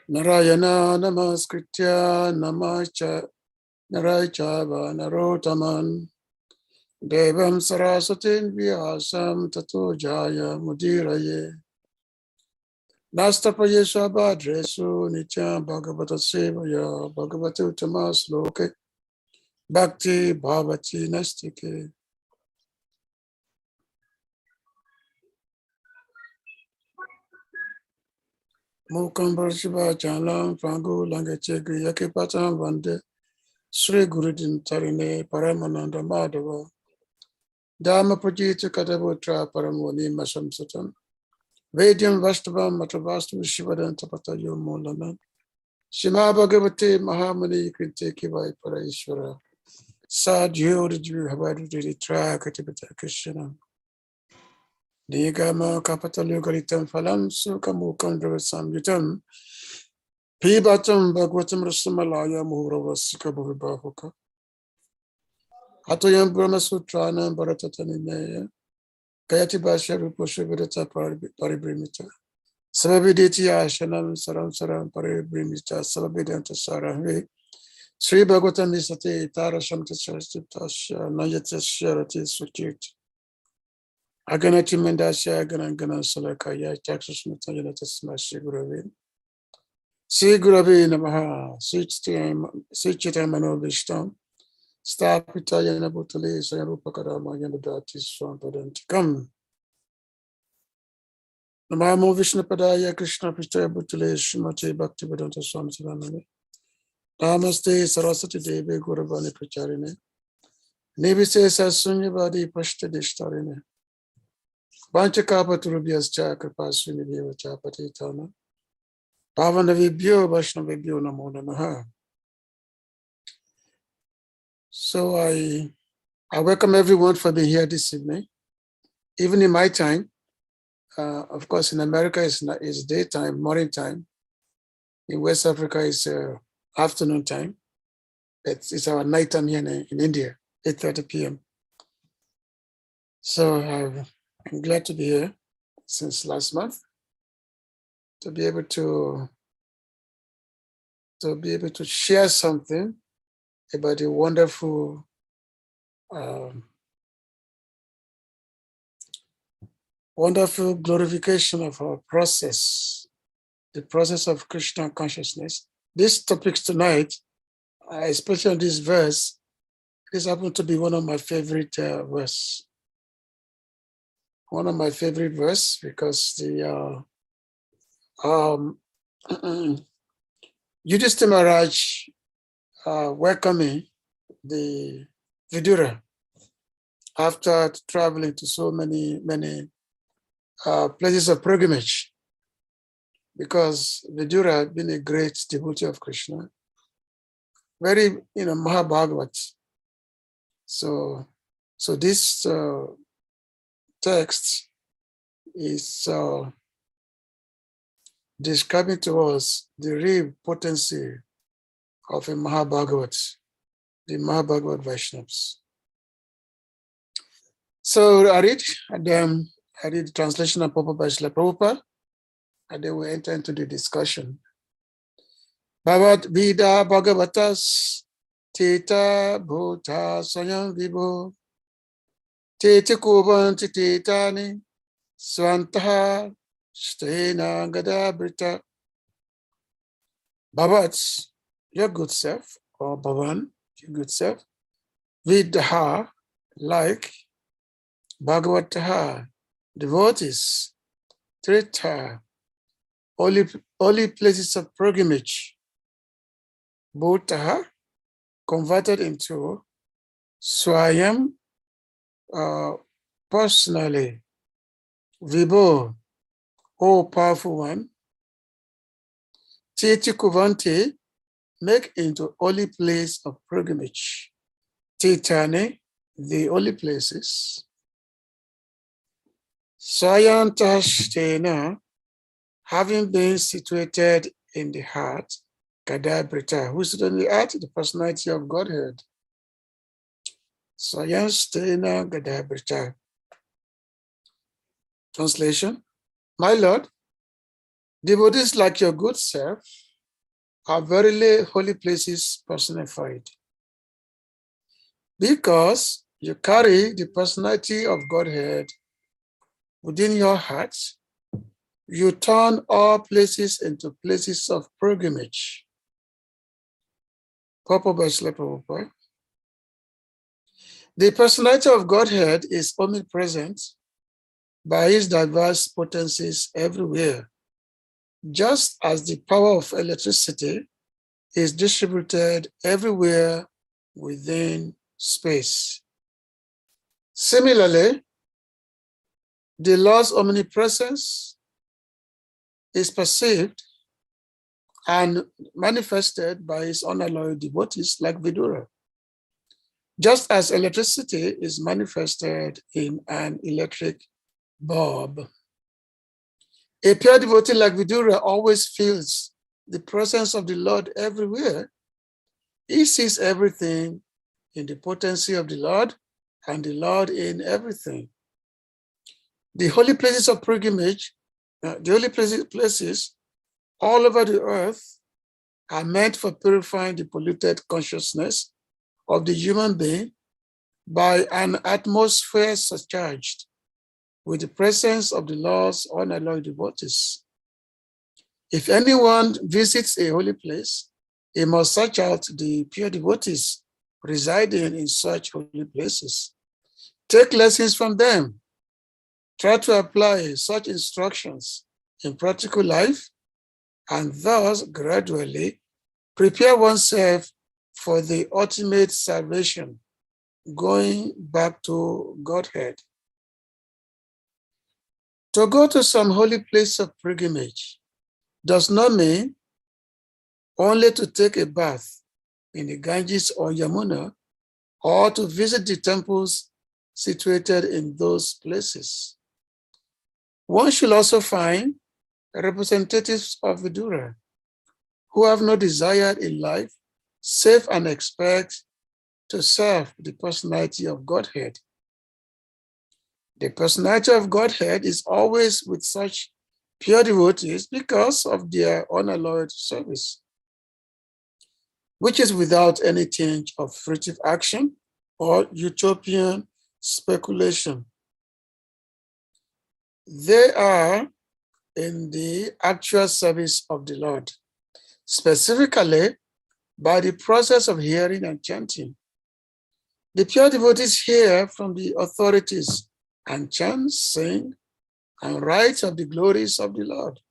Narayana namaskritya narayachava narotaman devam sarasatin vyasam tato jaya mudiraye nastapaye swabhadresu nityam bhagavata sevaya bhagavati uttamas loke bhakti bhavati nastike. Mukam Varshiva Chalam Prangu Langachegri Yaki Patam Vande Sri Gurudin Tarine Paramananda Madhava Dhamma Pujita Kataputra Paramoni Masam Satam Vedyam Vastavam Matavastu Shivadan Tapatayo Mulanan Shima Bhagavate Mahamani Kriti Kivai Paraishvara Sadhyo Riju Havadu Tra Katipata Krishna Nigama Kapatalu Garitam Phalam Sukamukam Dravasamyutam Pibatam Bhagavatam Rasamalaya Muhuravasika Bhuvibahuka Hatoyam Brahma Sutranam Bharatatanimaya Kayati Bhashya Rupasha Vidata Paribrimita Sabaviditi Ashanam Saram Saram Paribrimita Sabavidanta Sarahvi Sri Bhagavatam Nisate Tara Shamta Sarastiptasya Nayatasya Rati Sukit Aganati Mandasya Ganangana Salakaya Chaksasmita Yanatasma Siguravi Sri Gurave Namaha, Sri Chitamano Vishtam, Stapita Yanabutale, Sayarupakadama Yanadati Swampadantikam. Namamo Vishnapadaya Krishna Pistaya Bhutale, Srimati Bhakti Vedanta Swami Sivanani. Namaste Saraswati Devi Guravani Pracharine. Nivise Sasunyavadi Pashta Dishtarine. Vanchakapa Turubhyascha Kripasvini Deva Chapati Tana. Pavanavibhyo Vaishnavibhyo Namo Namaha. So I welcome everyone for being here this evening. Even in my time, of course, in America it's daytime, morning time. In West Africa it's afternoon time. It's our night time here in India, 8:30 p.m. So I'm glad to be here since last month to be able to share something about the wonderful wonderful glorification of our process, the process of Krishna consciousness. These topics tonight, especially on this verse, this happened to be one of my favorite verse. One of my favorite verse because the Yudhishthira Maharaj welcoming the Vidura after traveling to so many places of pilgrimage, because Vidura had been a great devotee of Krishna, very Mahabhagavat. So this text is describing to us the real potency of a Mahabhagavat, the Mahabhagavat Vaishnavas. So I read the translation of Prabhupada, and then we enter into the discussion. Bhavat Vida Bhagavatas Teta Bhuta Swayam Vibho Teta Kuvanti Tetani Swantaha Stena Gadabrita. Bhavat, your good self, or Bhavan, your good self, Vidha, like Bhagavataha, devotees, Trita, holy places of pilgrimage, Bhutaha, converted into Swayam, personally, Vibho, O powerful one, Titi Kuvanti, make into holy place of pilgrimage, Titane, the holy places, Sayantashtena, having been situated in the heart, Gadabrita, who is in the heart, the personality of Godhead. Sayantastena Gadabrita. Translation: My Lord, devotees like your good self are verily holy places personified, because you carry the personality of Godhead within your heart. You turn all places into places of pilgrimage. The personality of Godhead is omnipresent by his diverse potencies everywhere, just as the power of electricity is distributed everywhere within space. Similarly, the Lord's omnipresence is perceived and manifested by his unalloyed devotees like Vidura, just as electricity is manifested in an electric bulb. A pure devotee like Vidura always feels the presence of the Lord everywhere. He sees everything in the potency of the Lord and the Lord in everything. The holy places of pilgrimage, the holy places all over the earth are meant for purifying the polluted consciousness of the human being by an atmosphere surcharged with the presence of the Lord's unalloyed devotees. If anyone visits a holy place, he must search out the pure devotees residing in such holy places. Take lessons from them. Try to apply such instructions in practical life, and thus gradually prepare oneself for the ultimate salvation, going back to Godhead. To go to some holy place of pilgrimage does not mean only to take a bath in the Ganges or Yamuna, or to visit the temples situated in those places. One should also find representatives of Vidura who have no desire in life save and expect to serve the personality of Godhead. The personality of Godhead is always with such pure devotees because of their unalloyed service, which is without any tinge of fruitive action or utopian speculation. They are in the actual service of the Lord, specifically by the process of hearing and chanting. The pure devotees hear from the authorities and chant, sing, and write of the glories of the Lord.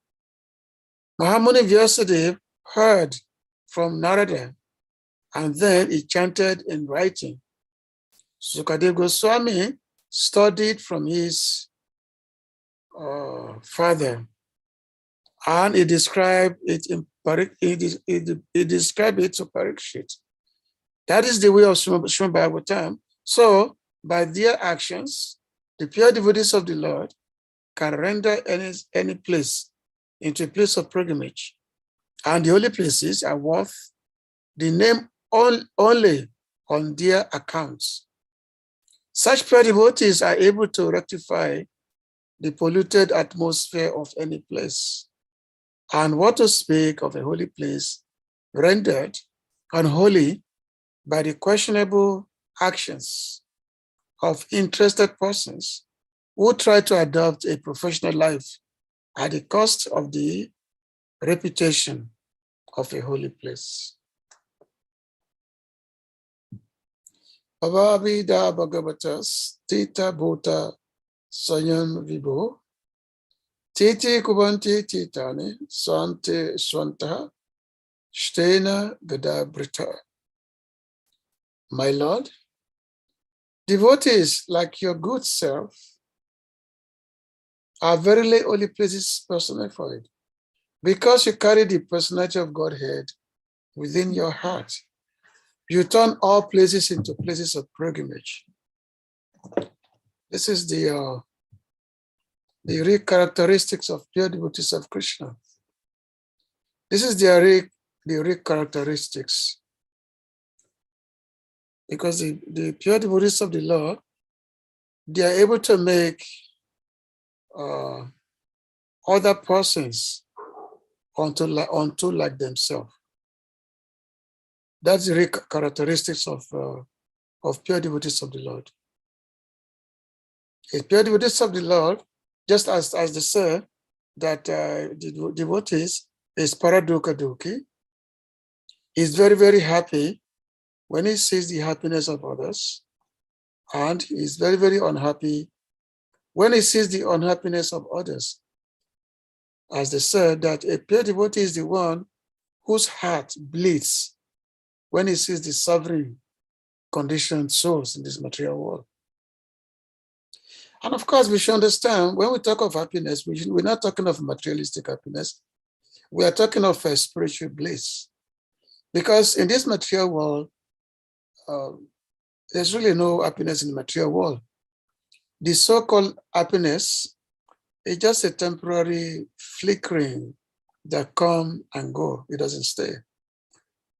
Mahamuni Vyasadeva heard from Narada, and then he chanted in writing. Sukadeva Goswami studied from his father, and he described it in he described it to Parikshit. That is the way of Srimad Bhagavatam. So, by their actions, the pure devotees of the Lord can render any place into a place of pilgrimage, and the holy places are worth the name only on their accounts. Such pure devotees are able to rectify the polluted atmosphere of any place. And what to speak of a holy place rendered unholy by the questionable actions of interested persons who try to adopt a professional life at the cost of the reputation of a holy place. Avavida Bhagavatas Tita Bhuta Sayan Vibho Titi Kubanti Titani Swante Swanta Shtena Gadabrita. My Lord, devotees like your good self are verily holy places personified, because you carry the personality of Godhead within your heart. You turn all places into places of pilgrimage. This is the real characteristics of pure devotees of Krishna. This is the real characteristics. Because the pure devotees of the Lord, they are able to make other persons unto like themselves. That's the characteristics of pure devotees of the Lord. A pure devotees of the Lord, just as they say that the devotees is paraduka duki, is very, very happy when he sees the happiness of others, and is very, very unhappy when he sees the unhappiness of others. As they said, that a pure devotee is the one whose heart bleeds when he sees the suffering conditioned souls in this material world. And of course, we should understand when we talk of happiness, we're not talking of materialistic happiness. We are talking of a spiritual bliss. Because in this material world, there's really no happiness in the material world. The so-called happiness is just a temporary flickering that come and go. It doesn't stay.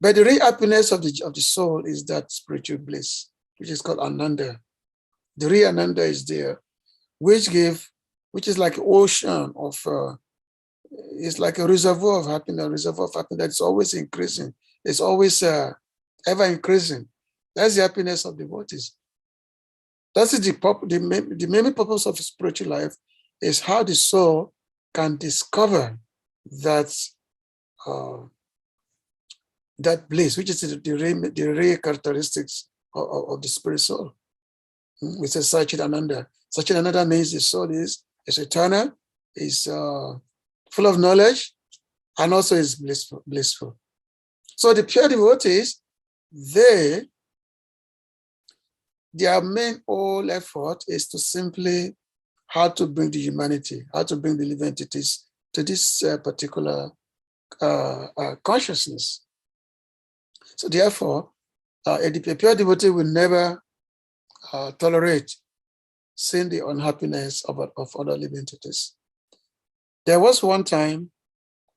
But the real happiness of the soul is that spiritual bliss, which is called Ananda. The real Ananda is there, which is like an ocean of, it's like a reservoir of happiness, that's always increasing. It's always ever increasing. That's the happiness of devotees. That is the main purpose of spiritual life, is how the soul can discover that that bliss, which is the real characteristics of the spirit soul. We say Satchidananda. Satchidananda means the soul is eternal, is full of knowledge, and also is blissful. So the pure devotees, their main whole effort is to simply how to bring the humanity, how to bring the living entities to this particular consciousness. So therefore, a pure devotee will never tolerate seeing the unhappiness of other living entities. There was one time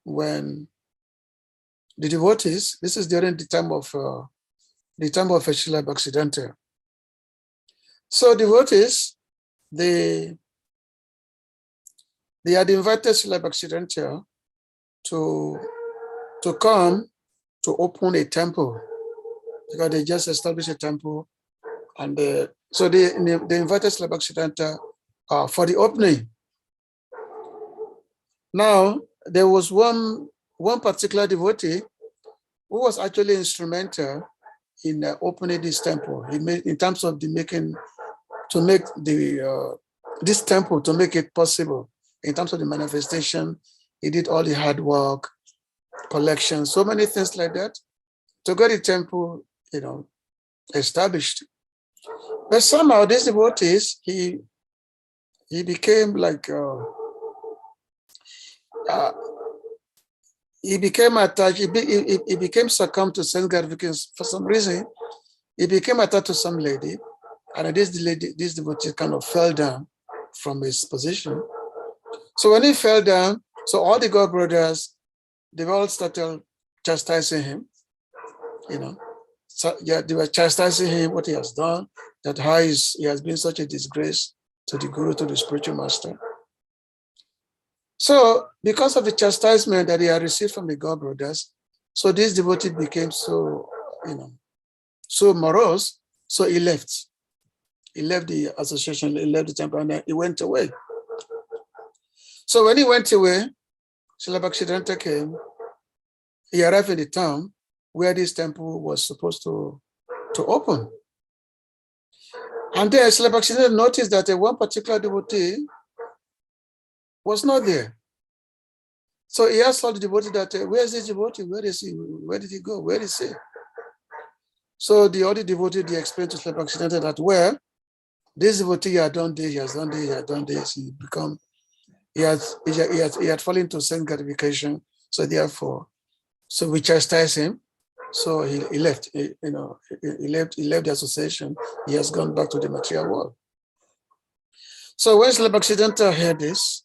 when the devotees, this is during the time of Srila Bhaktivedanta. So devotees, they had invited Srila Bhaktivedanta to come to open a temple, because they just established a temple, and so they invited Srila Bhaktivedanta for the opening. Now there was one particular devotee who was actually instrumental in opening this temple. He made, in terms of this temple, to make it possible. In terms of the manifestation, he did all the hard work, collection, so many things like that, to get the temple, established. But somehow these devotees, he became like, he became attached, he became succumbed to sense gratification for some reason. He became attached to some lady, and this devotee kind of fell down from his position. So when he fell down, so all the God brothers, they all started chastising him, So yeah, they were chastising him, what he has done, that how he has been such a disgrace to the Guru, to the spiritual master. So because of the chastisement that he had received from the God brothers, so this devotee became so, so morose, so he left. He left the association, he left the temple, and he went away. So when he went away, Srila Bhaktivedanta came. He arrived in the town where this temple was supposed to open. And then Srila Bhaktivedanta noticed that one particular devotee was not there. So he asked all the devotee that, where is this devotee? Where is he? Where did he go? Where is he? So the other devotee, they explained to Srila Bhaktivedanta that, well, this devotee had done this, he has done this, he had done this, he had fallen into sense gratification. So therefore, so we chastised him. So he left, he left the association. He has gone back to the material world. So when Srila Bhaktivedanta heard this,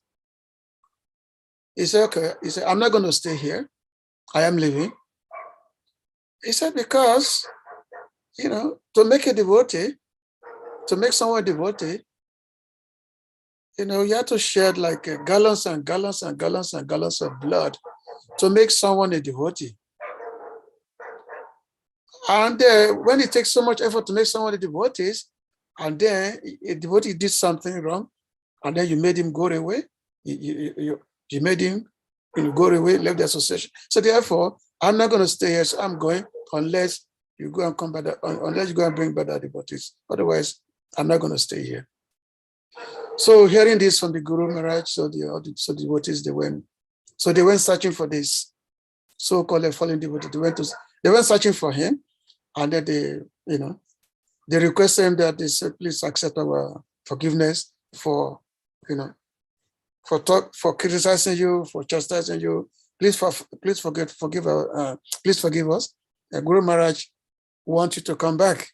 he said, okay, he said, I'm not going to stay here. I am leaving. He said, because, to make a devotee, to make someone a devotee, you have to shed like gallons and gallons and gallons and gallons of blood to make someone a devotee. And when it takes so much effort to make someone a devotee, and then a devotee did something wrong, and then you made him go away, you made him go away, left the association. So therefore, I'm not going to stay here, so I'm going unless you go and come back, unless you go and bring back the devotees. Otherwise, I'm not going to stay here. So hearing this from the Guru Maharaj, so the devotees, they went searching for this so-called fallen devotee. They went searching for him, and then they requested him that they said, please accept our forgiveness for criticizing you, for chastising you. Please forgive us. Guru Maharaj wants you to come back.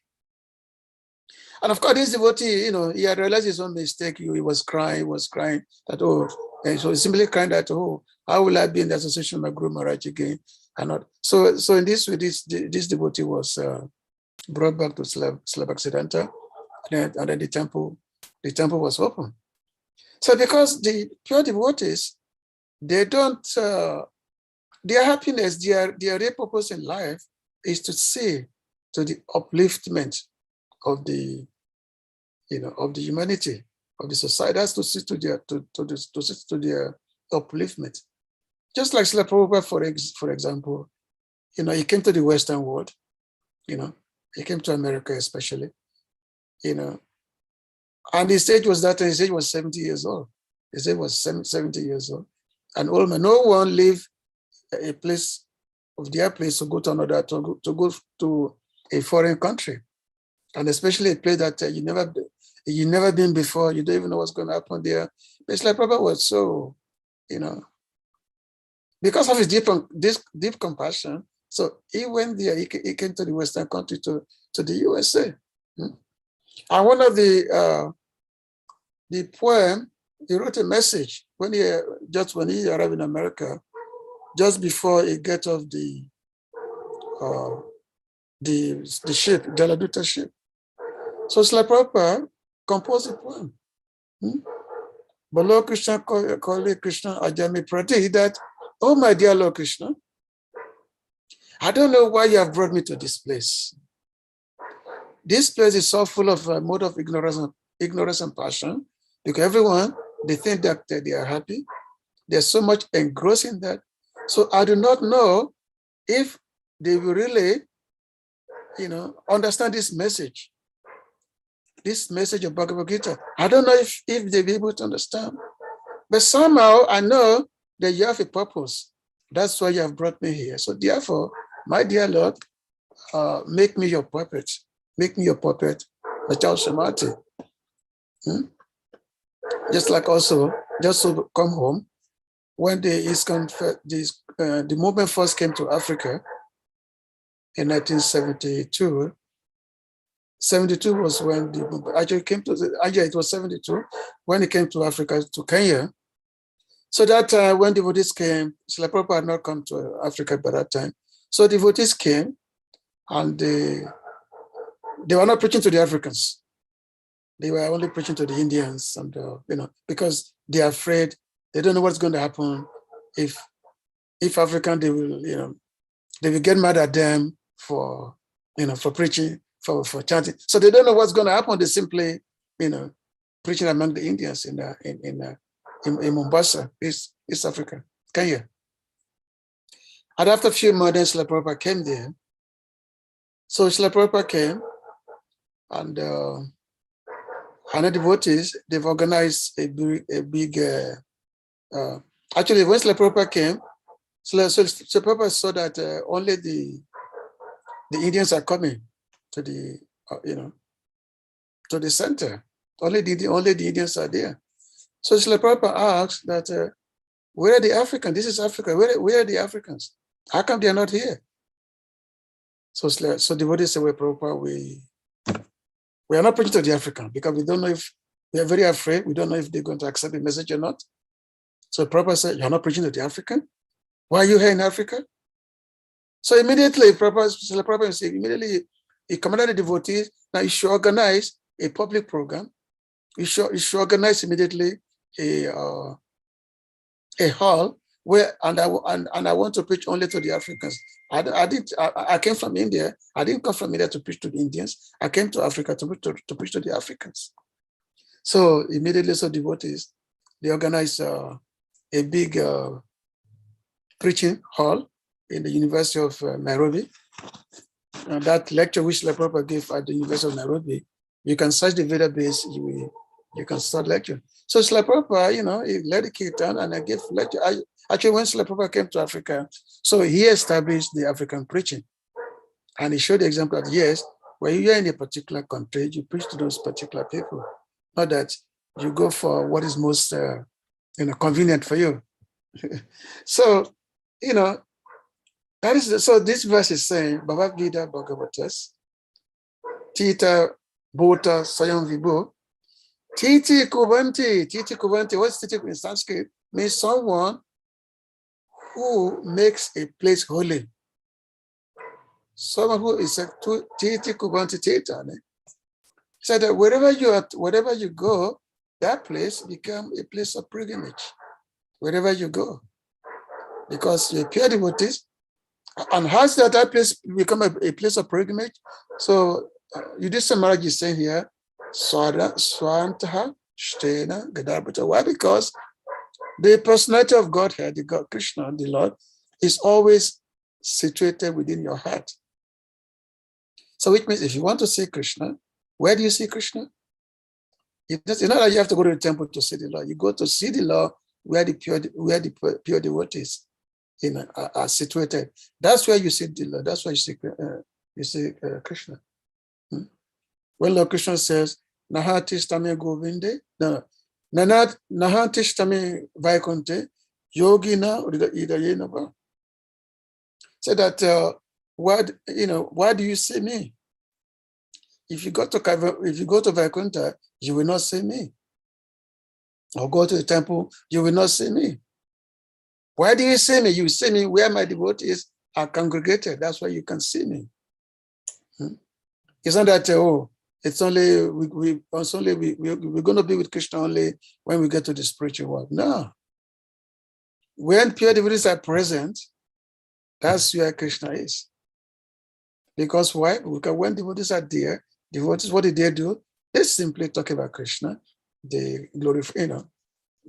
And of course, this devotee, he had realized his own mistake. He was crying that, and so he's simply crying that, how will I be in the association with my Guru Maharaj again? And not. So in this way, this devotee was brought back to Slabaksidanta, and then the temple was open. So because the pure devotees, they don't, their happiness, their real purpose in life is to see to the upliftment of the, of the humanity, of the society. That's to see to their upliftment. Just like Srila Prabhupada, for example, he came to the Western world, he came to America especially, and his age was 70 years old. His age was 70 years old. And old man, no one leave a place of their place to go to another, to go to a foreign country. And especially a place that you never been before, you don't even know what's going to happen there. It's like Prabhupada was so, because of his deep compassion, so he went there, he came to the Western country, to the USA. And one of the poem, he wrote a message when he arrived in America, just before he get off the ship, Jaladuta ship. So Srila Prabhupada composed a poem. But Lord Krishna called Krishna Ajami Prati, that, oh my dear Lord Krishna, I don't know why you have brought me to this place. This place is so full of mode of ignorance and passion, because everyone, they think that they are happy. There's so much engrossed in that. So I do not know if they will really, understand this message of Bhagavad Gita. I don't know if they'll be able to understand. But somehow I know that you have a purpose. That's why you have brought me here. So therefore, my dear Lord, make me your puppet. Make me your puppet, the child Shamati. Just like also, just to come home, when the movement first came to Africa in 1972, 72 was when the movement actually came to, it was 72, when it came to Africa, to Kenya. So that when devotees came, Srila Prabhupada had not come to Africa by that time. So devotees came, and they were not preaching to the Africans. They were only preaching to the Indians, and because they are afraid, they don't know what's going to happen if African, they will get mad at them for preaching, for chanting. So they don't know what's going to happen. They simply preaching among the Indians in Mombasa, East Africa, Kenya. And after a few months, Srila Prabhupada came there. So Srila Prabhupada came, and the devotees, they've organized a big actually, when Srila Prabhupada came, Srila Prabhupada saw that only the Indians are coming to the to the center. Only the Indians are there. So Srila Prabhupada asked that where are the Africans? This is Africa. Where are the Africans? How come they are not here? So devotees say, well, Prabhupada, we are not preaching to the African because we don't know if we are very afraid. We don't know if they're going to accept the message or not. So Prabhupada said, you're not preaching to the African? Why are you here in Africa? So immediately, Srila Prabhupada said, immediately he commanded the devotees, now you should organize a public program. You should organize immediately a hall I want to preach only to the Africans. I came from India. I didn't come from India to preach to the Indians. I came to Africa to preach to the Africans. So immediately, so devotees, they organized a big preaching hall in the University of Nairobi. And that lecture which Srila Prabhupada gave at the University of Nairobi, you can search the database, you can start lecture. So Srila Prabhupada, he led the kirtan and I gave lecture. Actually, when Srila Prabhupada came to Africa, so he established the African preaching. And he showed the example that, yes, when you're in a particular country, you preach to those particular people. Not that you go for what is most convenient for you. So, that is so this verse is saying, Bhagavad Gita Bhagavatas, Tita Bhota Sayam Vibho, Titi Kubanti, what's Titi in Sanskrit? Means someone who makes a place holy. Someone who is a Titi Kubanti Tita. So that wherever you go, that place becomes a place of pilgrimage. Wherever you go. Because you're pure devotees. And how does that place become a place of pilgrimage? So Yudhishthira Maharaj is saying here, Swantaha, Shtena, Gadarbhata. Why? Because the personality of Godhead, the God Krishna, the Lord, is always situated within your heart. So which means if you want to see Krishna, where do you see Krishna? It's not that you have to go to the temple to see the Lord. You go to see the Lord where the pure devotees are situated. That's where you see the Lord. That's why you see Krishna. When Lord Krishna says, Nahatishtame Govinde, Nahatishtame Vaikunte, Yogina Idayenava. Say that why do you see me? If you go to Vaikuntha, you will not see me. Or go to the temple, you will not see me. Why do you see me? You see me where my devotees are congregated. That's why you can see me. It's not that it's only we're going to be with Krishna only when we get to the spiritual world. No. When pure devotees are present, that's where Krishna is. Because why? Because when devotees are there, devotees, what did they do? They simply talk about Krishna. They glorify,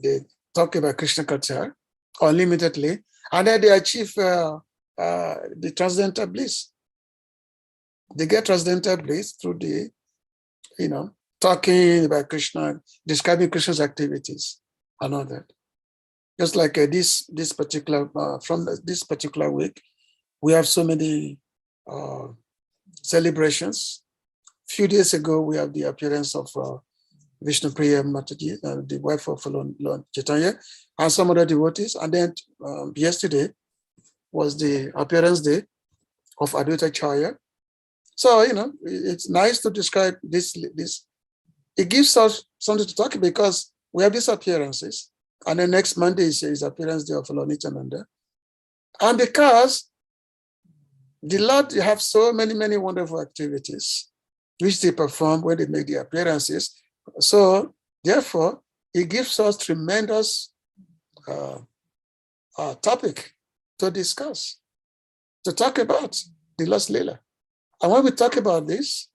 they talk about Krishna culture unlimitedly, and then they achieve the transcendental bliss. They get transcendental bliss through the, talking about Krishna, describing Krishna's activities and all that. Just like this particular, from this particular week, we have so many celebrations. A few days ago, we have the appearance of Vishnu Priya Mataji, the wife of Lord Chaitanya, and some other devotees. And then yesterday was the appearance day of Advaita Charya. So, it's nice to describe this. It gives us something to talk about because we have these appearances. And then next Monday is appearance day of Lord Nityananda. And because the Lord have so many, many wonderful activities which they perform when they make the appearances. So therefore, it gives us tremendous topic to discuss, to talk about the Lord's Leela. And when we talk about this,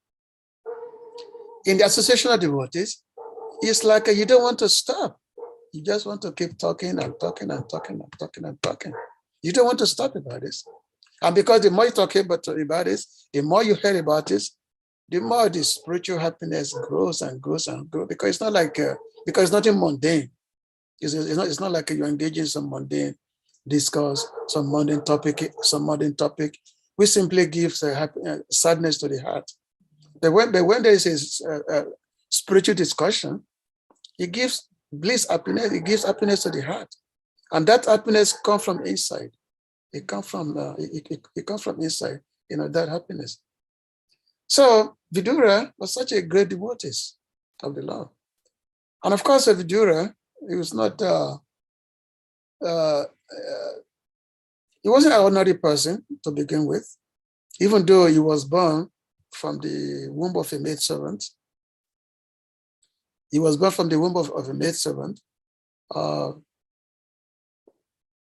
in the association of devotees, it's like you don't want to stop. You just want to keep talking and talking and talking and talking and talking. You don't want to stop about this. And because the more you talk about this, the more you hear about this, the more the spiritual happiness grows and grows and grows. Because it's not like, because it's nothing mundane. It's not like you're engaging in some mundane discourse, some mundane topic. We simply give sadness to the heart. But when there is a spiritual discussion, it gives bliss, happiness. It gives happiness to the heart, and that happiness comes from inside. It comes from it comes from inside. That happiness. So Vidura was such a great devotee of the Lord, and of course, Vidura, he was not. He wasn't an ordinary person to begin with, even though he was born from the womb of a maidservant. He was born from the womb of a maidservant.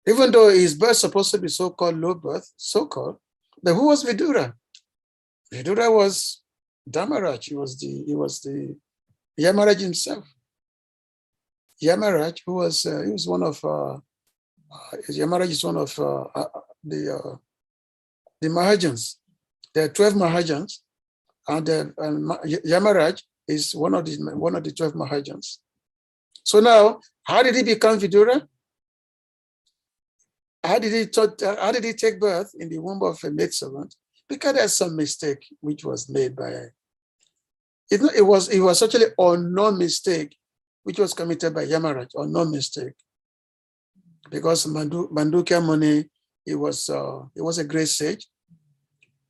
Even though his birth supposed to be so-called low birth, so-called, but who was Vidura? Vidura was Dharmaraj. He was the Yamaraj himself. Yamaraj, who was he was one of Yamaraj is one of the Mahajans. There are 12 Mahajans, and Yamaraj is one of the 12 Mahajans. So now, how did he become Vidura? How did he take birth in the womb of a maidservant? Because there's some mistake which was made by it was actually unknown mistake which was committed by Yamaraj, unknown mistake. Because Mandukya Muni, he was a great sage,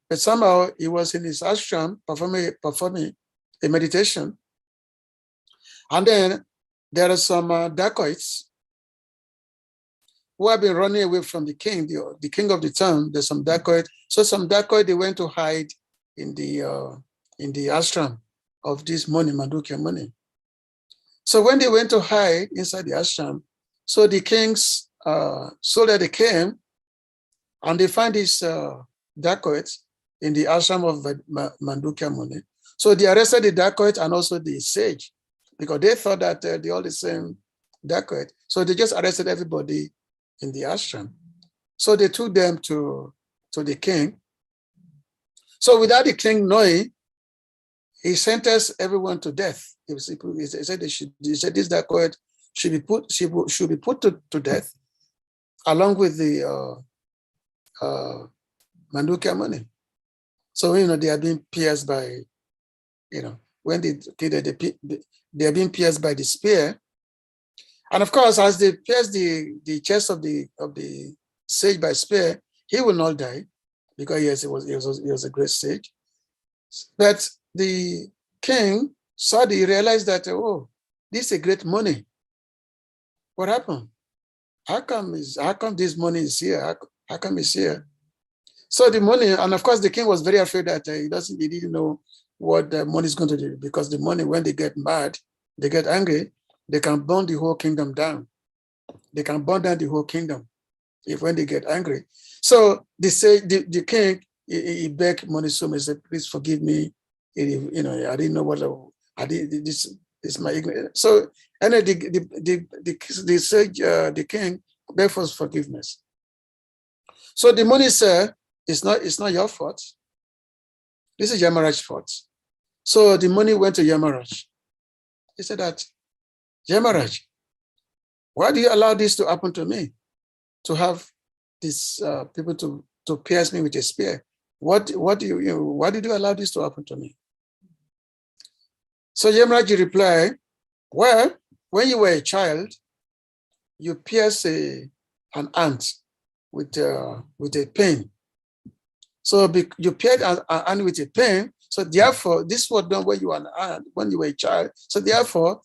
but somehow he was in his ashram performing a meditation, and then there are some dacoits who have been running away from the king, the king of the town. There's some dacoit. So some dacoit, they went to hide in the ashram of this Muni, Mandukya Muni. So when they went to hide inside the ashram, so the king's soldier, they came and they find these dacoits in the ashram of Mandukya Muni. So they arrested the dacoit and also the sage, because they thought that they're all the same dacoit. So they just arrested everybody in the ashram. So they took them to the king. So without the king knowing, he sentenced everyone to death. He said this dacoit should be put to death along with the Mandukya Muni. So they are being pierced by, when they are being pierced by the spear. And of course, as they pierce the chest of the sage by spear, he will not die, because yes, he was a great sage. But the king he realized that, oh, this is a great money. What happened? How come this money is here? How come it's here? So the money, and of course the king was very afraid that he didn't know what the money is going to do, because the money, when they get mad, they get angry, they can burn the whole kingdom down. They can burn down the whole kingdom when they get angry. So they say the king, he begged money so much, he said, please forgive me. I didn't know what I did. This is my ignorance. So and the sage, the king, begged for forgiveness. So the money said, it's not your fault. This is Yamaraj's fault. So the money went to Yamaraj. He said that, Yamaraj, why do you allow this to happen to me? To have these people to pierce me with a spear? Why did you allow this to happen to me? So Yamaraj replied, well, when you were a child, you pierced an ant with a pin. So you pierced an ant with a pin. So therefore, this was done when you were an ant, when you were a child. So therefore,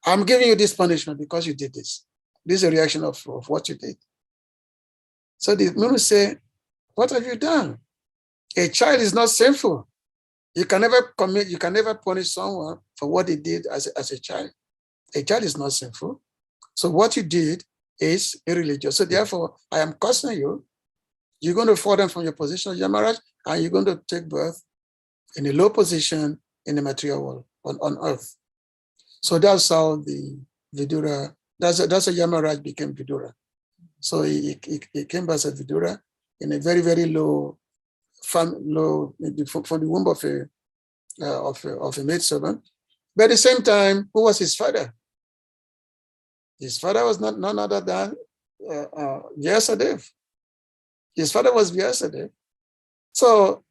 I'm giving you this punishment because you did this. This is a reaction of what you did. So the Munu say, what have you done? A child is not sinful. You can never punish someone for what he did as a child. A child is not sinful. So what you did is irreligious. So therefore, I am cursing you. You're going to fall down from your position of Yamaraj, and you're going to take birth in a low position in the material world, on earth. So that's how the Vidura, that's how Yamaraj became Vidura. So he came back as Vidura in a very, very low, from the womb of a maidservant. But at the same time, who was his father? His father was none other than Vyasadeva. His father was Vyasadeva. So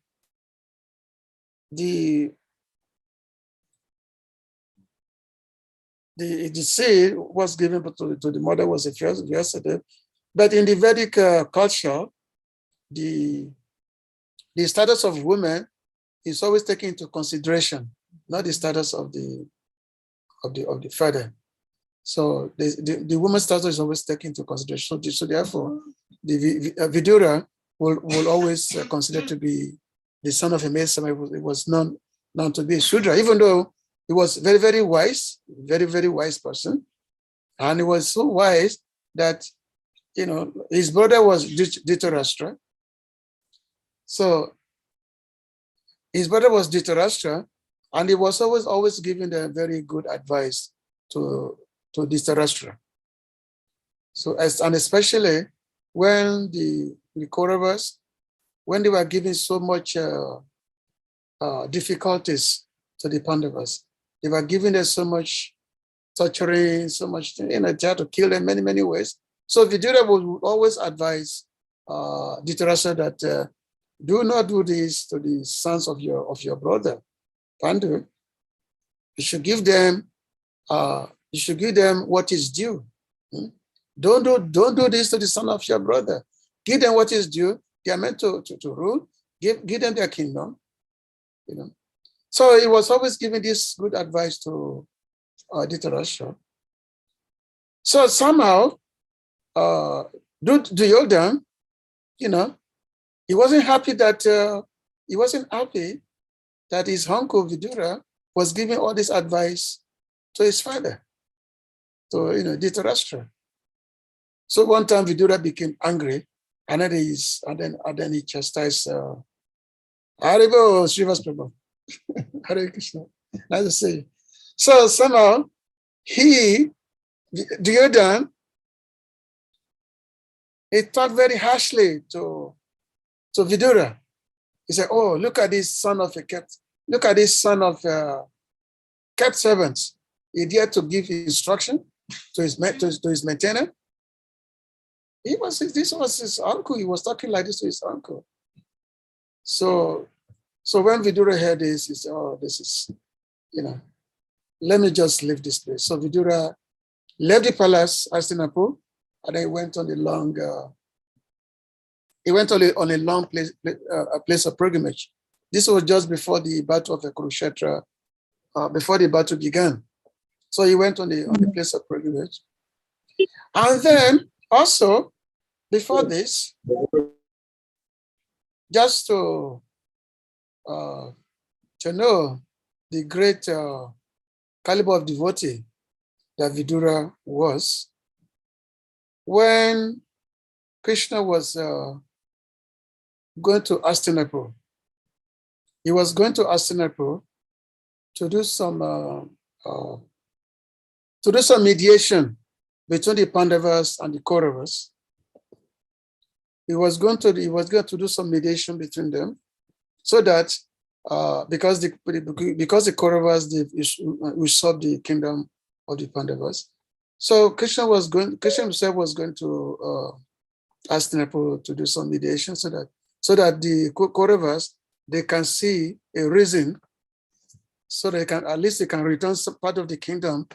the seed was given to the mother was a Vyasadeva. But in the Vedic culture, the status of women is always taken into consideration, not the status of the father. So the woman's status is always taken into consideration. So therefore, the Vidura will always consider to be the son of a maidservant. It was known to be a Shudra, even though he was very, very wise, very, very wise person. And he was so wise that his brother was Dhritarashtra. So his brother was Dhritarashtra, and he was always giving the very good advice to Dhritarashtra. So and especially when the Kauravas, when they were giving so much difficulties to the Pandavas, they were giving them so much torturing, so much, they had to kill them many, many ways. So Vidura would always advise Dhritarashtra that do not do this to the sons of your brother Pandu. You should give them what is due. Don't do this to the son of your brother. Give them what is due. They are meant to rule. Give them their kingdom. So he was always giving this good advice to Dhritarashtra. So somehow, Duryodhana, he wasn't happy that his uncle Vidura was giving all this advice to his father, to Dhritarashtra. So one time Vidura became angry, and then he chastised Haribo Srivas Prabhu. Hare Krishna. Nice to say. So somehow Duryodhana, he talked very harshly to Vidura. He said, "Oh, look at this son of kept servants. He dared to give instruction to his maintainer." This was his uncle. He was talking like this to his uncle. So when Vidura heard this, he said, "Oh, this is, let me just leave this place." So Vidura left the palace, Hastinapur, and then he went on a long place of pilgrimage. This was just before the battle of Kurukshetra, before the battle began. So he went on the place of pilgrimage. And then also, before this, just to know the great caliber of devotee that Vidura was, when Krishna was going to Hastinapur, he was going to Hastinapur to do some mediation between the Pandavas and the Kauravas. He was going to do some mediation between them, so that because the Kauravas usurped the kingdom of the Pandavas, so Krishna himself was going to Hastinapur to do some mediation, so that the Kauravas, they can see a reason, so they can return some part of the kingdom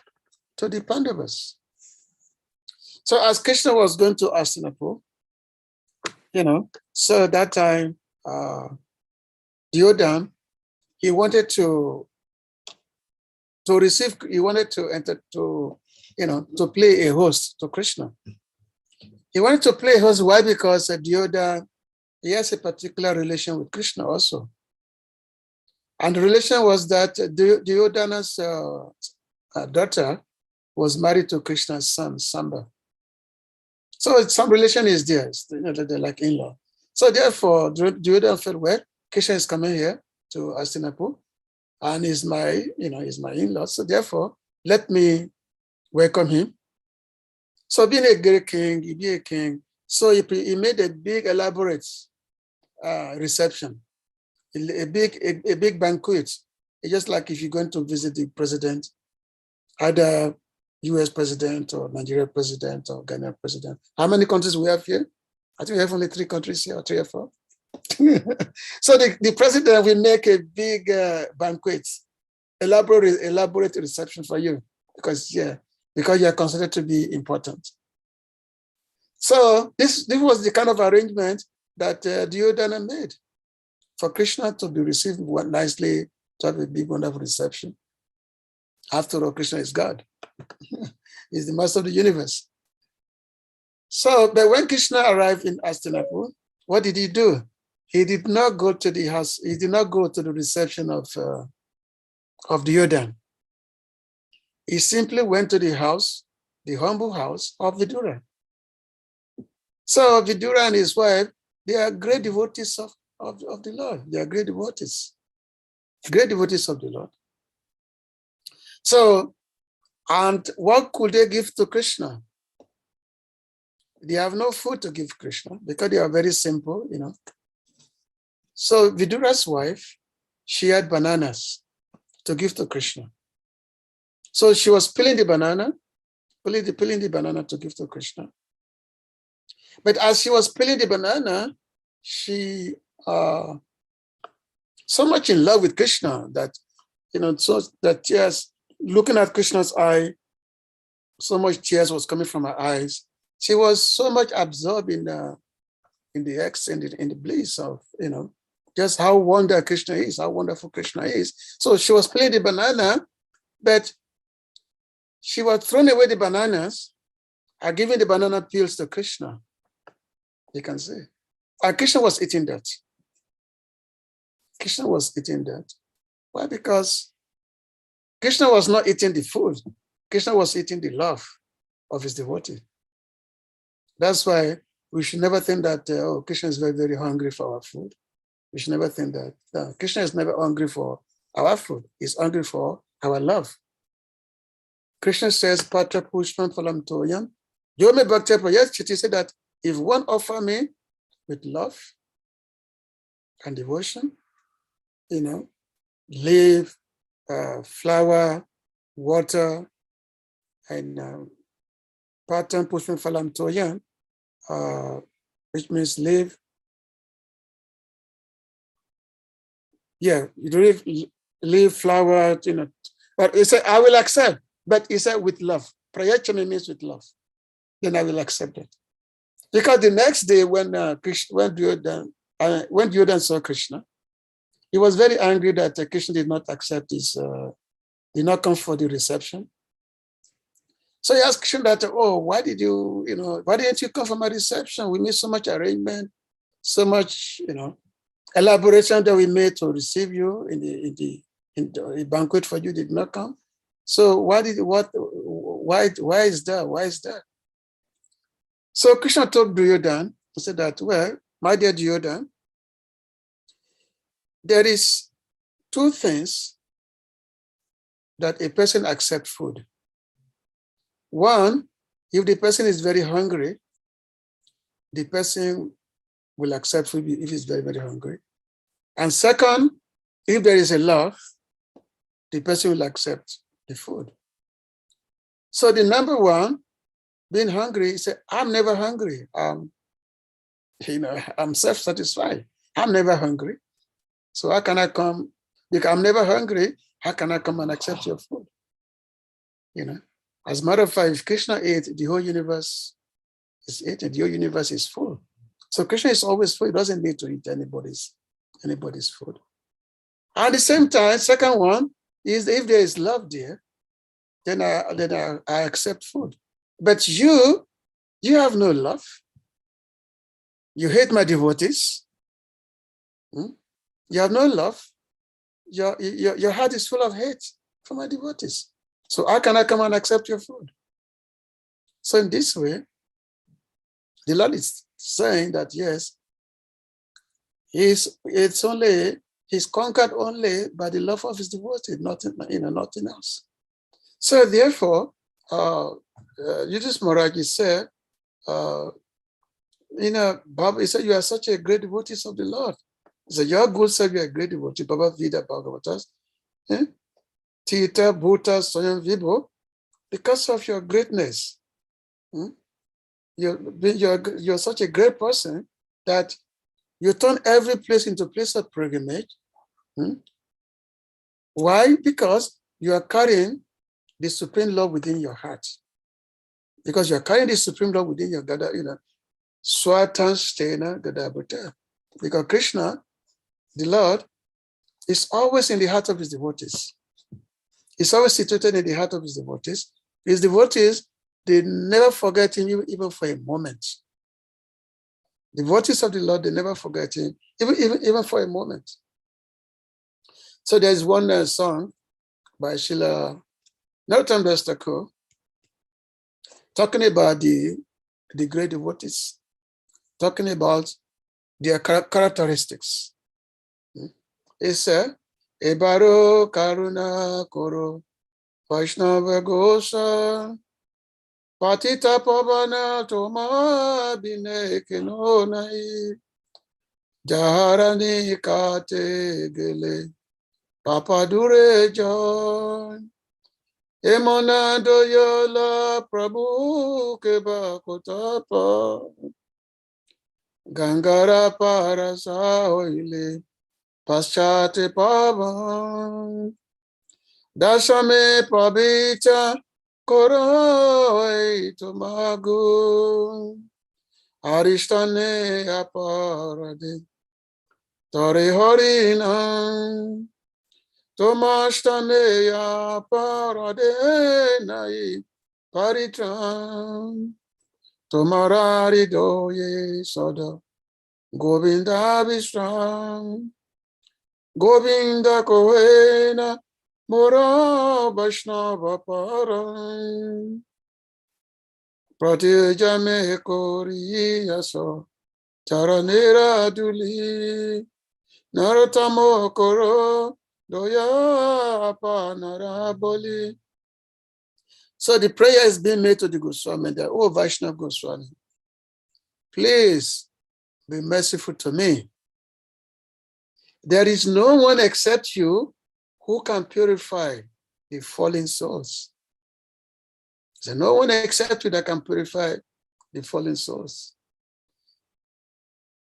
to the Pandavas. So as Krishna was going to Hastinapur, so at that time, Duryodhana, he wanted to play a host to Krishna. He wanted to play a host. Why? Because Duryodhana, he has a particular relation with Krishna also. And the relation was that Duryodhana's daughter was married to Krishna's son, Samba. So some relation is there. They're like in-law. So therefore, Duryodhana felt, well, Krishna is coming here to Hastinapur, and he's my in-law. So therefore, let me welcome him. So being a great king, he be a king. So he made a big, elaborate reception, a big banquet. It's just like if you're going to visit the president, either US president or Nigeria president or Ghana president. How many countries we have here? I think we have only 3 countries here, or 3 or 4. So the president will make a big banquet, elaborate reception for you, because you are considered to be important. So this was the kind of arrangement that Duryodhana made for Krishna to be received nicely, to have a big, wonderful reception. After all, Krishna is God. He's the master of the universe. So, but when Krishna arrived in Hastinapur, what did he do? He did not go to the house. He did not go to the reception of Duryodhana. He simply went to the house, the humble house of Vidura. So Vidura and his wife, they are great devotees of the Lord. They are great devotees of the Lord. So, and what could they give to Krishna? They have no food to give Krishna because they are very simple, you know. So Vidura's wife, she had bananas to give to Krishna. So she was peeling the banana, peeling the banana to give to Krishna. But as she was peeling the banana, she so much in love with Krishna that, you know, so that tears, looking at Krishna's eye, so much tears was coming from her eyes. She was so much absorbed in the bliss of, you know, just how wonderful Krishna is. So she was peeling the banana, but she was throwing away the bananas and giving the banana peels to Krishna. You can see. And Krishna was eating that. Krishna was eating that. Why? Because Krishna was not eating the food. Krishna was eating the love of his devotee. That's why we should never think that, oh, Krishna is very, very hungry for our food. We should never think that. No, Krishna is never hungry for our food. He's hungry for our love. Krishna says, Patra Pushpam Phalam Toyam. Yome Bhakti. Yes, Chiti said that if one offer me with love and devotion, you know, leaf, flower, water, and Patra Pushpam Phalam Toyam, which means leaf. Yeah, leaf, flower, you know. But he said, I will accept. But he said with love. Prayachami means with love. Then I will accept it. Because the next day when Duryodhana saw Krishna, he was very angry that Krishna did not accept his, did not come for the reception. So he asked Krishna that, oh, why didn't you come for my reception? We made so much arrangement, so much, you know, elaboration that we made to receive you in the banquet for you did not come. So why is that? Why is that? So Krishna told Duryodhana, he said that, well, my dear Duryodhana, there is two things that a person accepts food. One, if the person is very hungry, the person will accept food if he's very, very hungry. And second, if there is a love, the person will accept the food. So the number one, being hungry, he said, I'm never hungry. I'm self-satisfied. I'm never hungry. So how can I come? Because I'm never hungry, how can I come and accept your food? You know, as a matter of fact, if Krishna ate, the whole universe is eaten, the whole universe is full. So Krishna is always full. He doesn't need to eat anybody's food. At the same time, second one is if there is love there, then I accept food. But you have no love. You hate my devotees. You have no love. Your heart is full of hate for my devotees. So how can I come and accept your food? So in this way, the Lord is saying that yes, he's conquered only by the love of his devotee, nothing else. So therefore, Yudhishthira Maharaj said, Baba, he said, you are such a great devotee of the Lord. He said, your good self, you are a great devotee, Baba Vida Bhagavatas, Tita Bhuta Swayam Vibho, because of your greatness. You're such a great person that you turn every place into a place of pilgrimage. Why? Because you are carrying the supreme love within your heart. Because you're carrying the supreme love within your Gada, Swatan Stena Gadabhuta. Because Krishna, the Lord, is always in the heart of his devotees. He's always situated in the heart of his devotees. His devotees, they never forget him even for a moment. Devotees of the Lord, they never forget him, even for a moment. So there's one song by Srila Narottam Das Thakur talking about the great devotees talking about their characteristics. It said, Ebaro Karuna Koro Vaishnava Gosha Patita Pavana Toma Bine Kenonai Jaharani Kate Gele Papadure John Emona Doyola Prabhu Keba Kotapa Gangara Parasa Oile Paschate Pavan Dashame Pabita Koroi Tomagu Aristane Aparade Tori Horinam Tomastane Aparade Nai Paritram Tomarari Doye Soda Govinda Vishram Govinda Kohena Mora Vaishnava Param Pratijame Kori Aso Charanera Duli Naratamo Koro Doya Panaraboli. So the prayer is being made to the Goswami that, oh Vaishnava Goswami, please be merciful to me. There is no one except you who can purify the fallen souls. There's no one except you that can purify the fallen souls.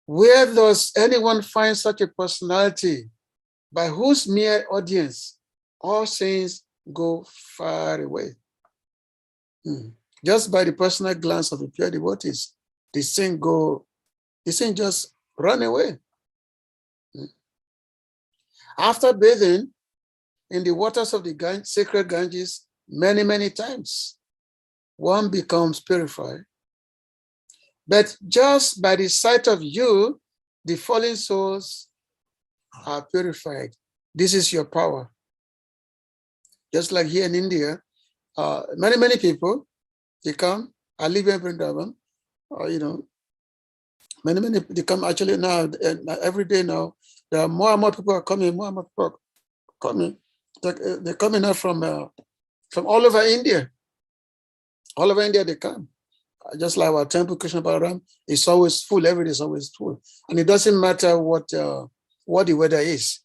Where does anyone find such a personality by whose mere audience all sins go far away? Just by the personal glance of the pure devotees, the sin just run away. After bathing in the waters of the sacred Ganges many, many times, one becomes purified. But just by the sight of you, the fallen souls are purified. This is your power. Just like here in India, many, many people, they come, I live in Vrindavan, many, they come actually now, every day now, there are more and more people are coming, more and more people are coming. They're coming out from all over India. All over India they come. Just like our temple, Krishna Balaram, it's always full, every day is always full. And it doesn't matter what the weather is,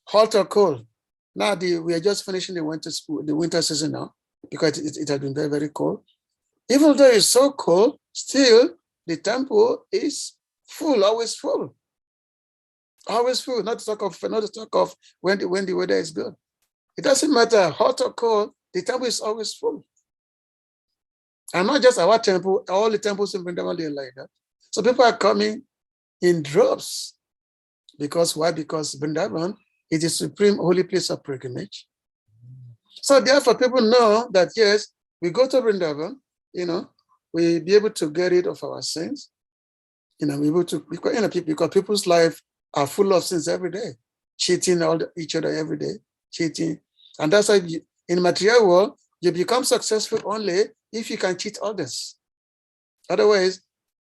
hot or cold. Now we are just finishing the winter season now, because it has been very, very cold. Even though it's so cold, still the temple is full, always full. Always full, not to talk of when the weather is good. It doesn't matter, hot or cold, the temple is always full. And not just our temple, all the temples in Vrindavan are like that. So people are coming in droves. Because why? Because Vrindavan is the supreme holy place of pilgrimage. So therefore, people know that yes, we go to Vrindavan, we be able to get rid of our sins. We're able to, because people's life are full of sins every day, cheating each other every day, cheating. And that's why in the material world, you become successful only if you can cheat others. Otherwise,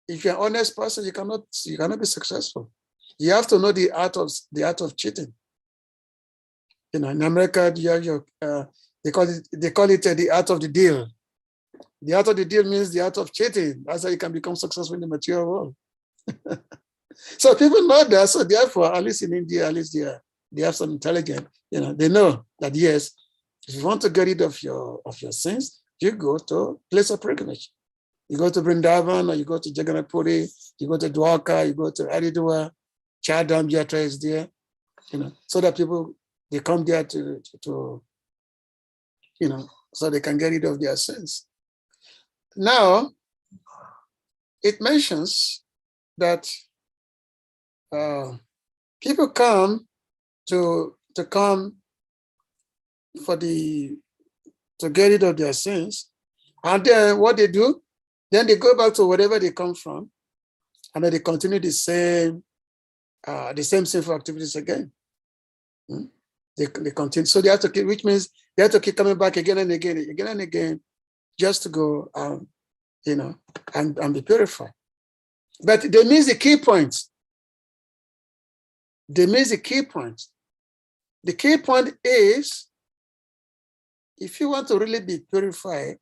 if you're an honest person, you cannot be successful. You have to know the art of cheating. In America, you have they call it the art of the deal. The art of the deal means the art of cheating. That's how you can become successful in the material world. So people know that. So therefore, at least in India, at least they have some intelligence. They know that yes, if you want to get rid of your sins, you go to place of pilgrimage. You go to Vrindavan, or you go to Jagannath Puri, you go to Dwarka, you go to Haridwar, Chardham Yatra is there, so that people, they come there to so they can get rid of their sins. Now, it mentions that people come to get rid of their sins, and then what they do, then they go back to wherever they come from, and then they continue the same sinful activities again. They continue, so they have to keep, which means they have to keep coming back again and again, just to go, and be purified. But they miss the key points. They miss the key points. The key point is, if you want to really be purified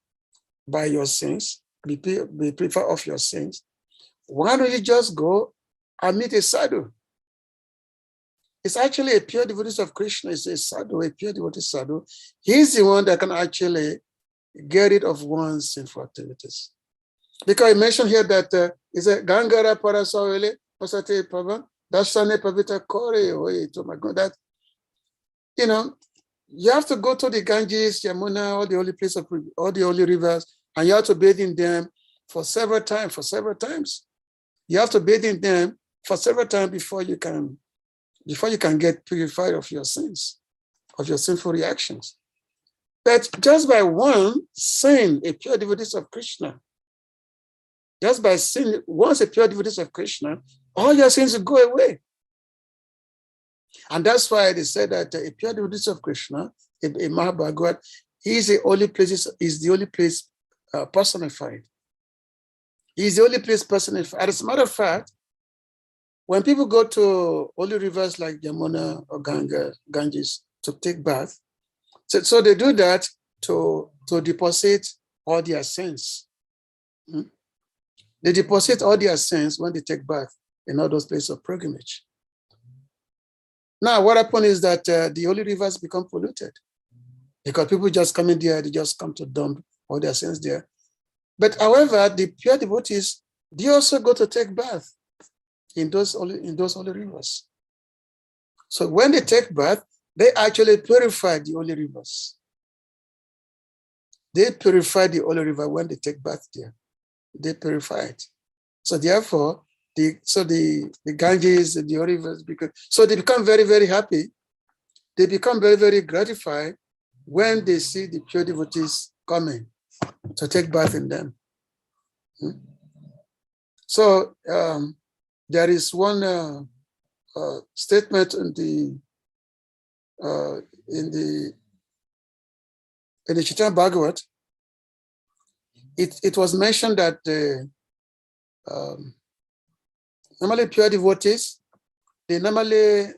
by your sins, be purified of your sins, why don't you just go and meet a sadhu? It's actually a pure devotee of Krishna. It's a sadhu, a pure devotee sadhu. He's the one that can actually get rid of one's sinful activities. Because I mentioned here that is a Gangara Parasawele Pasate Prabha, Dashane Pavita Kore. Oh my God, that, you know, you have to go to the Ganges, Yamuna, all the holy places, all the holy rivers, and you have to bathe in them for several times. You have to bathe in them for several times before you can get purified of your sins, of your sinful reactions. But just by one sin, a pure devotee of Krishna, just by sin, once a pure devotee of Krishna, all your sins will go away. And that's why they said that a pure devotee of Krishna, a Mahabhagavat, is the only place personified. He's the only place personified. As a matter of fact, when people go to holy rivers like Yamuna or Ganges to take bath, so they do that to deposit all their sins. They deposit all their sins when they take bath in all those places of pilgrimage. Now, what happens is that the holy rivers become polluted because people just come in there, they just come to dump all their sins there. But however, the pure devotees, they also go to take bath in those holy rivers. So when they take bath, they actually purify the holy rivers. They purify the holy river when they take bath there. They purify it. So therefore, the Ganges, the holy rivers, so they become very, very happy. They become very, very gratified when they see the pure devotees coming to take bath in them. So there is one statement in the Chaitanya Bhagavat. It was mentioned that normally pure devotees, they normally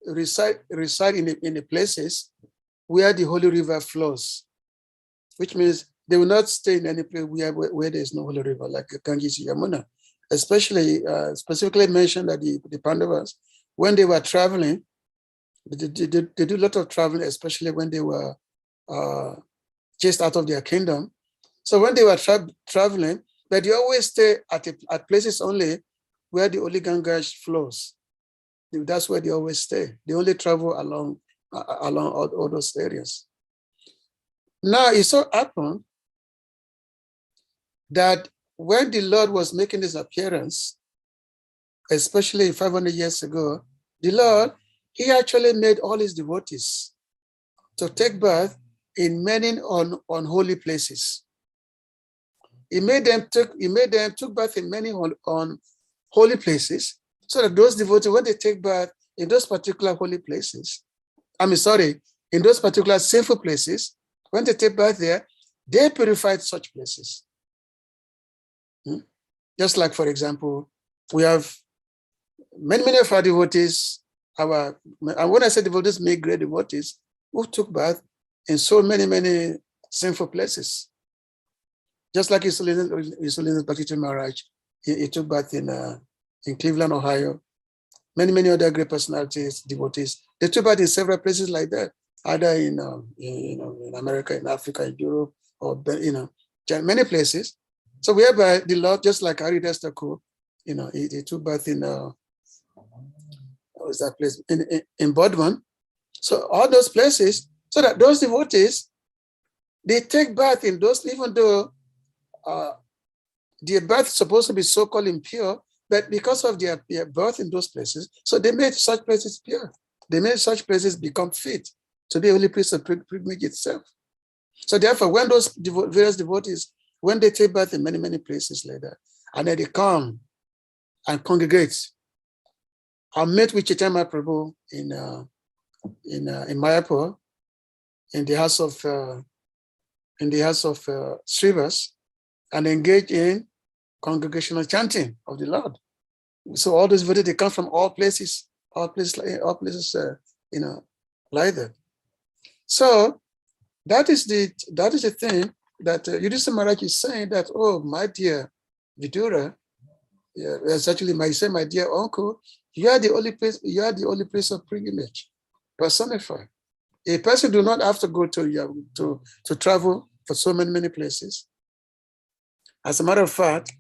reside in the places where the holy river flows, which means they will not stay in any place where there is no holy river, like Ganges, Yamuna. Especially, specifically mentioned that the Pandavas, when they were traveling, they do a lot of traveling, especially when they were chased out of their kingdom. So when they were traveling, but they always stay at places only where the holy Ganges flows. That's where they always stay. They only travel along all those areas. Now, it so happened that when the Lord was making his appearance, especially 500 years ago, the Lord, he actually made all his devotees to take bath in many unholy places. He made them took bath in many holy places, so that those devotees, when they take bath in those particular holy places, in those particular sinful places, when they take bath there, they purified such places. Just like, for example, we have many of our devotees, and when I say devotees, make great devotees, who took bath in so many sinful places. Just like His Holiness Bhakti Maharaj, he took bath in Cleveland, Ohio. Many other great personalities, devotees, they took bath in several places like that, either in America, in Africa, in Europe, or many places. So whereby the Lord, just like Haridas Thakur, he took bath in what was that place? In Bodhman. So all those places, so that those devotees, they take bath in those, even though their birth is supposed to be so-called impure, but because of their birth in those places, so they made such places pure. They made such places become fit to be a holy place of pilgrimage itself. So therefore, when those various devotees, when they take bath in many places like that, and then they come and congregate, I met with Chaitanya Prabhu in Mayapur, in the house of Srivas, and engage in congregational chanting of the Lord. So all those devotees, they come from all places, like that. So that is the thing that Yudhishthira Maharaj is saying, that, oh, my dear Vidura, it's actually my dear uncle, you are the only place of pilgrimage, personified. A person do not have to go to travel for so many places. As a matter of fact,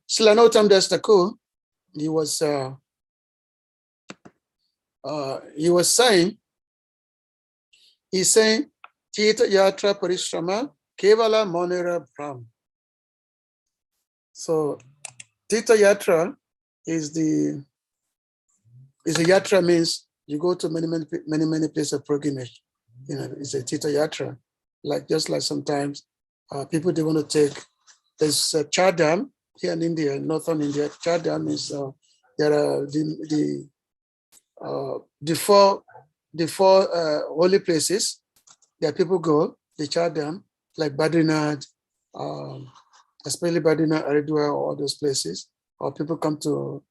Srila Das Thakur, he was saying, Tita Yatra Parishrama Kevala Monera Brahm. So Tita Yatra is the yatra, means you go to many places of pilgrimage. It's a Tita Yatra. Just like sometimes people, they want to take, there's Char Dham here in India, in northern India. Char Dham is there are the four holy places that people go, the Char Dham, like Badrinath, especially Badrinath, Haridwar, all those places. Or people come to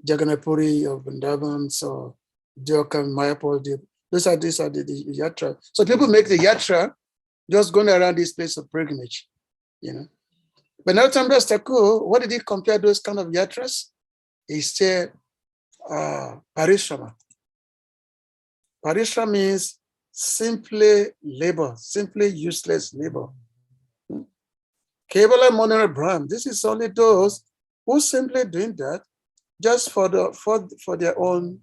Jagannath Puri or Vrindavan, so Dyoka, Mayapur. These are the yatra. So people make the yatra just going around this place of pilgrimage, But Narottam Das Thakur, what did he compare those kind of yatras? He said, Parishrama. Parishrama means simply labor, simply useless labor. Kevala Monera Brahm. This is only those who simply doing that just for their own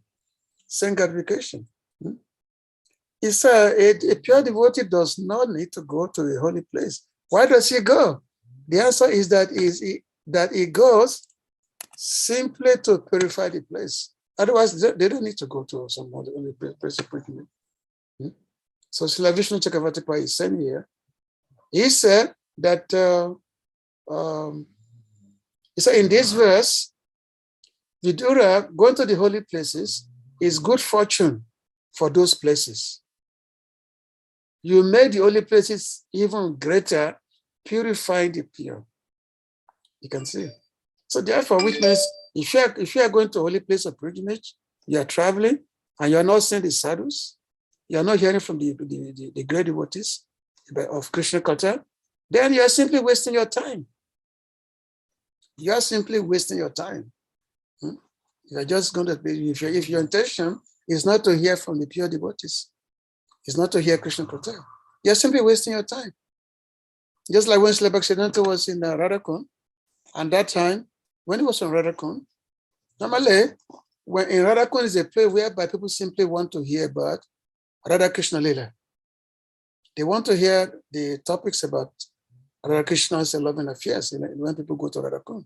sense gratification. He said a pure devotee does not need to go to a holy place. Why does he go? The answer is that he goes simply to purify the place. Otherwise, they don't need to go to some holy place of pilgrimage. So Srila Vishnu Chakravarti is saying here, he said that in this verse, Vidura, going to the holy places is good fortune for those places. You make the holy places even greater, purifying the pure. You can see. So therefore, which means if you are going to a holy place of pilgrimage, you are traveling and you are not seeing the sadhus, you are not hearing from the great devotees of Krishna Kata, then you are simply wasting your time. You are simply wasting your time. You are just going to be, if your intention is not to hear from the pure devotees, it's not to hear Krishna Kata, you're simply wasting your time. Just like when Srila Bhaktivedanta was in Radhakund, and that time, when he was in Radhakund, normally, when in Radhakund is a place whereby people simply want to hear about Radha Krishna Lila. They want to hear the topics about Radha Krishna's loving affairs when people go to Radhakund.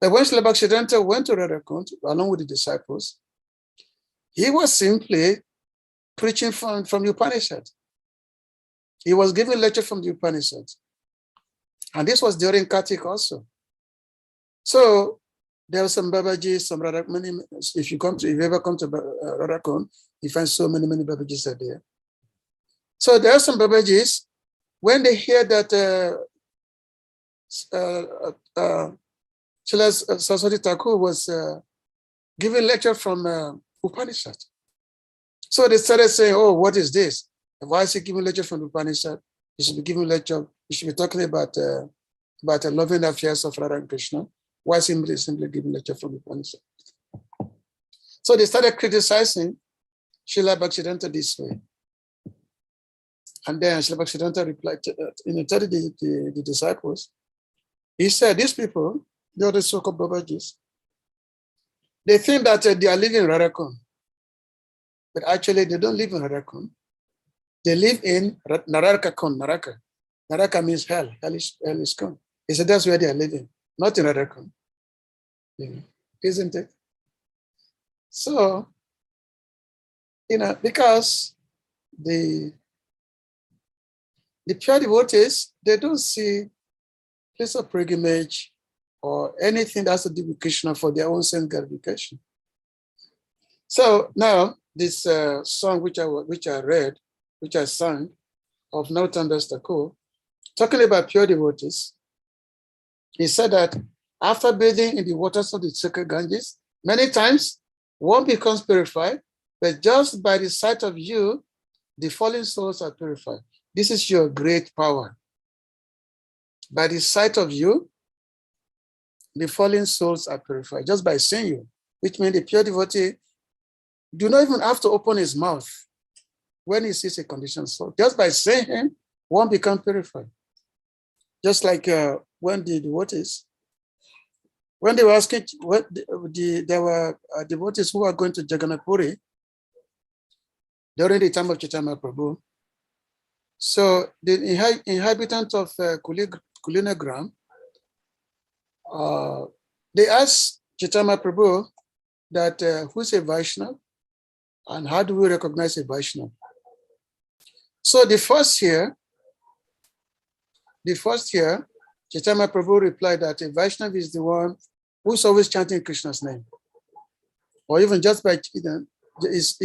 But when Srila Bhaktivedanta went to Radhakund along with the disciples, he was simply preaching from the Upanishad. He was giving lecture from the Upanishad. And this was during Kartik also. So there were some Babajis, some Radhakund. If you ever come to Radhakund, you find so many Babajis are there. So there are some Babajis, when they hear that Srila Saraswati Thakur was giving lecture from Upanishad. So they started saying, oh, what is this? Why is he giving lecture from Upanishad? He should be giving lecture, he should be talking about the loving affairs of Radha and Krishna. Why simply giving lecture from Upanishad? So they started criticizing Srila Bhaktivedanta this way. And then Srila Bhaktivedanta replied, telling the disciples, he said, these people, they are the so-called Babajis, they think that they are living in Radhakund. But actually, they don't live in Radhakund. They live in Narakakund, Naraka. Naraka means hell. Hell is Kund. He said that's where they are living, not in Radhakund. Isn't it? So, because the pure devotees, they don't see place of pilgrimage or anything that has to do with Krishna for their own sense gratification. So now this song which I sang of Narottam Das Thakur, talking about pure devotees, he said that after bathing in the waters of the sacred Ganges, many times one becomes purified, but just by the sight of you, the fallen souls are purified. This is your great power. By the sight of you, the fallen souls are purified, just by seeing you, which means the pure devotee do not even have to open his mouth when he sees a conditioned soul. Just by seeing him, one becomes purified. Just like when the devotees, when they were asking, there were devotees who were going to Jagannath Puri during the time of Chaitanya Prabhu. So the inhabitants of Kulinagram, they asked Chaitanya Prabhu that who's a Vaishnava and how do we recognize a Vaishnava? So the first year, Chaitanya Prabhu replied that a Vaishnava is the one who's always chanting Krishna's name, or even just by he said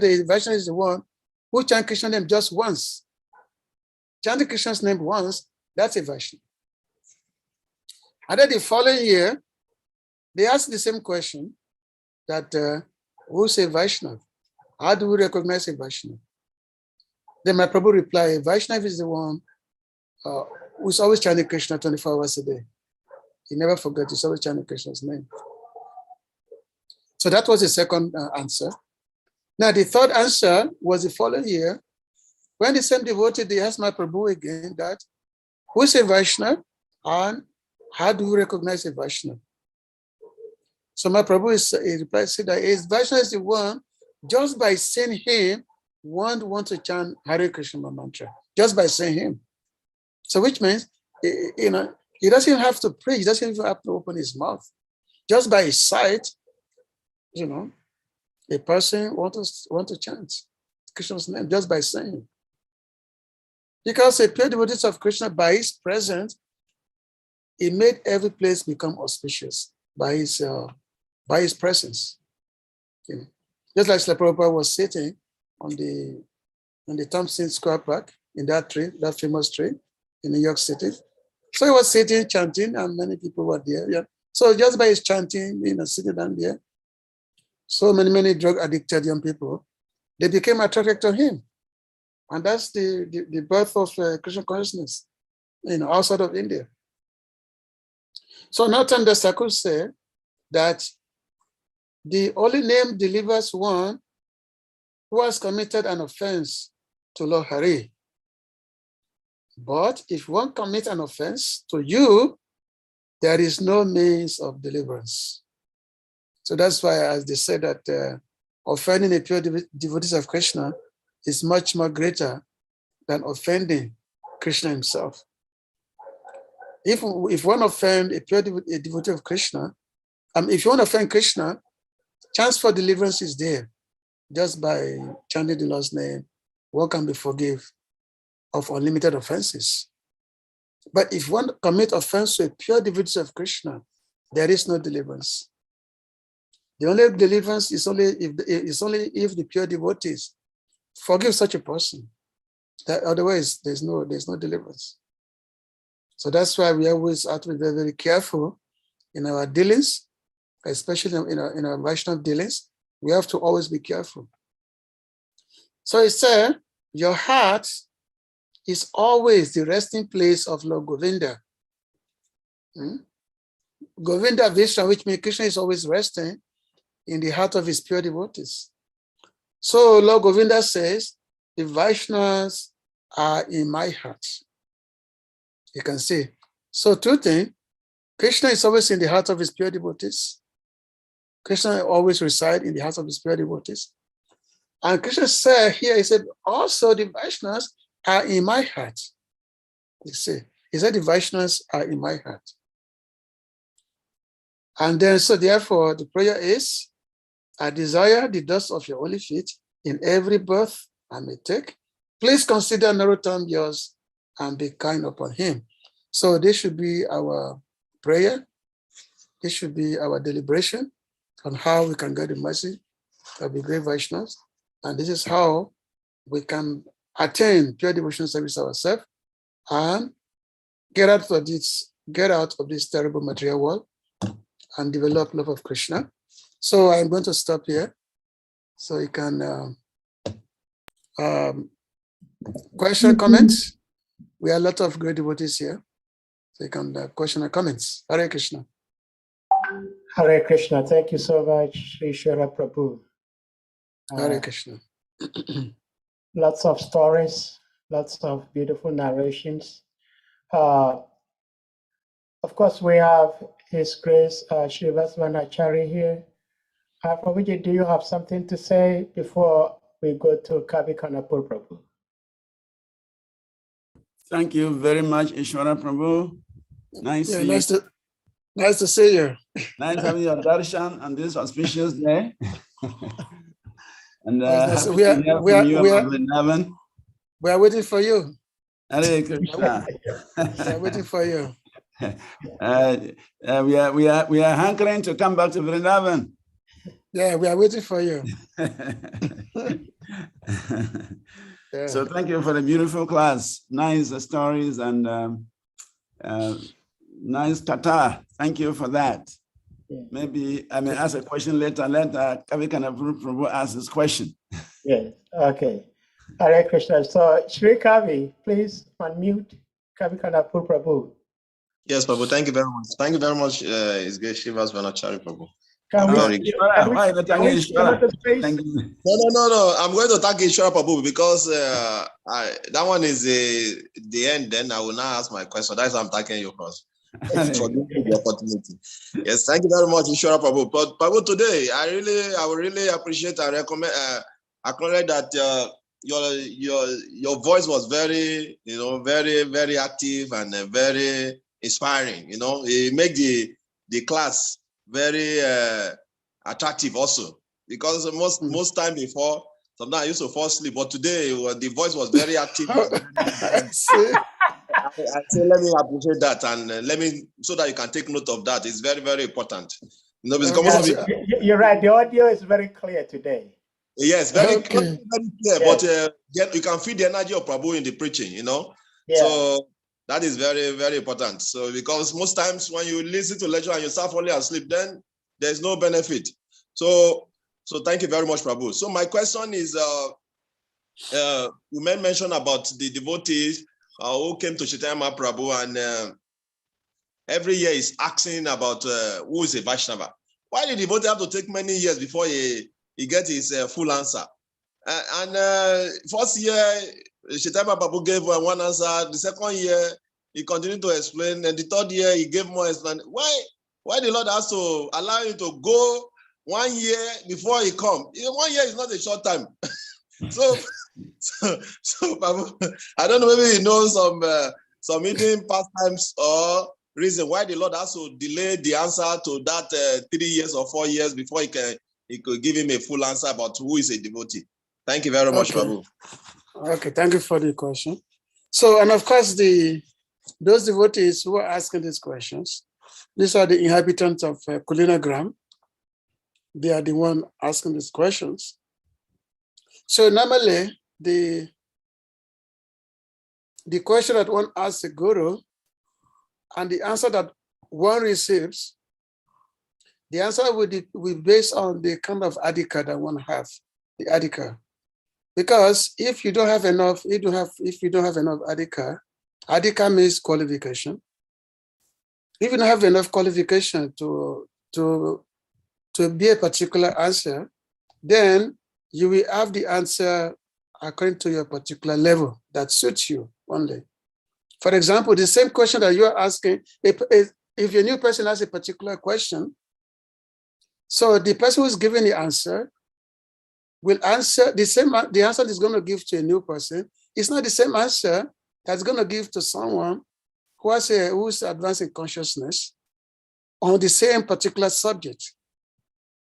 the Vaishnava is the one who chants Krishna's name just once. Chanting Krishna's name once, that's a Vaishnava. And then the following year, they asked the same question that who's a Vaishnava? How do we recognize a Vaishnava? Then my Prabhu replied, Vaishnava is the one who's always chanting Krishna 24 hours a day. He never forgets, he's always chanting Krishna's name. So that was the second answer. Now the third answer was the following year, when the same devotee, they asked my Prabhu again that, who's a Vaishnava and how do we recognize a Vaishnava? So my Prabhu replied, said that Vaishnava is the one, just by seeing him, one wants to chant Hare Krishna mantra, just by seeing him. So which means, he doesn't have to pray, he doesn't even have to open his mouth. Just by his sight, a person wants to chant Krishna's name just by saying. Because a pure devotee of Krishna, by his presence, he made every place become auspicious by his presence. Just like Srila Prabhupada was sitting on the Thompson Square Park in that tree, that famous tree in New York City. So he was sitting, chanting, and many people were there. Yeah. So just by his chanting, sitting down there, so many drug addicted young people, they became attracted to him. And that's the birth of Krishna consciousness, outside of India. So Nathan the Thakur said that the holy name delivers one who has committed an offense to Lord Hare. But if one commits an offense to you, there is no means of deliverance. So that's why, as they said, that offending a pure devotee of Krishna is much more greater than offending Krishna himself. If one offends a pure devotee of Krishna, if you want to offend Krishna, chance for deliverance is there. Just by chanting the Lord's name, one can be forgiven of unlimited offenses. But if one commits offense to a pure devotee of Krishna, there is no deliverance. The only deliverance is only if the pure devotees forgive such a person. That otherwise, there's no deliverance. So that's why we always have to be very, very careful in our dealings, especially in our Vaishnava dealings. We have to always be careful. So it said, your heart is always the resting place of Lord Govinda. Govinda Vishnu, which means Krishna is always resting in the heart of his pure devotees. So Lord Govinda says, the Vaishnavas are in my heart. You can see. So two things, Krishna is always in the heart of his pure devotees. Krishna always resides in the heart of his pure devotees. And Krishna said here, he said, also the Vaishnavas are in my heart. You see, he said the Vaishnavas are in my heart. And then, so therefore, the prayer is, I desire the dust of your holy feet in every birth I may take. Please consider Narottam yours and be kind upon him. So this should be our prayer. This should be our deliberation on how we can get the mercy of the great Vaishnavas. And this is how we can attain pure devotional service ourselves and get out of this terrible material world and develop love of Krishna. So I'm going to stop here so you can question, comments. We have a lot of great devotees here. So you can question or comments. Hare Krishna. Hare Krishna. Thank you so much, Sri Shara Prabhu. Hare Krishna. Lots of stories, lots of beautiful narrations. Of course, we have His Grace Sri Vaisnava here. Prabhuji, do you have something to say before we go to Kavikanapur Prabhu? Thank you very much, Ishwara Prabhu. Nice to see you. Nice having your darshan on this auspicious day. And we are waiting for you. Hare Krishna. We are waiting for you. We are hankering to come back to Vrindavan. Yeah, we are waiting for you. Yeah. So thank you for the beautiful class. Nice stories and nice kata. Thank you for that. Yeah. Maybe I may ask a question later. Let Kavikanapur Prabhu ask this question. Yes. Okay. Hare Krishna. So Shri Kavi, please unmute Kavikanapur Prabhu. Yes, Prabhu. Thank you very much. Thank you very much, His Grace Sri Vaisnava Prabhu. No. I'm going to thank Ishwara Prabhu because that one is the end. Then I will now ask my question. That's why I'm thanking you first for giving me the opportunity. Yes, thank you very much, Ishwara Prabhu. But Prabhu, today I would really appreciate and recommend acknowledge that your voice was very very active and very inspiring. It made the class very attractive also, because most time before, sometimes I used to fall asleep, but today the voice was very active. I say let me appreciate that, and so that you can take note of that. It's very, very important. You're right. The audio is very clear today. Yes, very clear. Yes. But you can feel the energy of Prabhu in the preaching. Yeah. So that is very, very important. So because most times when you listen to lecture and you start falling asleep, then there's no benefit. So thank you very much, Prabhu. So my question is, you made mention about the devotees who came to Chaitanya Prabhu, and every year is asking about who is a Vaishnava. Why did the devotee have to take many years before he gets his full answer? First year, Chaitanya Prabhu gave one answer. The second year, he continued to explain. And the third year, he gave more explanation. Why the Lord has to allow you to go 1 year before he comes? 1 year is not a short time. so Prabhu, I don't know, maybe he knows some hidden pastimes or reason why the Lord has to delay the answer to that 3 years or 4 years before he could give him a full answer about who is a devotee. Thank you very much, Prabhu. Okay, thank you for the question. So, and of course, those devotees who are asking these questions, these are the inhabitants of Kulinagram. They are the one asking these questions. So normally, the question that one asks the guru and the answer that one receives, the answer will be based on the kind of adhika that one has, the adhika. Because if you don't have enough, if you don't have enough adhika, adhika means qualification. If you don't have enough qualification to be a particular answer, then you will have the answer according to your particular level that suits you only. For example, the same question that you are asking, if a new person has a particular question, so the person who's giving the answer will answer the same. The answer is going to give to a new person. It's not the same answer that's going to give to someone who's advancing consciousness on the same particular subject.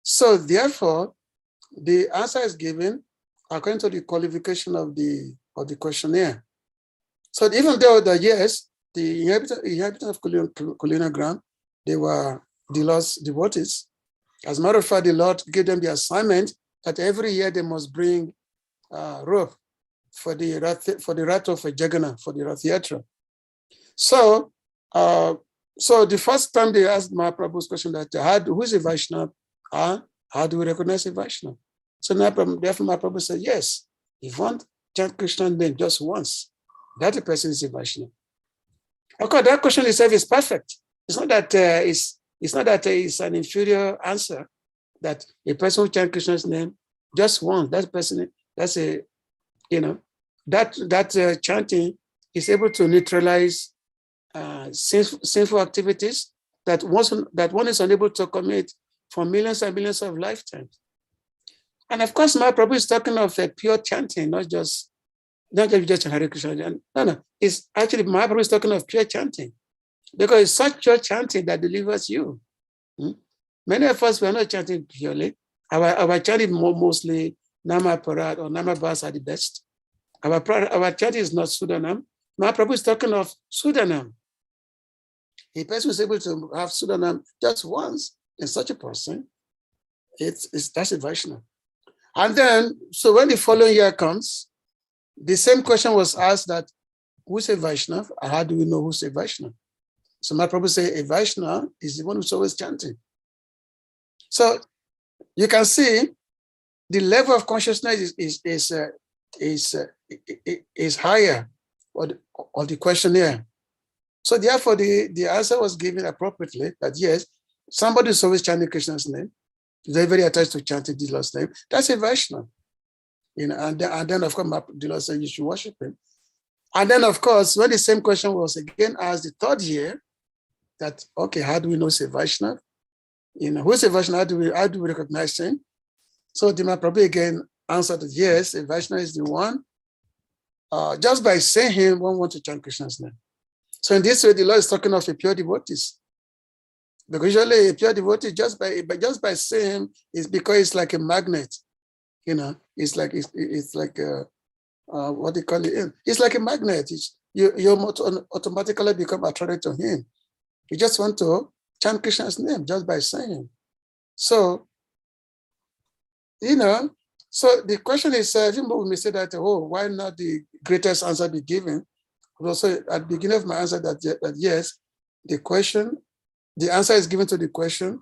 So therefore, the answer is given according to the qualification of the questionnaire. So even though the inhabitants of Kulinagram, they were the Lord's devotees. As a matter of fact, the Lord gave them the assignment that every year they must bring rope for the Rath of Jagannath, for the Rath Yatra. So, so the first time they asked Mahaprabhu's question that who is a Vaishnava? How do we recognize a Vaishnava? So therefore Mahaprabhu said, yes, if one chant Krishna's name just once, that person is a Vaishnava. Of course, that question itself is perfect. It's not that it's an inferior answer, that a person who chants Krishna's name just once, that person, that's a, that chanting is able to neutralize sinful activities that one is unable to commit for millions and millions of lifetimes. And of course, Mahaprabhu is talking of a pure chanting, not just Hare Krishna. No. It's actually Mahaprabhu is talking of pure chanting, because it's such pure chanting that delivers you. Many of us, we are not chanting purely. Our chanting mostly Nama Parad or Nama Bas are the best. Our chanting is not Sudanam. Mahaprabhu is talking of Sudanam. A person is able to have Sudanam just once, in such a person, that's a Vaishnava. And then, so when the following year comes, the same question was asked that, who's a Vaishnava? How do we know who's a Vaishnava? So Mahaprabhu say a Vaishnava is the one who's always chanting. So you can see the level of consciousness is higher of the questionnaire. So therefore, the answer was given appropriately that yes, somebody is always chanting Krishna's name. They're very attached to chanting the Lord's name. That's a Vaishnava. And then of course, the Lord said you should worship him. And then of course, when the same question was again asked the third year, that okay, how do we know it's a Vaishnava? Who's a Vaishnava? How do we recognize him? So the Mahaprabhu again answered that yes, a Vaishnava is the one. Just by saying him, one wants to chant Krishna's name. So in this way, the Lord is talking of a pure devotees. Because usually a pure devotee, just by saying him, is because it's like a magnet. It's like what they call it. It's like a magnet. You automatically become attracted to him. You just want to chant Krishna's name just by saying him. So, so the question is, even though we may say that, why not the greatest answer be given? Also, at the beginning of my answer, that yes, the answer is given to the question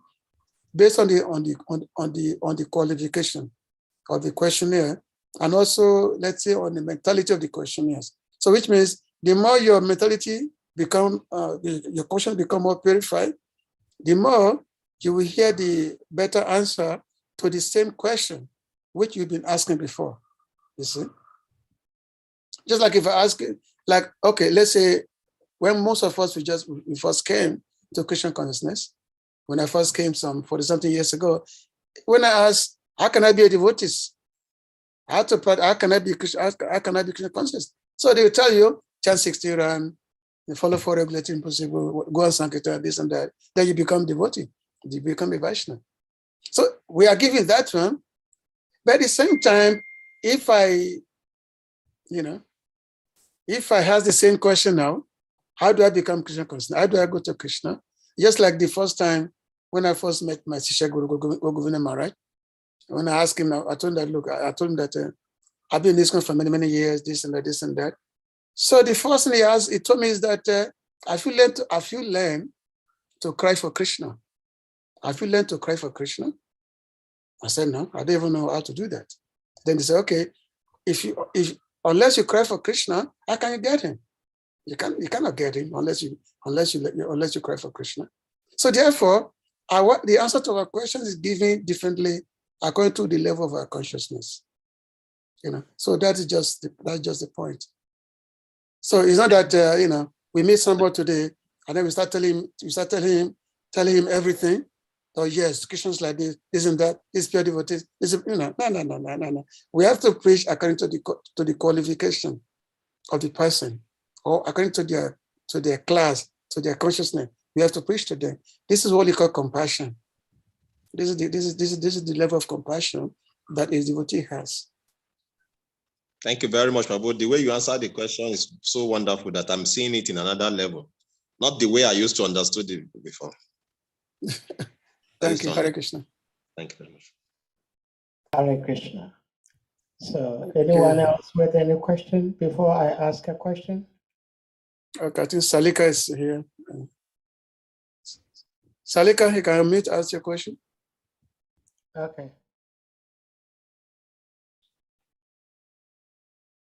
based on the qualification of the questionnaire, and also, let's say, on the mentality of the questionnaires. So, which means the more your mentality your question become more purified, the more you will hear the better answer to the same question which you've been asking before. You see, just like if I ask, like, okay, let's say when most of us we first came to Christian consciousness, when I first came some 40-something years ago, when I asked, how can I be a devotee? How can I be Christian conscious? So they will tell you, chant 60 run, follow 4 regulating principles, go on Sankirtan, this and that. Then you become devotee, you become a Vaishnava. So we are giving that one. But at the same time, if I ask the same question now, how do I become Krishna conscious? How do I go to Krishna? Just like the first time when I first met my Sisha Guru Govinda Maharaj, when I asked him, I told him that I've been in this country for many, many years, this and that, this and that. So the first thing he told me is that have you learned to cry for Krishna? Have you learned to cry for Krishna? I said, no, I don't even know how to do that. Then they said, okay, unless you cry for Krishna, how can you get him? You cannot get him unless you cry for Krishna. So therefore, the answer to our question is given differently according to the level of our consciousness. So that's just the point. So it's not that we meet somebody today and then we start telling him everything. Oh yes, Christians like this and that, this pure devotees. No. We have to preach according to the qualification of the person, or according to their class, to their consciousness. We have to preach to them. This is what we call compassion. This is the level of compassion that a devotee has. Thank you very much, Prabhu. The way you answered the question is so wonderful that I'm seeing it in another level, not the way I used to understand it before. Thank you, Hare Krishna. Thank you very much. Hare Krishna. So anyone else with any question before I ask a question? Okay, I think Salika is here. Salika, you can unmute, ask your question. Okay.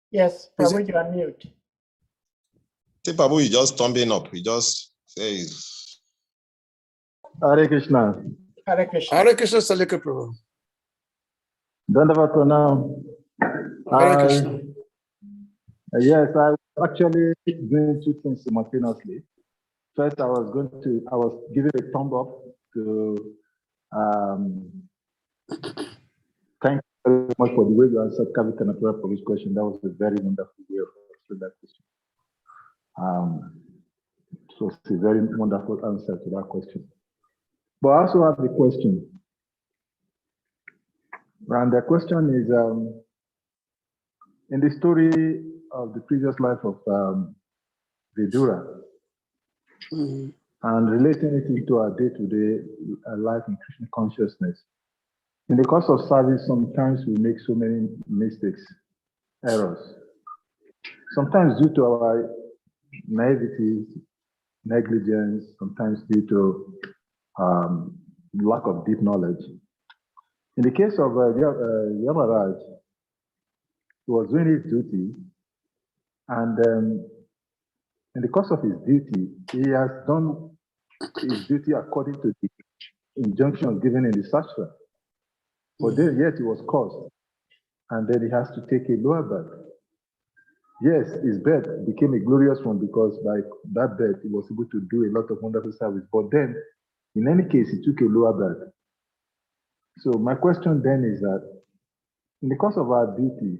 Yes, Prabhu, you're on mute. I think Prabhu is just thumbing up. He just says. Hare Krishna. Hare Krishna. Hare Krishna, Salika Prabhu. Dandava Pranam. Hare Krishna. Yes, I was actually doing two things simultaneously. First, I was giving a thumb up to thank you very much for the way you answered Kavi Kanapura for this question. That was a very wonderful way of answering that question. So it's a very wonderful answer to that question. But I also have a question. And the question is, in the story of the previous life of Vidura, and relating it into our day-to-day life in Krishna consciousness, in the course of service, sometimes we make so many mistakes, errors. Sometimes due to our naivety, negligence, sometimes due to lack of deep knowledge. In the case of Yamaraj, he was doing his duty, and in the course of his duty, he has done his duty according to the injunctions given in the Shastra. But then yet he was caused, and then he has to take a lower birth. Yes, his birth became a glorious one because by that birth he was able to do a lot of wonderful service. But then, in any case, he took a lower birth. So my question then is that, in the course of our duty,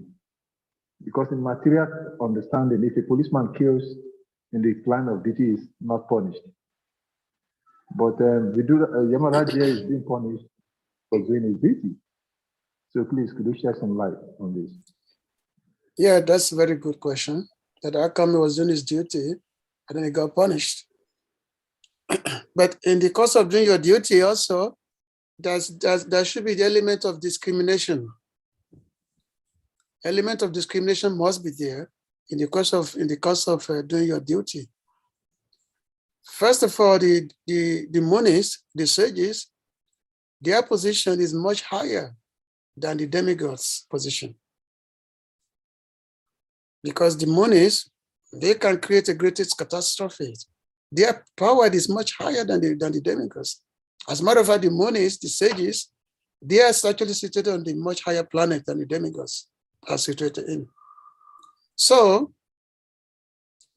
because in material understanding, if a policeman kills in the line of duty, is not punished. But Yamaraj is being punished for doing his duty. So please, could you shed some light on this? Yeah, that's a very good question. That how come he was doing his duty and then he got punished? But in the course of doing your duty also, there should be the element of discrimination. Element of discrimination must be there in the course of doing your duty. First of all, the munis, the sages, their position is much higher than the demigods' position. Because the munis, they can create a greatest catastrophe. Their power is much higher than the demigods. As a matter of fact, the munis, the sages, they are actually situated on the much higher planet than the demigods are situated in. So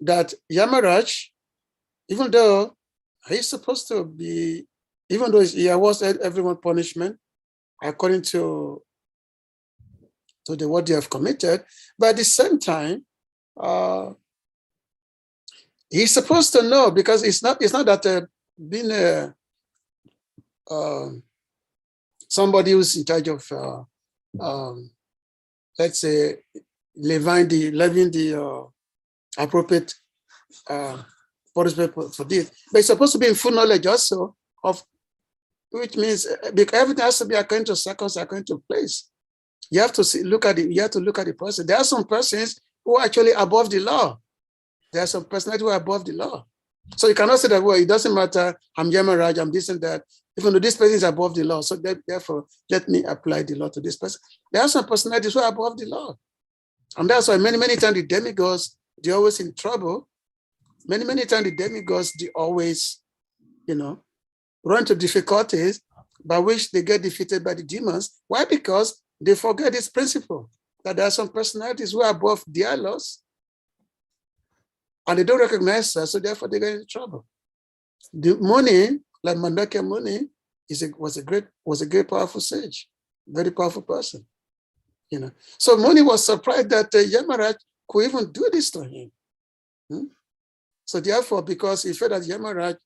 that Yamaraj, even though he's supposed to be, even though he awards everyone punishment according to what they have committed, but at the same time, he's supposed to know, because it's not that being somebody who's in charge of let's say levying the appropriate punishment for this, but it's supposed to be in full knowledge also of, which means because everything has to be according to circumstances, according to place. You have to look at the person. There are some persons who are actually above the law. There are some personalities who are above the law. So you cannot say that, well, it doesn't matter, I'm Yamaraj, I'm this and that, even though this person is above the law. So therefore, let me apply the law to this person. There are some personalities who are above the law. And that's why many times the demigods, they're always in trouble. Many times the demigods, they always, run into difficulties by which they get defeated by the demons. Why? Because they forget this principle, that there are some personalities who are above their laws, and they don't recognize that, so therefore they get into trouble. The Muni, like Mandakya Muni, was a great powerful sage, very powerful person. So Muni was surprised that Yamaraj could even do this to him. So therefore, because he felt that Yamaraj,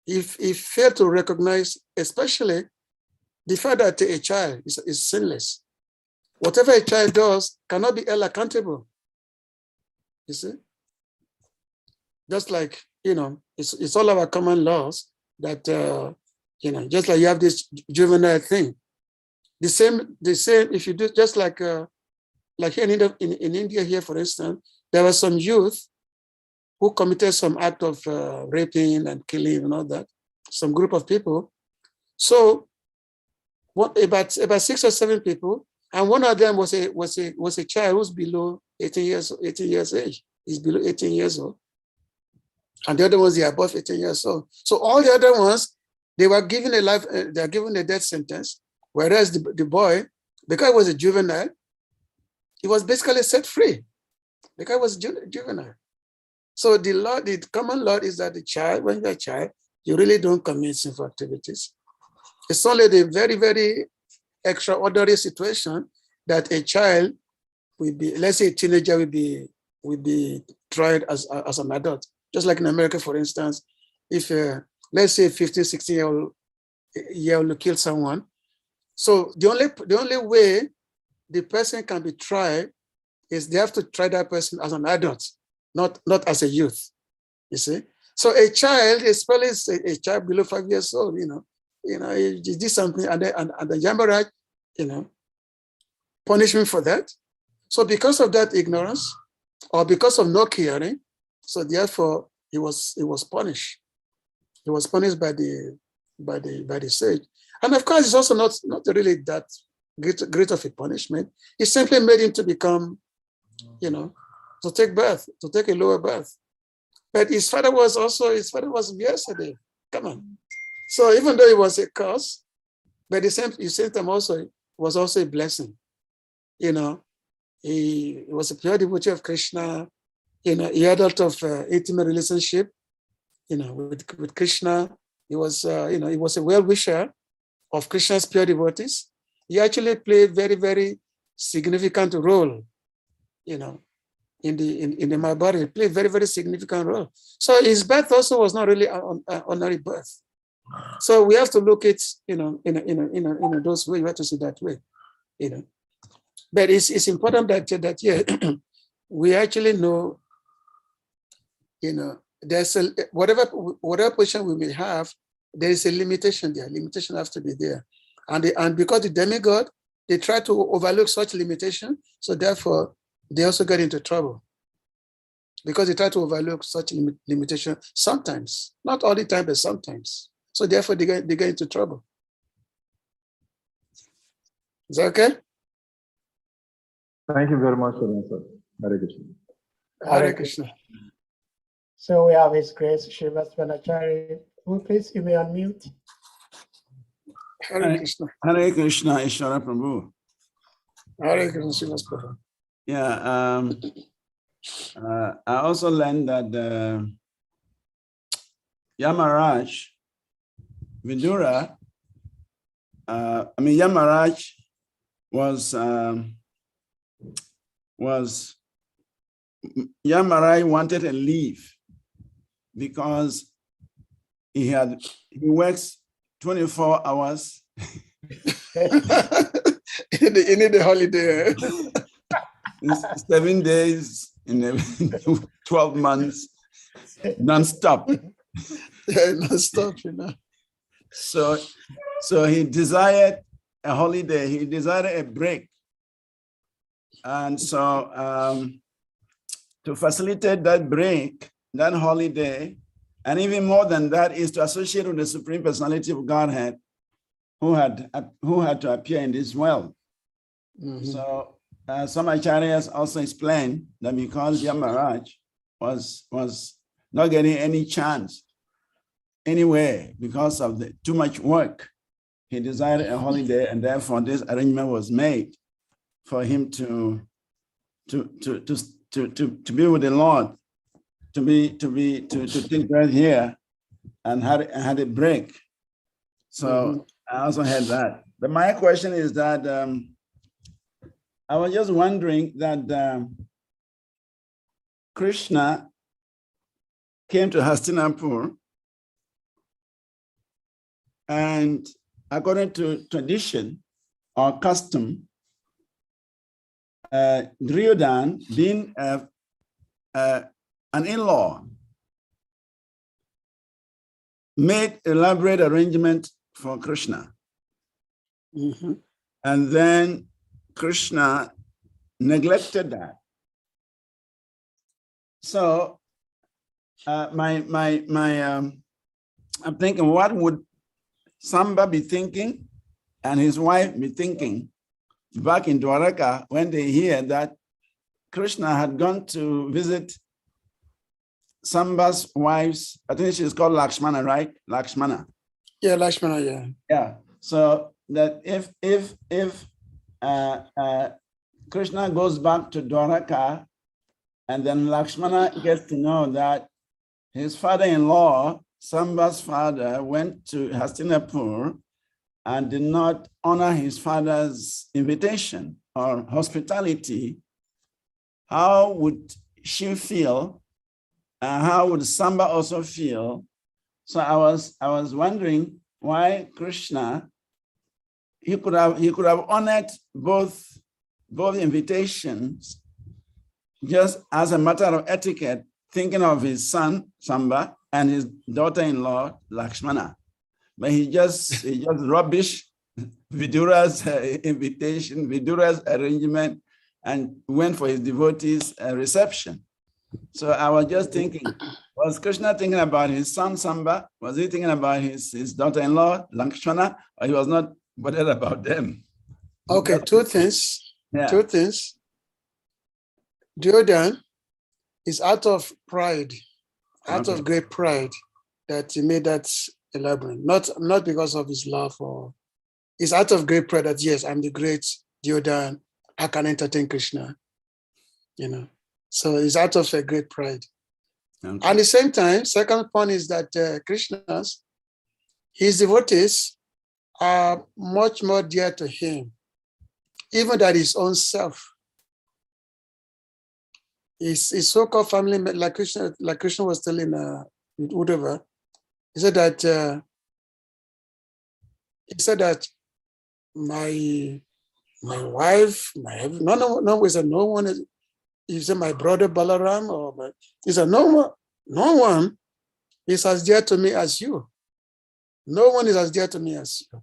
if he failed to recognize, especially the fact that a child is sinless, whatever a child does cannot be held accountable. You see? Just like, it's all our common laws that, just like you have this juvenile thing. The same, if you do, just like like here in India here, for instance, there were some youth who committed some act of raping and killing and all that, some group of people. So about 6 or 7 people, and one of them was a child who's below 18 years age. He's below 18 years old. And the other ones, they are above 18 years old. So all the other ones, they were given they're given a death sentence, whereas the boy, because he was a juvenile, he was basically set free because he was juvenile. So the common law is that the child, when you're a child, you really don't commit sinful activities. It's only the very, very extraordinary situation that a child will be, let's say a teenager will be tried as an adult. Just like in America, for instance, if let's say a 15, 16-year-old kill someone. So the only way the person can be tried is they have to try that person as an adult, not as a youth, you see. So a child, especially a child below 5 years old, he did something and the Yamaraj, punishment for that. So because of that ignorance, or because of no caring, so therefore he was punished. He was punished by the sage. And of course, it's also not really that great of a punishment. It simply made him to become, to take birth, to take a lower birth. But his father was yesterday. Come on. So even though it was a curse, but the same time also it was also a blessing. He was a pure devotee of Krishna. He had a lot of intimate relationship, with Krishna. He was, he was a well-wisher of Krishna's pure devotees. He actually played very, very significant role, in the Mahabharata. He played very, very significant role. So his birth also was not really an ordinary birth. So we have to look at, in those ways. We have to see that way, But it's important that we actually know, there's whatever position we may have, there is a limitation there. Limitation has to be there, and because the demigod, they try to overlook such limitation, so therefore they also get into trouble because they try to overlook such limitation sometimes, not all the time, but sometimes. So therefore they get into trouble. Is that okay? Thank you very much for the answer. Hare Krishna. Hare Krishna. So we have His Grace Srivastvanachari. Who please, you may unmute. Hare Krishna. Hare Krishna, Ishvara Prabhu. Hare Krishna, Srivas Prabhu. Yeah, I also learned that Yamaraj, Vidura, Yamaraj Yamaraj wanted a leave because he works 24 hours. You need a holiday. 7 days in 12 months, non-stop. Yeah, non-stop, So he desired a holiday. He desired a break. And so to facilitate that break, that holiday, and even more than that, is to associate with the Supreme Personality of Godhead who had to appear in this world. Mm-hmm. So some acharyas also explained that because Yamaraj was not getting any chance anyway because of too much work, he desired a holiday, and therefore this arrangement was made for him to be with the Lord, to take breath here, and had a break. So I also had that. But my question is that I was just wondering that Krishna came to Hastinapur, and according to tradition or custom, Duryodhana, being an in-law, made elaborate arrangement for Krishna. Mm-hmm. And then Krishna neglected that. So I'm thinking, what would Samba be thinking and his wife be thinking back in Dwaraka when they hear that Krishna had gone to visit Samba's wife's, I think she's called Lakshmana, right? Lakshmana. Yeah, Lakshmana, yeah. Yeah. So that if Krishna goes back to Dwaraka, and then Lakshmana gets to know that his father-in-law, Samba's father, went to Hastinapur and did not honor his father's invitation or hospitality, how would she feel? How would Samba also feel? So I was wondering why Krishna, he could have honored both invitations just as a matter of etiquette, thinking of his son Samba and his daughter-in-law Lakshmana, but he just rubbish Vidura's invitation, Vidura's arrangement, and went for his devotees' reception. So I was just thinking, was Krishna thinking about his son Samba? Was he thinking about his daughter-in-law Lakshmana, or he was not bothered about them? Okay, two things. Yeah. Two things. Jordan is out of pride, out of great pride, that he made that elaborate. Not because of his love, or it's out of great pride that yes, I'm the great Jordan, I can entertain Krishna. So it's out of a great pride. Okay. At the same time, second point is that his devotees are much more dear to him, even than his own self. His so-called family, like Krishna was telling Uddhava, he said that my wife, no one is. He said my brother Balaram, he said no one is as dear to me as you. No one is as dear to me as you.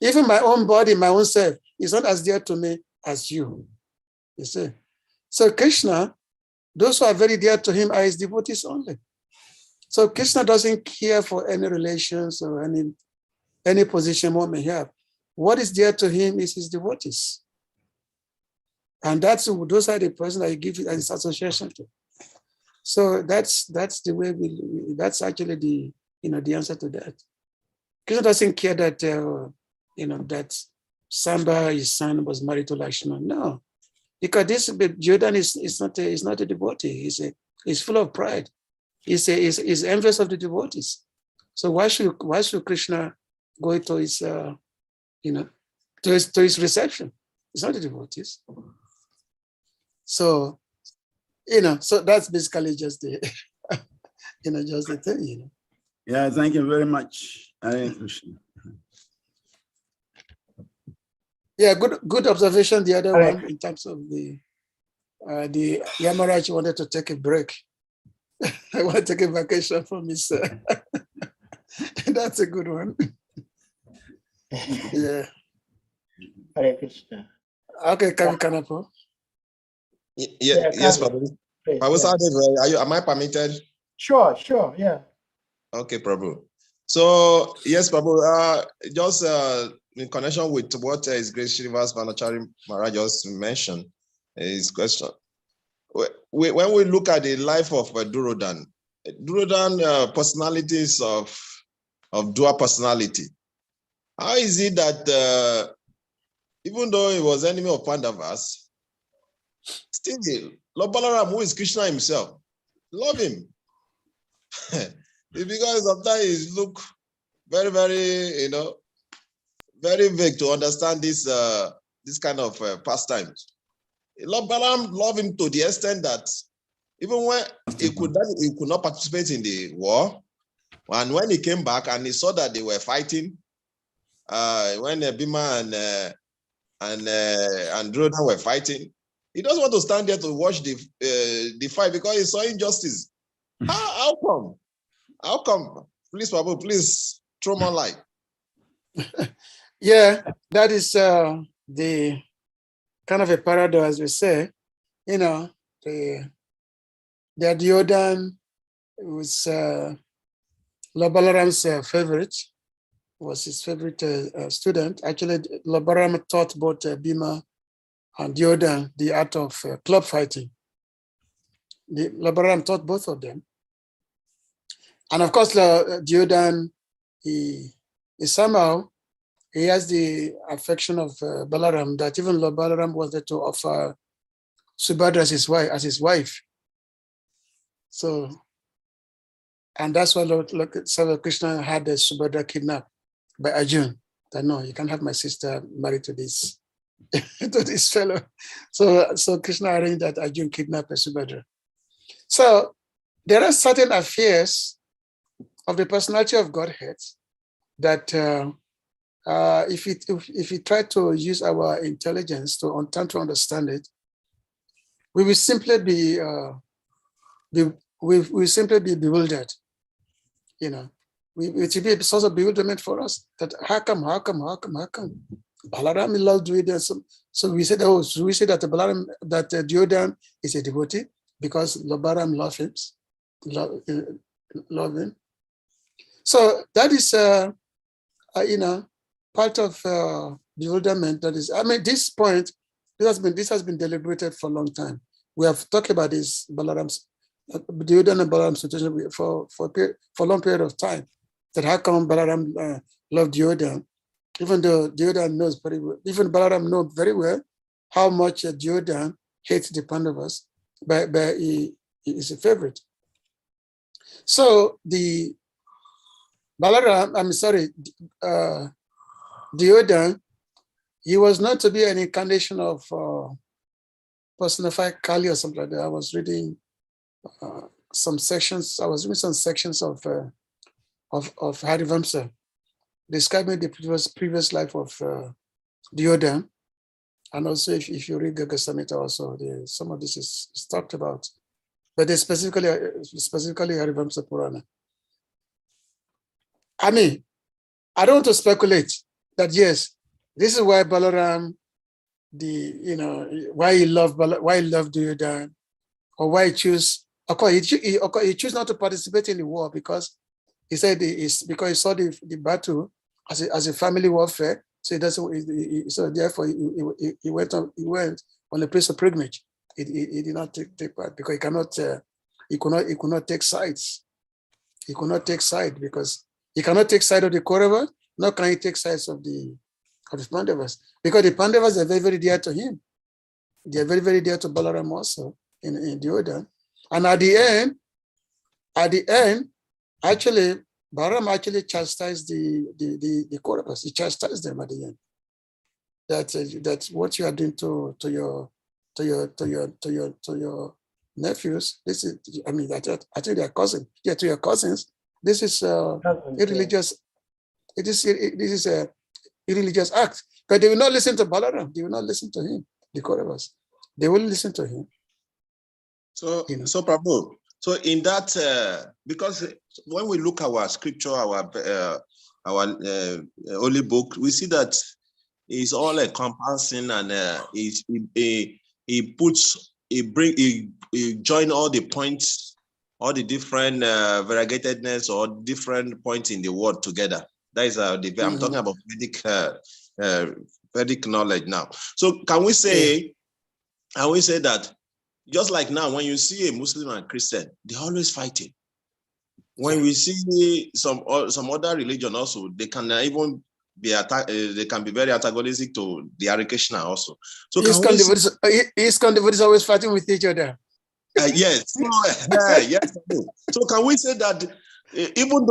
Even my own body, my own self, is not as dear to me as you. You see. So Krishna, those who are very dear to him are his devotees only. So Krishna doesn't care for any relations or any position one may have. What is dear to him is his devotees. And those are the person that you give his association to. So that's the way that's actually the answer to that. Krishna doesn't care that that Samba, his son, was married to Lakshmana. No. Because this Jordan is not a devotee. He's full of pride. He's envious of the devotees. So why should Krishna go to his to his reception? It's not the devotees. So so that's basically just the just the thing. Yeah, thank you very much. Hare Krishna. Yeah, good observation. The other one in terms of the Yamaraj wanted to take a break. I want to take a vacation from his. That's a good one. Yeah. Hare Krishna. Okay, Kanapo. Yes, Prabhu. Prabhu, am I permitted? Sure, yeah. Okay, Prabhu. So yes, Prabhu. Just in connection with what His Grace Srinivas Vanachari Maharaj just mentioned, his question. When we look at the life of Duryodhana, personalities of dual personality. How is it that even though he was enemy of Pandavas, still Lord Balaram, who is Krishna himself, love him? It's because sometimes he look very, very, very vague to understand this kind of pastimes. Lord Balaram loved him to the extent that even when he could not participate in the war, and when he came back and he saw that they were fighting, when Bhima and Duryodhana were fighting, he doesn't want to stand there to watch the fight because he saw injustice. How come? How come? Please, Prabhu, please throw more light. Yeah, that is the kind of a paradox, as we say. You know, the Duryodhana was Lord Balaram's favorite, was his favorite student. Actually, Lord Balaram taught both Bhima and Duryodhana the art of club fighting. Lord Balaram taught both of them. And of course, Duryodhana, he somehow, he has the affection of Balaram, that even Lord Balaram wanted to offer Subhadra as his wife. So, and that's why Lord Krishna had Subhadra kidnapped by Arjuna. That no, you can't have my sister married to this to this fellow. So Krishna arranged that Arjuna kidnapped Subhadra. So there are certain affairs of the personality of Godhead that if we try to use our intelligence to understand it, we will simply be simply be bewildered. You know, it will be a source of bewilderment for us. That how come Balaram loves Duryodhana? So we said, that Balaram, that Duryodhana is a devotee because Balaram loves him. Love him. So that is part of bewilderment. That is, I mean, this point, this has been deliberated for a long time. We have talked about this Balaram's Duryodhana and Balaram's situation for a long period of time. That how come Balaram loved Duryodhana, even though Duryodhana knows very well, even Balaram knows very well how much Duryodhana hates the Pandavas, but he is a favorite. So the Balaram, Duryodhana, he was not to be an incarnation of personified Kali or something like that. I was reading some sections. I was reading some sections of Harivamsa describing the previous life of Duryodhana, and also if you read Gagasamhita, also some of this is talked about, but they specifically Harivamsa Purana. I mean, I don't want to speculate that yes, this is why Balaram, why he loved Duryodhana, or why he chose not to participate in the war, because he said because he saw the battle as a family warfare. So he doesn't. So therefore, he went on a place of pilgrimage. He did not take part because he could not take sides. He could not take side because he cannot take side of the Kauravas, nor can he take sides of the Pandavas, because the Pandavas are very, very dear to him. They are very, very dear to Balaram also in Duryodhana. And at the end, actually, Balaram actually chastised the Kauravas. He chastised them at the end. That's what you are doing to your nephews. This is, I mean, I think they are cousins. Yeah, to your cousins. This is irreligious. This is a irreligious act. But they will not listen to Balaram. They will not listen to him. The Kauravas. They will listen to him. So Prabhu. So in that, because when we look at our scripture, our holy book, we see that it's all encompassing, and he join all the points, all the different variegatedness or different points in the word together. That is I'm talking about Vedic knowledge now. So can we say that just like now, when you see a Muslim and Christian, they're always fighting. When we see some other religion also, they can even be they can be very antagonistic to the Hare Krishna also. So ISKCON devotees always fighting with each other. Yes. Yes. So can we say that even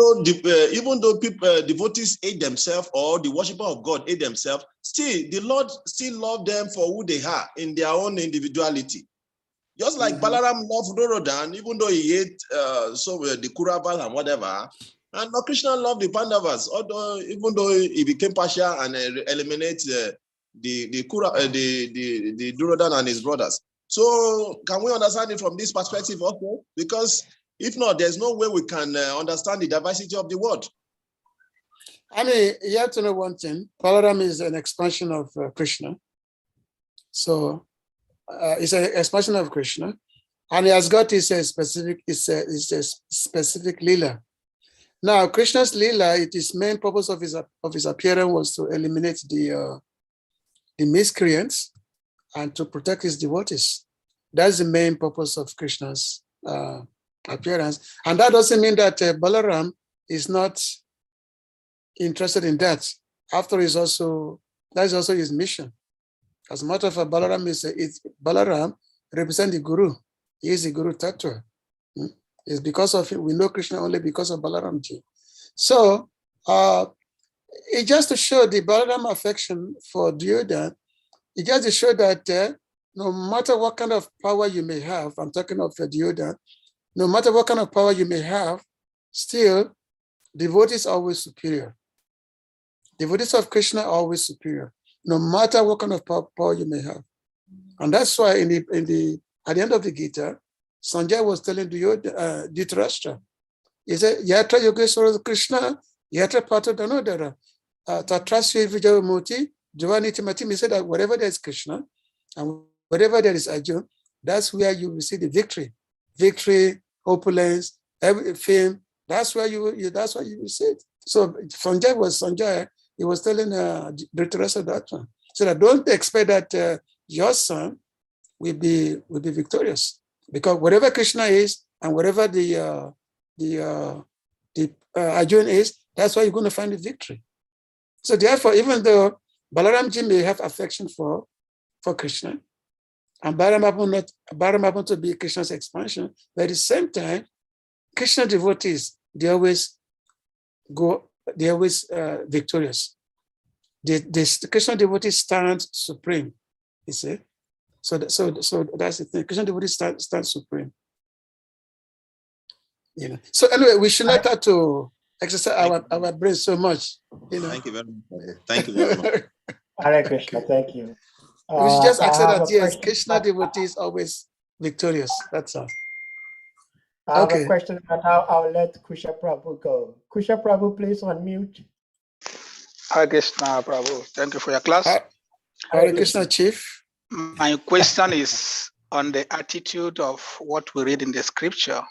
though people devotees hate themselves, or the worshipper of God hate themselves, still the Lord still love them for who they are in their own individuality. Just like Balaram loved Duryodhana, even though he hate the Kauravas and whatever, and Krishna loved the Pandavas, although even though he became partial and eliminated the Duryodhana and his brothers. So can we understand it from this perspective also? Because if not, there's no way we can understand the diversity of the world. I mean, you have to know one thing. Balaram is an expansion of Krishna. So it's an expansion of Krishna, and he has got his specific lila. Now, Krishna's lila, his main purpose of his appearance was to eliminate the miscreants and to protect his devotees. That's the main purpose of Krishna's appearance, and that doesn't mean that Balaram is not interested in that. After that's also his mission. As a matter of fact, Balaram represents the Guru. He is the Guru Tattva. It's because of him. We know Krishna only because of Balaramji. So it's just to show the Balaram affection for Duryodhana. It just to show that no matter what kind of power you may have, I'm talking of Duryodhana, no matter what kind of power you may have, still devotees are always superior. Devotees of Krishna are always superior, no matter what kind of power you may have. And that's why at the end of the Gita, Sanjay was telling Dhritarashtra, he said, Yatra Yogeshwara Krishna, Yatra Pata Danodara, Tatrasya Vijayamurti, Jivani Timati. He said that wherever there is Krishna and wherever there is Arjuna, that's where you will see the victory. Victory, opulence, fame, that's where you will see it. So Sanjay, he was telling Dhritarashtra that one. So that don't expect that your son will be victorious, because wherever Krishna is and wherever the Arjuna is, that's why you're going to find the victory. So therefore, even though Balaramji may have affection for Krishna, and Balaram happen to be Krishna's expansion, but at the same time, Krishna devotees, they're always victorious. The Krishna devotees stand supreme, you see. So that's the thing. Krishna devotees stand supreme. You know. So anyway, we should not have to exercise our brain so much. You know. Thank you very much. Thank you very much. Hare Krishna, thank you. We should just accept that yes, Krishna devotees always victorious. That's all. I have a question, but I'll let Kusha Prabhu go. Kusha Prabhu, please unmute. Hare Krishna, Prabhu. Thank you for your class. Hare Krishna, Chief. My question is on the attitude of what we read in the scripture.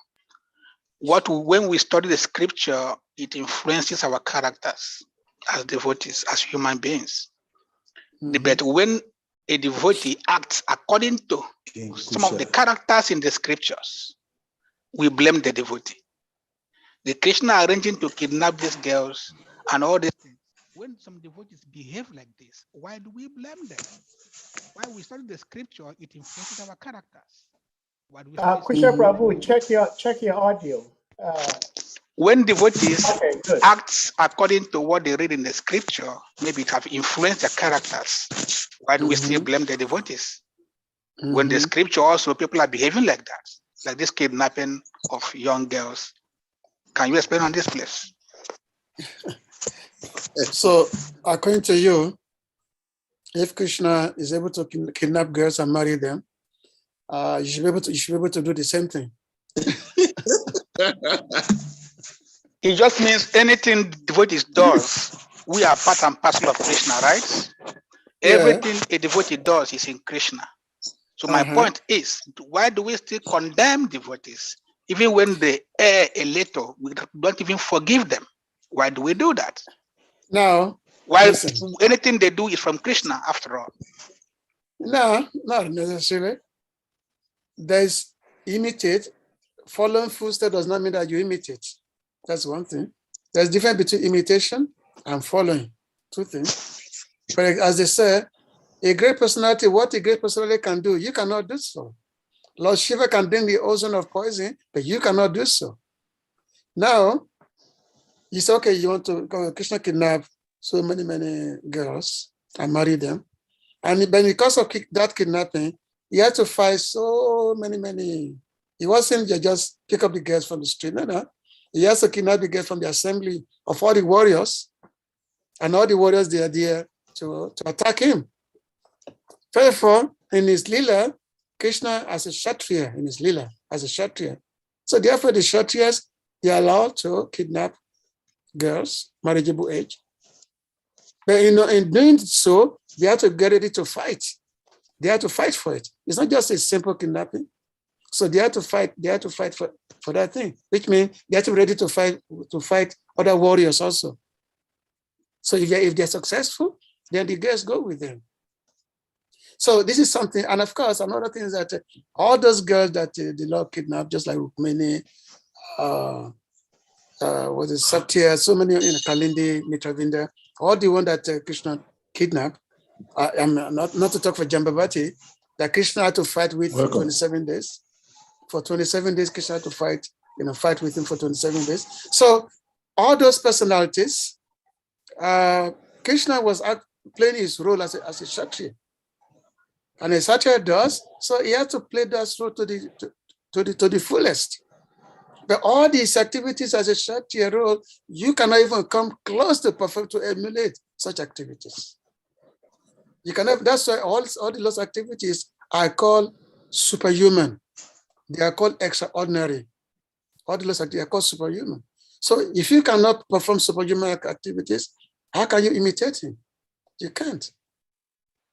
When we study the scripture, it influences our characters as devotees, as human beings. Mm-hmm. But when a devotee acts according to some of the characters in the scriptures, we blame the devotee. The Krishna arranging to kidnap these girls and all these things. When some devotees behave like this, why do we blame them? Why we study the scripture, it influences our characters. Kusha Prabhu, check your audio. When devotees act according to what they read in the scripture, maybe it have influenced their characters. Why do we still blame the devotees? When the scripture also, people are behaving like that, like this kidnapping of young girls. Can you explain on this, please? So, according to you, if Krishna is able to kidnap girls and marry them, you should be able to do the same thing. It just means anything devotee does, we are part and parcel of Krishna, right? Yeah. Everything a devotee does is in Krishna. So my point is, why do we still condemn devotees? Even when they err a little, we don't even forgive them. Why do we do that? No. Why anything they do is from Krishna after all? No, not necessarily. There's imitate. Following footsteps does not mean that you imitate. That's one thing. There's a difference between imitation and following. Two things. But as they say, a great personality, what a great personality can do, you cannot do so. Lord Shiva can bring the ocean of poison, but you cannot do so. Now, you say, okay, you want to go, Krishna kidnap so many girls and marry them. And because of that kidnapping, he had to fight so many. It wasn't just pick up the girls from the street. No. He has to kidnap the girls from the assembly of all the warriors. And all the warriors, they are there to attack him. Therefore, in his lila, Krishna as a Kshatriya, in his lila, as a Kshatriya. So therefore, the Kshatriyas, they are allowed to kidnap girls, marriageable age. But in doing so, they have to get ready to fight. They had to fight for it. It's not just a simple kidnapping. So they had to fight. They had to fight for that thing, which means they had to be ready to fight other warriors also. So if they're successful, then the girls go with them. So this is something, and of course, another thing is that all those girls that the Lord kidnapped, just like Rukmini, was it Satya, so many, Kalindi, Mitravinda, all the one that Krishna kidnapped. I'm not to talk for Jambavati, that Krishna had to fight with for 27 days. For 27 days, Krishna had to fight with him for 27 days. So all those personalities, Krishna was playing his role as a Kshatriya. And a Kshatriya does, so he has to play that role to the fullest. But all these activities as a Kshatriya role, you cannot even come close to perfect to emulate such activities. You cannot, that's why all those activities are called superhuman. They are called extraordinary. All those activities are called superhuman. So if you cannot perform superhuman activities, how can you imitate him? You can't.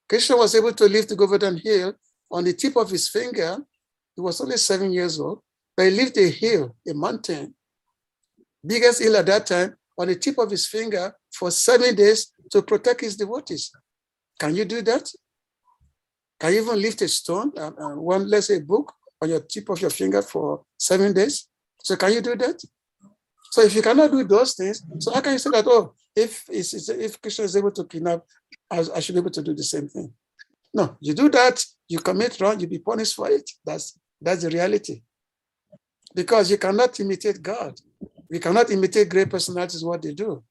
Krishna was able to lift the Govardhan hill on the tip of his finger. He was only 7 years old, but he lifted a hill, a mountain, biggest hill at that time, on the tip of his finger for 7 days to protect his devotees. Can you do that? Can you even lift a stone, let's say a book, on your tip of your finger for 7 days? So can you do that? So if you cannot do those things, so how can you say that, oh, if Krishna is able to kidnap, I should be able to do the same thing? No, you do that, you commit wrong, you'll be punished for it. That's the reality. Because you cannot imitate God. We cannot imitate great personalities, what they do.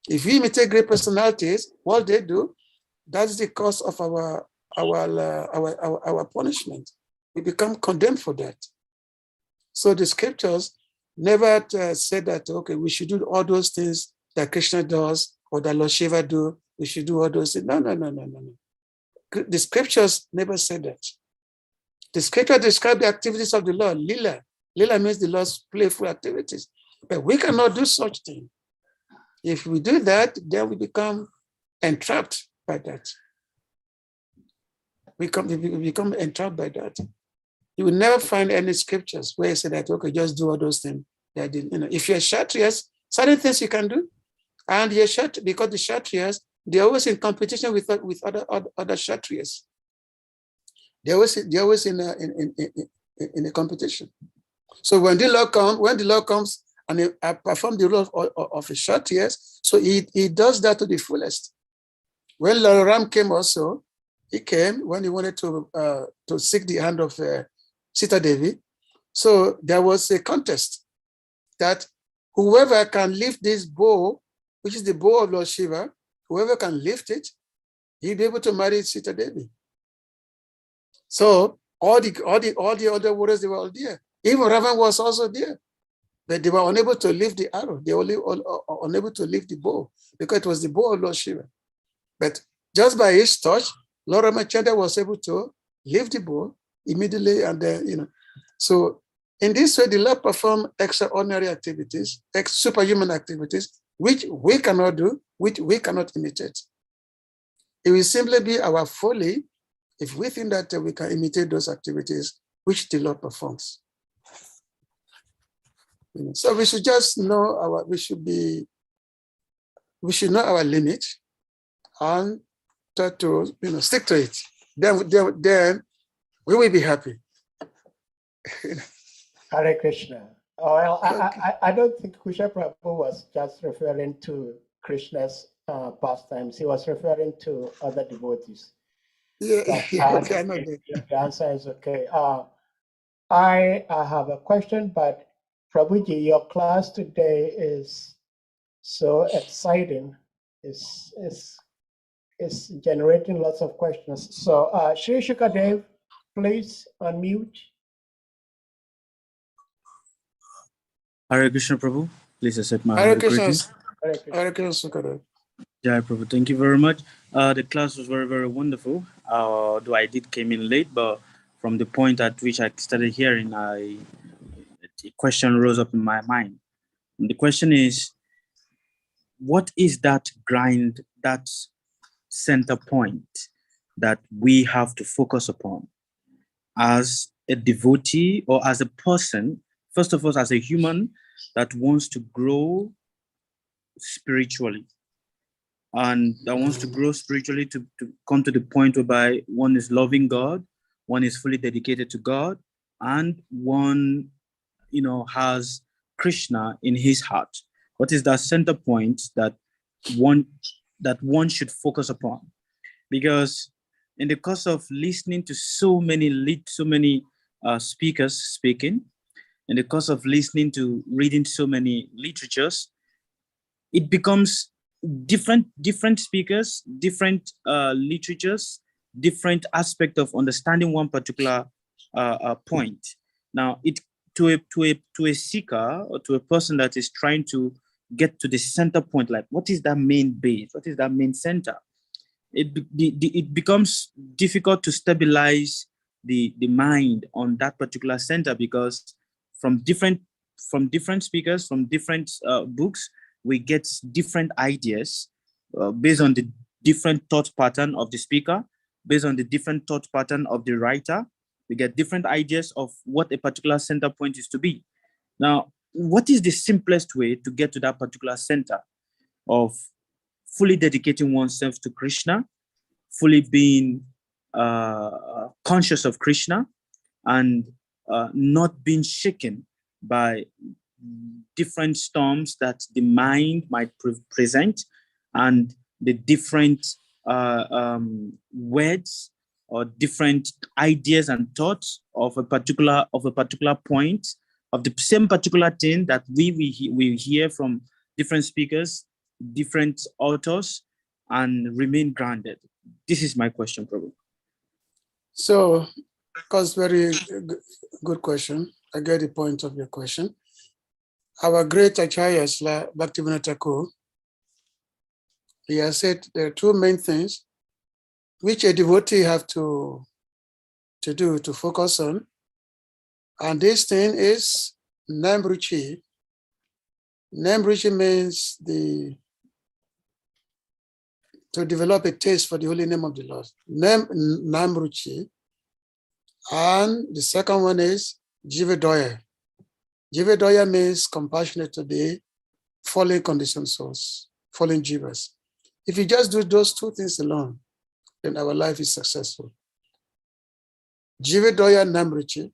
If we imitate great personalities, what they do, that's the cause of our punishment. We become condemned for that. So the scriptures never said that, okay, we should do all those things that Krishna does or that Lord Shiva do. We should do all those things. No. The scriptures never said that. The scripture describes the activities of the Lord, Lila. Lila means the Lord's playful activities. But we cannot do such thing. If we do that, then we become entrapped by that. We become entrapped by that. You will never find any scriptures where you say that, okay, just do all those things. If you're Kshatriyas, certain things you can do. And you're because the Kshatriyas, they're always in competition with other Kshatriyas. They're always in a competition. So when the Lord comes and he performs the role of a Kshatriyas, so he does that to the fullest. When Lord Ram came also, he came when he wanted to seek the hand of Sita Devi. So there was a contest that whoever can lift this bow, which is the bow of Lord Shiva, whoever can lift it, he'll be able to marry Sita Devi. So all the other warriors, they were all there. Even Ravan was also there, but they were unable to lift the arrow. They were unable to lift the bow because it was the bow of Lord Shiva. But just by his touch, Lord Ramachandra was able to lift the bow immediately, and then, So in this way, the Lord performed extraordinary activities, superhuman activities, which we cannot do, which we cannot imitate. It will simply be our folly if we think that we can imitate those activities which the Lord performs. So we should just know we should know our limit and try to stick to it. Then we will be happy. Hare Krishna. Well, I don't think Kusha Prabhu was just referring to Krishna's pastimes. He was referring to other devotees. Okay, I know that. The answer is okay. I have a question, but Prabhuji, your class today is so exciting. It's generating lots of questions. So Shri Shukadev, please unmute. Hare Krishna Prabhu, please accept my Hare greetings. Hare Krishna. Jai Prabhu, thank you very much. The class was very, very wonderful. Though I did came in late, but from the point at which I started hearing, a question rose up in my mind. And the question is, what is that grind, that center point that we have to focus upon as a devotee or as a person, first of all, as a human that wants to grow spiritually and that wants to grow spiritually to come to the point whereby one is loving God, one is fully dedicated to God, and one, has Krishna in his heart. What is that center point that one should focus upon? Because in the course of listening to so many speakers speaking, in the course of listening to reading so many literatures, it becomes different speakers, different literatures, different aspect of understanding one particular point. Now, it to a seeker or to a person that is trying to get to the center point, like what is that main base? What is that main center? It becomes difficult to stabilize the mind on that particular center, because from different speakers, from different books, we get different ideas based on the different thought pattern of the speaker, based on the different thought pattern of the writer. We get different ideas of what a particular center point is to be. Now, what is the simplest way to get to that particular center of fully dedicating oneself to Krishna, fully being conscious of Krishna, and not being shaken by different storms that the mind might present, and the different words or different ideas and thoughts of a particular point of the same particular thing that we hear from different speakers, different authors, and remain grounded. This is my question, Prabhu. So, because very good question. I get the point of your question. Our great acharyas, like Bhaktivinoda Thakur, he has said there are two main things which a devotee have to do, to focus on. And this thing is Namruchi. Namruchi means to develop a taste for the holy name of the Lord. Namruchi. And the second one is Jivadoya. Jivadoya means compassionate to the fallen conditioned souls, fallen jivas. If you just do those two things alone, then our life is successful. Jivadoya Namruchi.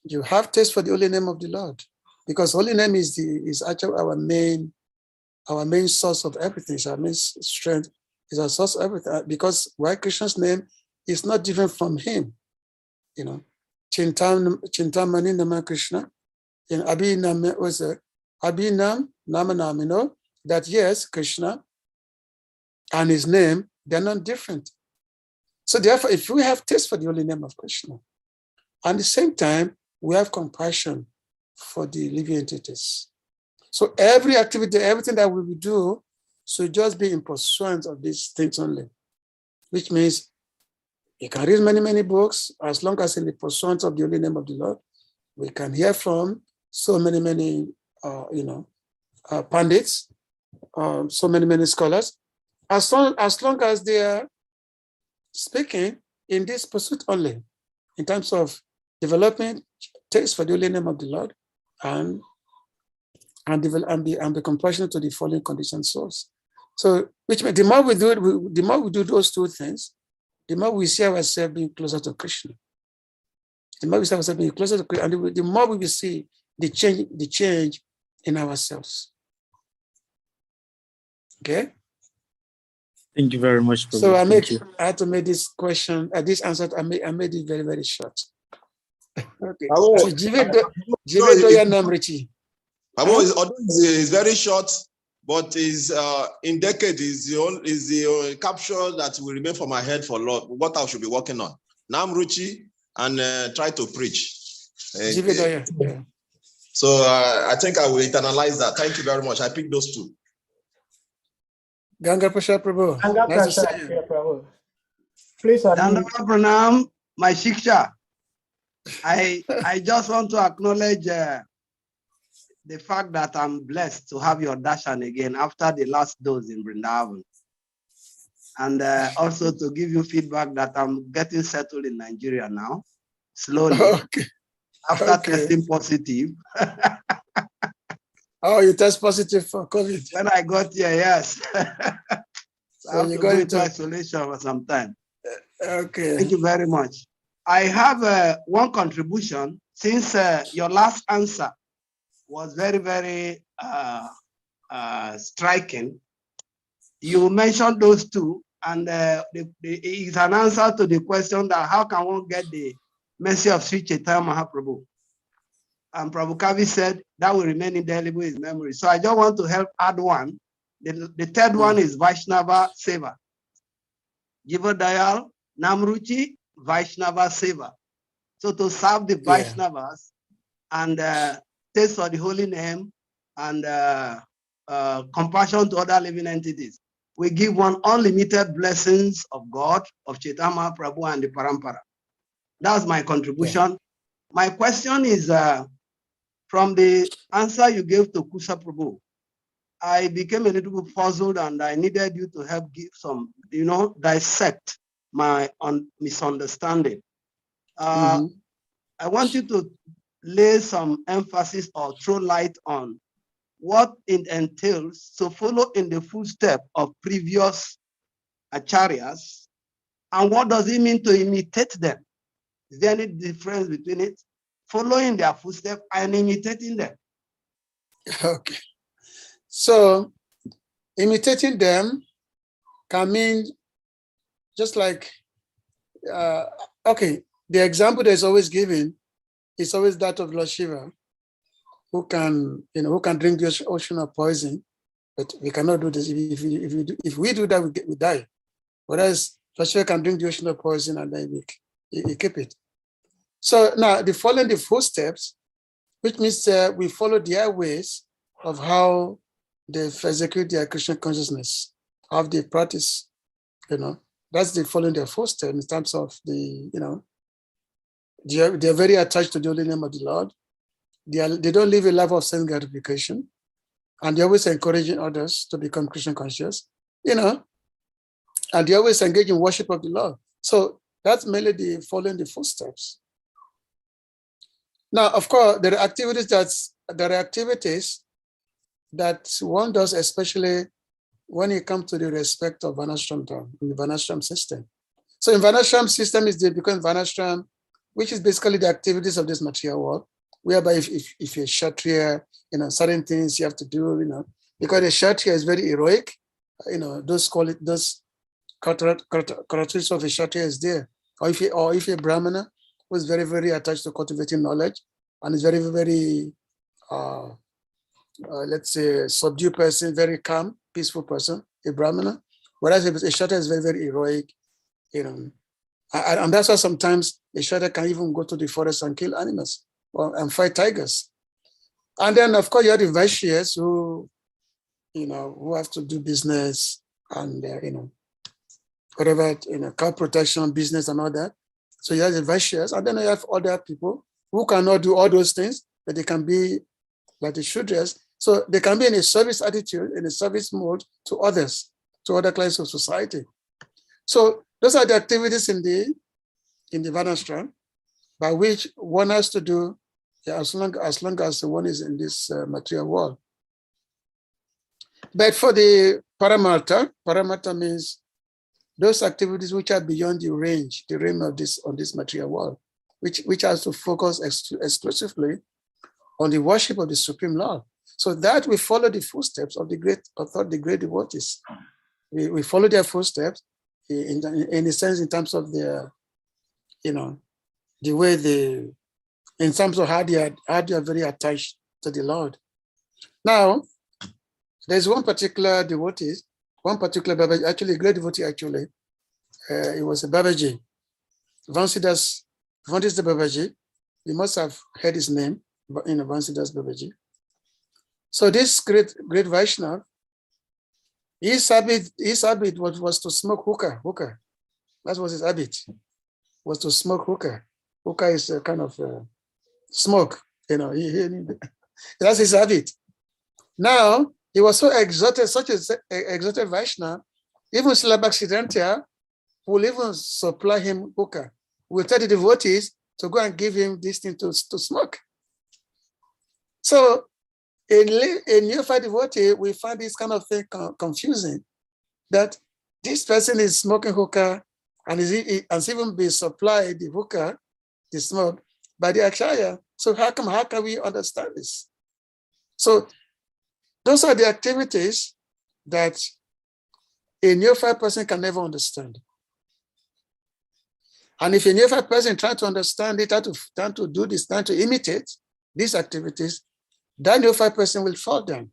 You have taste for the holy name of the Lord, because holy name is actually our main source of everything. It's our main strength. It's our source of everything. Because why Krishna's name is not different from him. Chintamani Nama Krishna. In Abhinam was Abhinam Namanam, that yes, Krishna and his name, they're not different. So therefore, if we have taste for the holy name of Krishna, and at the same time, we have compassion for the living entities. So every activity, everything that we will do should just be in pursuance of these things only, which means you can read many, many books, as long as in the pursuance of the holy name of the Lord. We can hear from so many, pundits, so many scholars, as long as they are speaking in this pursuit only, in terms of development, taste for the holy name of the Lord, and be compassionate to the fallen conditioned souls. So, which means the more we do those two things, the more we see ourselves being closer to Krishna. The more we see ourselves being closer to Krishna, and the more we will see the change in ourselves. Okay. Thank you very much. So I had to make this question, this answer. I made it very, very short. Okay. So Jivedoya Namrichi. Although it's very short, but is in decade is the capture that will remain for my head for what I should be working on. Namruchi and try to preach. Jivedoya. Yeah. So I think I will internalize that. Thank you very much. I picked those two. Ganga Prasad Prabhu. Nice to see you. Prabhu. Please Pranam, my Shiksha. I just want to acknowledge the fact that I'm blessed to have your darshan again after the last dose in Vrindavan. and also to give you feedback that I'm getting settled in Nigeria now, slowly, Okay. after testing positive. Oh, you test positive for COVID. When I got here, yes. So I have you to go go into into isolation for some time. okay. Thank you very much. I have one contribution since your last answer was very, very striking. You mentioned those two, and it's an answer to the question that how can one get the mercy of Sri Chaitanya Mahaprabhu? And Prabhu Kavi said that will remain indelible in his memory. So I just want to help add one. The third one is Vaishnava Seva. Jiva Dayal, Namruchi, Vaishnava Seva. So to serve the Vaishnavas and taste for the holy name and compassion to other living entities. We give one unlimited blessings of God, of Chaitanya Mahaprabhu and the Parampara. That's my contribution. My question is from the answer you gave to Kusa Prabhu, I became a little bit puzzled and I needed you to help give some, dissect my misunderstanding. I want you to lay some emphasis or throw light on what it entails to follow in the footsteps of previous acharyas, and what does it mean to imitate them? Is there any difference between it? Following their footsteps and imitating them. Okay. So imitating them can mean just like, okay, the example that is always given is always that of Lord Shiva, who can drink the ocean of poison, but we cannot do this. If we do that, we die. Whereas Lord Shiva can drink the ocean of poison and then we keep it. So now the following the footsteps, which means we follow their ways of how they execute their Krishna consciousness, how they practice, that's the following their footsteps in terms of the, they're very attached to the holy name of the Lord. They don't live a life of sense gratification, and they're always encouraging others to become Krishna conscious, and they always engage in worship of the Lord. So that's mainly the following the footsteps. Now, of course, there are activities that one does, especially when it comes to the respect of Varnashram, in the Varnashram system. So in Varnashram system is they become Varnashram, which is basically the activities of this material world, whereby if you're a Kshatriya, certain things you have to do, because the Kshatriya is very heroic, those characteristics of a Kshatriya is there. Or if you're a Brahmana, who is very, very attached to cultivating knowledge and is very, very, let's say, subdued person, very calm, peaceful person, a Brahmana. Whereas a Kshatriya is very, very heroic, and that's why sometimes a Kshatriya can even go to the forest and kill animals and fight tigers. And then, of course, you have the Vaishyas who have to do business and, whatever, cow protection, business and all that. So you have the Vaishyas, and then you have other people who cannot do all those things, but they can be like the Shudras. So they can be in a service attitude, in a service mode to others, to other classes of society. So those are the activities in the Varnashram by which one has to do as long as one is in this material world. But for the Paramartha means those activities which are beyond the realm of this material world, which has to focus exclusively on the worship of the Supreme Lord. So that we follow the footsteps of the great devotees. We follow their footsteps in a sense, in terms of their, the way in terms of how they are very attached to the Lord. Now, there's one particular devotee, Babaji, actually a great devotee, actually. It was a Babaji, Vansidas Babaji. You must have heard his name, Vansidas Babaji. So this great Vaishnava, his habit was to smoke hookah. That was his habit, was to smoke hookah. Hookah is a kind of smoke, that's his habit. Now, he was so exalted, such an exalted Vaishnava, Even Srila Bhaktisiddhanta will even supply him hookah. We'll tell the devotees to go and give him this thing to smoke. So in neophyte devotee, we find this kind of thing confusing, that this person is smoking hookah and has even been supplied the hookah, the smoke, by the Acharya. So how can we understand this? So those are the activities that a neophyte person can never understand. And if a neophyte person trying to understand it, trying to do this, trying to imitate these activities, that neophyte person will fall down.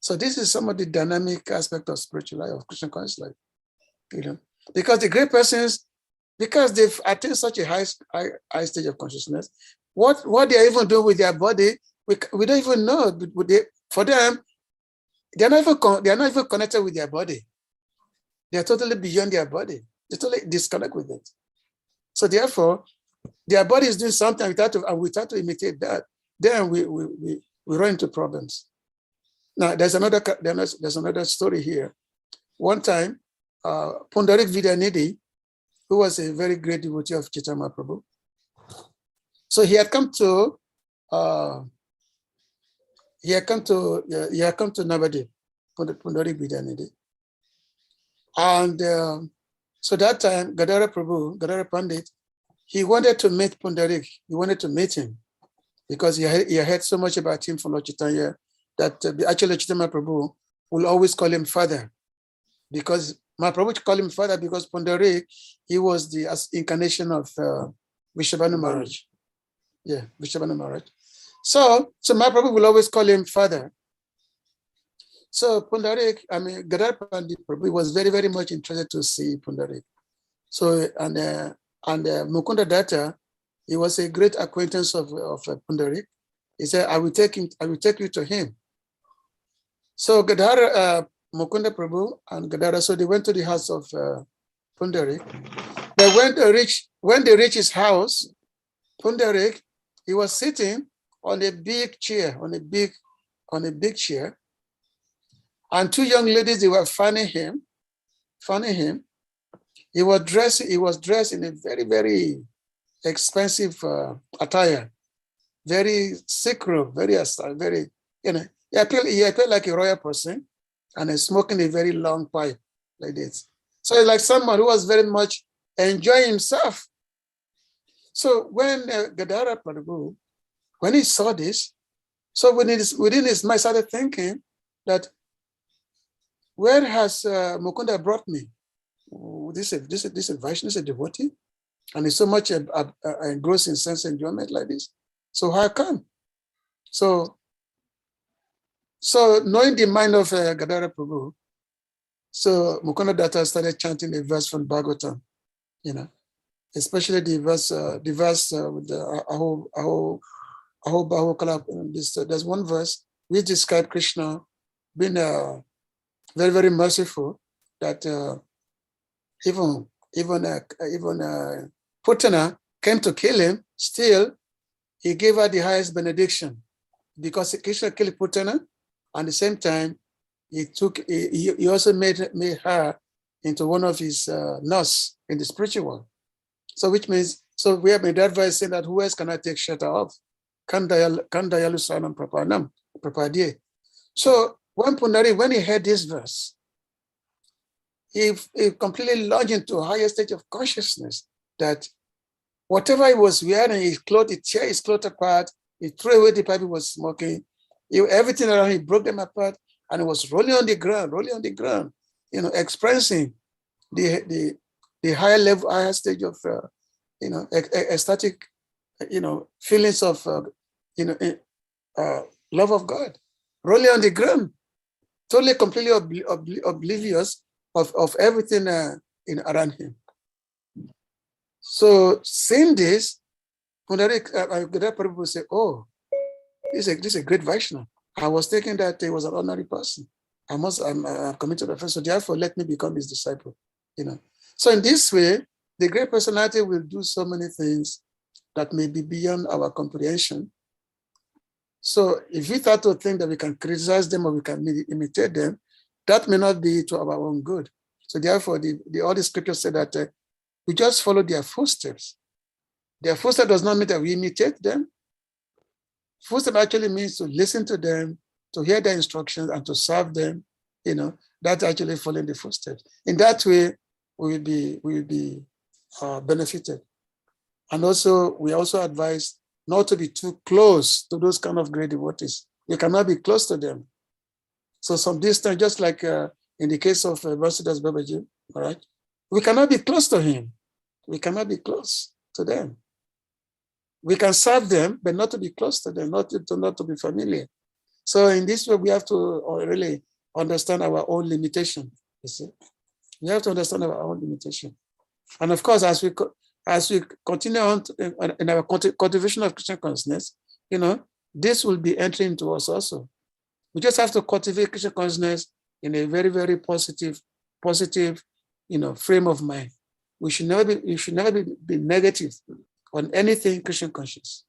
So this is some of the dynamic aspect of spiritual life, of Christian conscious life. You know, because the great persons, because they've attained such a high stage of consciousness, what they are even doing with their body, we don't even know. For them, they are not even connected with their body. They are totally beyond their body. They totally disconnect with it. So therefore, their body is doing something, we try to imitate that. Then we run into problems. Now there's another story here. One time, Pundarik Vidyanidhi, who was a very great devotee of Chaitanya Prabhu, so he had come to Navadip, Pundarik Vidyanidhi, and so that time Gadara Pandit, he wanted to meet Pundarik. He wanted to meet him because he heard so much about him from Lord Chaitanya that actually Chaitanya Prabhu will always call him father, because Mahaprabhu called him father because Pundarik, he was the incarnation of Vaishnava Maharaj. Yeah, Vaishnava Maharaj. So Mahaprabhu will always call him father. So Pundarik, Gadara Pandit Prabhu was very, very much interested to see Pundarik. So, and Mukunda Datta, he was a great acquaintance of Pundarik. He said, I will take you to him. So Gadara, Mukunda Prabhu and Gadara, so they went to the house of Pundarik. But when they reached his house, Pundarik, he was sitting on a big chair, on a big chair. And two young ladies, they were fanning him. He was dressed in a very, very expensive attire, very sacred, very, you know, he appeared like a royal person, and he's smoking a very long pipe like this. So it's like someone who was very much enjoying himself. So when Gadara Prabhu, when he saw this, so within his mind started thinking that, where has Mukunda brought me? This is Vaishnava, is a devotee, and he's so much engrossed in sense enjoyment like this. So how come? So knowing the mind of Gadara Prabhu, so Mukunda Datta started chanting a verse from Bhagavatam, you know, especially the verse with the Aho Baho Kala. There's one verse which describes Krishna being very, very merciful, that even Putana came to kill him, still he gave her the highest benediction, because Krishna killed Putana, and at the same time he also made her into one of his nurse in the spiritual world. So which means, so we have made that verse saying that who else can I take shelter of? Kandayalu Sanam Prapanam Prapadye. So when he heard this verse, he completely launched into a higher stage of consciousness, that whatever he was wearing, he tear his clothes apart, he threw away the pipe he was smoking, everything around, he broke them apart, and it was rolling on the ground, you know, expressing the higher stage of, you know, ecstatic, you know, feelings of, you know, love of God, rolling on the ground, totally, completely oblivious of everything around him. So seeing this, Gadara Prabhu say, oh, this is a great Vaishnava. I was thinking that he was an ordinary person. I'm committed to the first, so therefore let me become his disciple. You know. So in this way, the great personality will do so many things that may be beyond our comprehension. So if we start to think that we can criticize them or we can imitate them, that may not be to our own good. So therefore, all the scriptures say that we just follow their footsteps. Their footsteps does not mean that we imitate them. Footsteps actually means to listen to them, to hear their instructions, and to serve them. That's actually following the footsteps. In that way, we will be benefited. And also, we also advise not to be too close to those kind of great devotees. You cannot be close to them. So some distance, just like in the case of Mercedes Babaji, all right? We cannot be close to him. We cannot be close to them. We can serve them, but not to be close to them, not to be familiar. So in this way, we have to really understand our own limitation. You see, we have to understand our own limitation. And of course, as we continue on in our cultivation of Christian consciousness, this will be entering into us also. We just have to cultivate Christian consciousness in a very, very positive, frame of mind. We should never be negative on anything Christian conscious.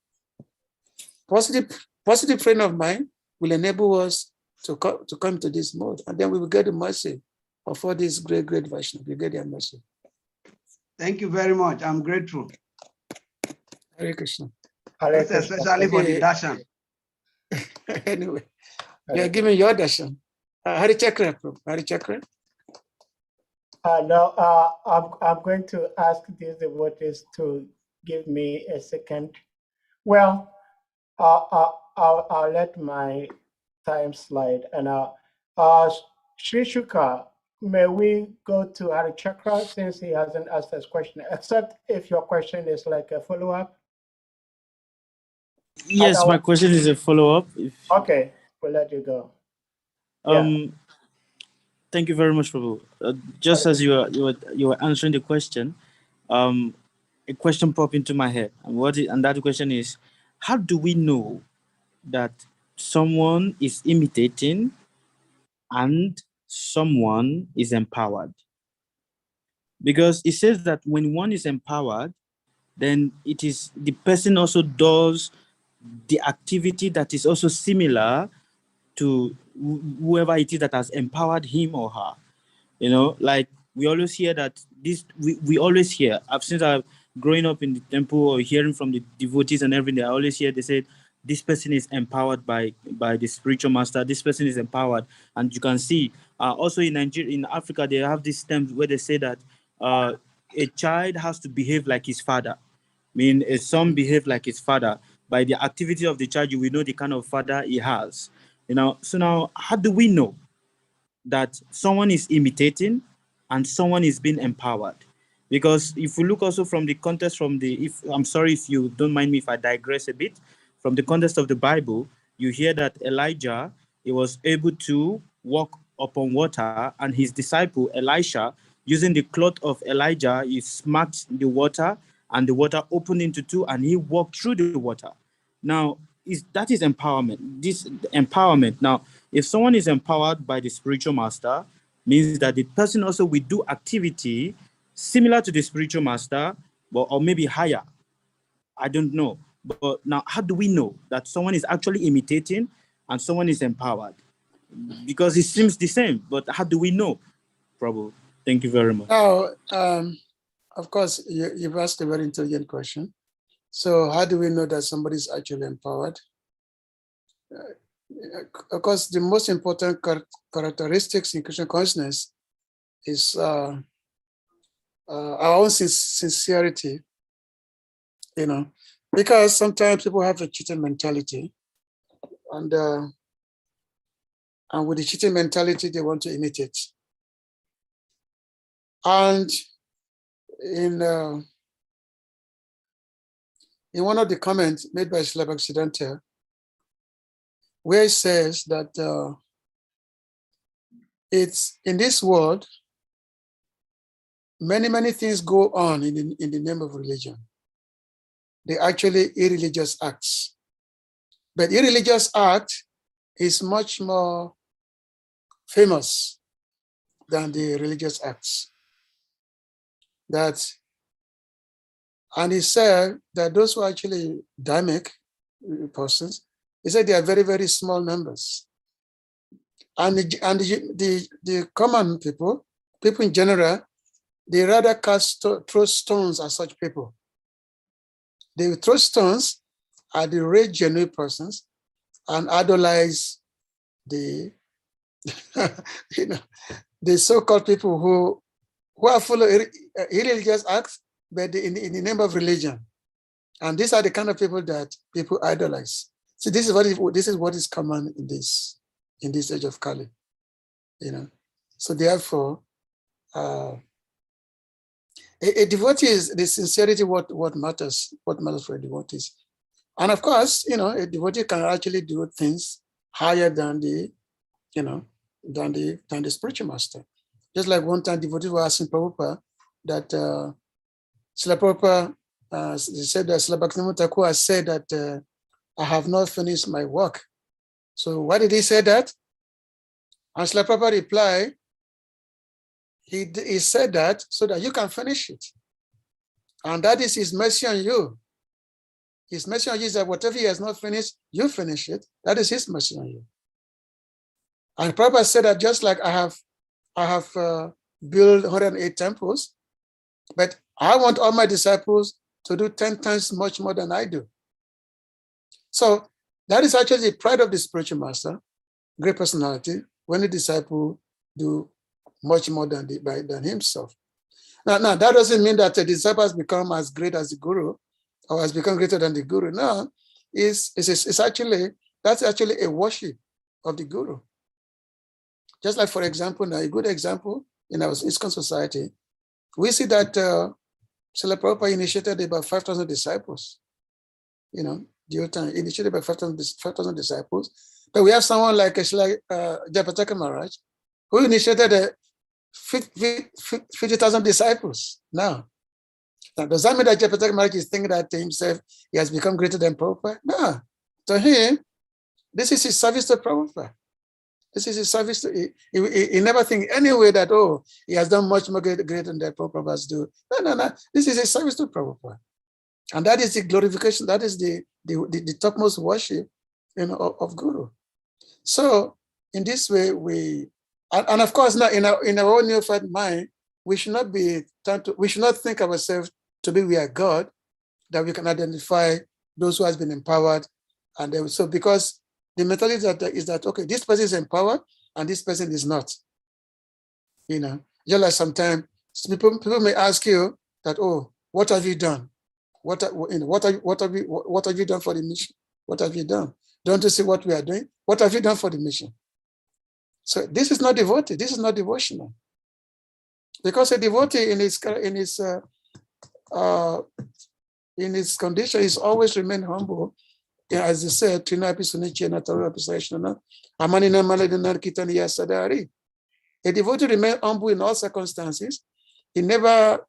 Positive frame of mind will enable us to come to this mode, and then we will get the mercy of all these great Vaishnavas. We get their mercy. Thank you very much. I'm grateful. Hare Krishna. Especially for the darshan. Anyway, you're giving your darshan. Hare Chakra, Hare Chakra. No, I'm going to ask these devotees to give me a second. Well, I'll let my time slide. And Sri Shuka, may we go to Hare Chakra since he hasn't asked his question, except if your question is like a follow-up? Yes, my question is a follow-up. Okay, we'll let you go. Yeah. Thank you very much, Prabhu. Just as you were answering the question, a question popped into my head, and that question is, how do we know that someone is imitating and someone is empowered? Because it says that when one is empowered, then it is the person also does the activity that is also similar to whoever it is that has empowered him or her. Like we always hear that we always hear, since I've growing up in the temple or hearing from the devotees and everything, I always hear they say, this person is empowered by the spiritual master, this person is empowered. And you can see, also in Nigeria, in Africa, they have this term where they say that a child has to behave like his father. I mean, a son behave like his father. By the activity of the child, you will know the kind of father he has. So now, how do we know that someone is imitating and someone is being empowered? Because if we look also from the context I'm sorry if you don't mind me if I digress a bit, from the context of the Bible, you hear that Elijah, he was able to walk upon water, and his disciple Elisha, using the cloth of Elijah, he smacked the water, and the water opened into two, and he walked through the water. Now, that is empowerment. This empowerment. Now, if someone is empowered by the spiritual master, means that the person also will do activity similar to the spiritual master, or maybe higher. I don't know. But now, how do we know that someone is actually imitating and someone is empowered? Because it seems the same, but how do we know? Prabhu, thank you very much. Now, of course, you've asked a very intelligent question. So how do we know that somebody is actually empowered? Of course, the most important characteristics in Christian consciousness is our own sincerity, because sometimes people have a cheating mentality, and with the cheating mentality, they want to imitate. And in one of the comments made by Srila Bhaktisiddhanta, where it says that it's in this world, many things go on in the name of religion. They're actually irreligious acts. But irreligious act is much more famous than the religious acts. And he said that those who are actually dharmic persons, he said they are very, very small numbers. And the common people, people in general, they rather throw stones at such people. They will throw stones at the real genuine persons and idolize the, the so-called people who are full of irreligious acts, but in the name of religion. And these are the kind of people that people idolize. So this is what is common in this age of Kali. So therefore, a devotee is the sincerity what matters for a devotee. And of course, a devotee can actually do things higher than the spiritual master. Just like one time devotees were asking Prabhupada that Srila Prabhupada said that Srila Bhaktivinoda Thakur has said that I have not finished my work. So why did he say that? And Srila Prabhupada replied, he said that so that you can finish it. And that is his mercy on you. His mercy on you is that whatever he has not finished, you finish it. That is his mercy on you. And Prabhupada said that just like I have built 108 temples, but I want all my disciples to do 10 times much more than I do. So that is actually the pride of the spiritual master, great personality, when the disciple do much more than himself. Now that doesn't mean that the disciple has become as great as the guru or has become greater than the guru. No, that's actually a worship of the guru. Just like, for example, now a good example in our ISKCON society, we see that Srila Prabhupada initiated about 5,000 disciples. The old time initiated by 5,000 disciples. But we have someone like Japataka Maharaj, who initiated 50,000 disciples now. Does that mean that Japataka Maharaj is thinking that himself he has become greater than Prabhupada? No. To him, this is his service to Prabhupada. This is his service to, he never think anyway that, oh, he has done much more greater than that Prabhupada do. No. This is his service to Prabhupada. And that is the glorification, that is the topmost worship of Guru. So in this way, and of course now in our own unified mind, we should not think of ourselves to be we are God, that we can identify those who has been empowered. And so because the mentality is that okay, this person is empowered and this person is not. Just like sometimes people may ask you that, oh, what have you done? What have you done for the mission? What have you done? Don't you see what we are doing? What have you done for the mission? So this is not devotee. This is not devotional. Because a devotee in his condition is always remain humble. As he said, a devotee remains humble in all circumstances. He never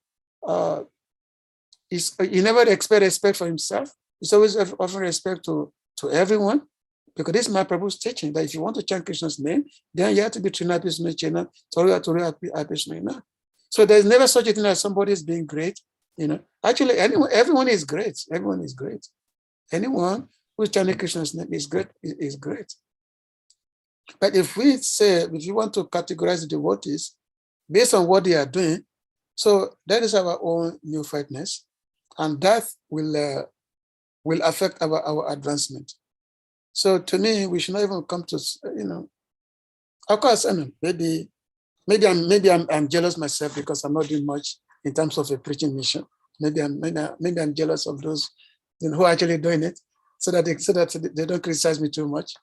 expect respect for himself. He's always offering respect to everyone, because this is my Prabhu's teaching that if you want to chant Krishna's name, then you have to be Trinati Sunachena, Torah. So there's never such a thing as somebody is being great. Actually, everyone is great. Everyone is great. Anyone who's chanting Krishna's name is great. Is great. But if you want to categorize the devotees based on what they are doing, so that is our own neophyteness, and that will affect our advancement. So to me, we should not even come to Of course, maybe I'm jealous myself because I'm not doing much in terms of a preaching mission. Maybe I'm jealous of those who are actually doing it, so that they don't criticize me too much.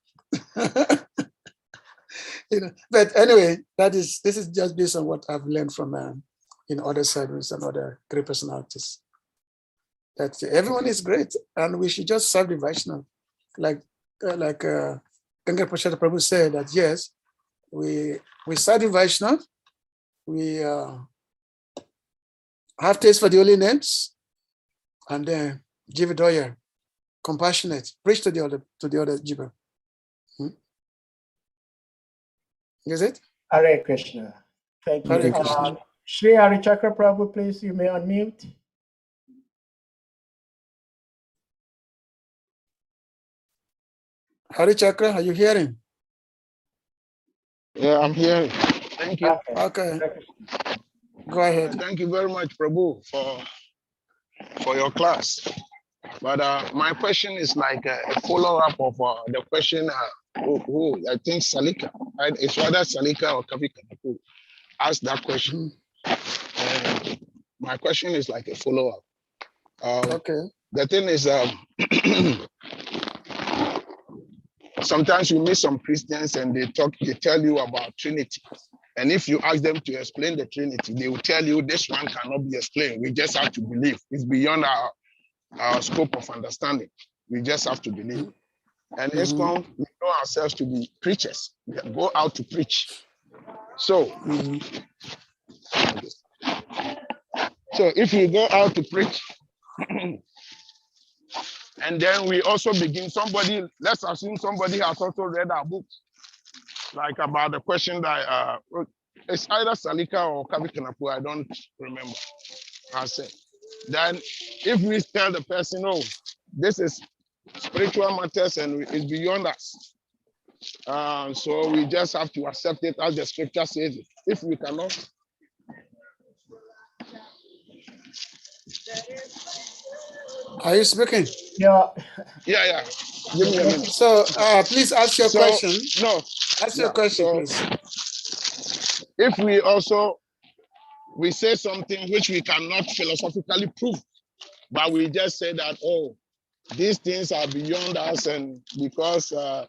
But anyway, this is just based on what I've learned from other servants and other great personalities. That everyone is great, and we should just serve the Vaishnava, like Ganga Prashad Prabhu said that yes, we serve the Vaishnava, we have taste for the holy names, and then give it all, compassionate, preach to the other jiva. Is it? Hare Krishna. Thank you. Hare Krishna. Sri Harichakra Prabhu, please, you may unmute. Harichakra, are you hearing? Yeah, I'm hearing. Thank Thank you. Okay. Go ahead. Thank you very much, Prabhu, for your class. But my question is like a follow-up of the question who I think Salika, right? It's rather Salika or Kavika who asked that question. And my question is like a follow-up. Okay. The thing is, sometimes you meet some Christians and they tell you about Trinity. And if you ask them to explain the Trinity, they will tell you this one cannot be explained. We just have to believe. It's beyond our scope of understanding. We just have to believe. And ISKCON, we know ourselves to be preachers. We go out to preach. So, so if you go out to preach, and then we also begin, let's assume somebody has also read our book, like about the question that it's either Salika or Kavikanapu, I don't remember. I said. Then if we tell the person, oh, this is spiritual matters and it's beyond us. So we just have to accept it as the scripture says it. If we cannot. Are you speaking? Yeah. Yeah. Give me a minute. So please ask your question. No. Ask your question, please. If we say something which we cannot philosophically prove, but we just say that, oh, these things are beyond us, and because so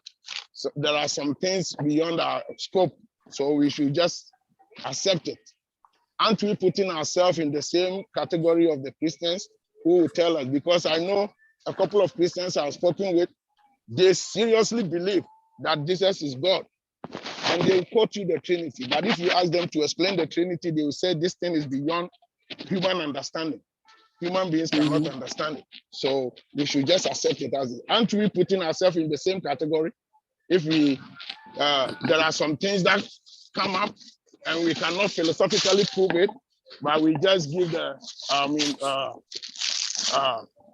there are some things beyond our scope, so we should just accept it. Aren't we putting ourselves in the same category of the Christians who will tell us? Because I know a couple of Christians I've spoken with, they seriously believe that Jesus is God. And they will quote you the Trinity. But if you ask them to explain the Trinity, they will say this thing is beyond human understanding. Human beings cannot understand it. So we should just accept it as it. Aren't we putting ourselves in the same category? If we, there are some things that come up and we cannot philosophically prove it, but we just give the,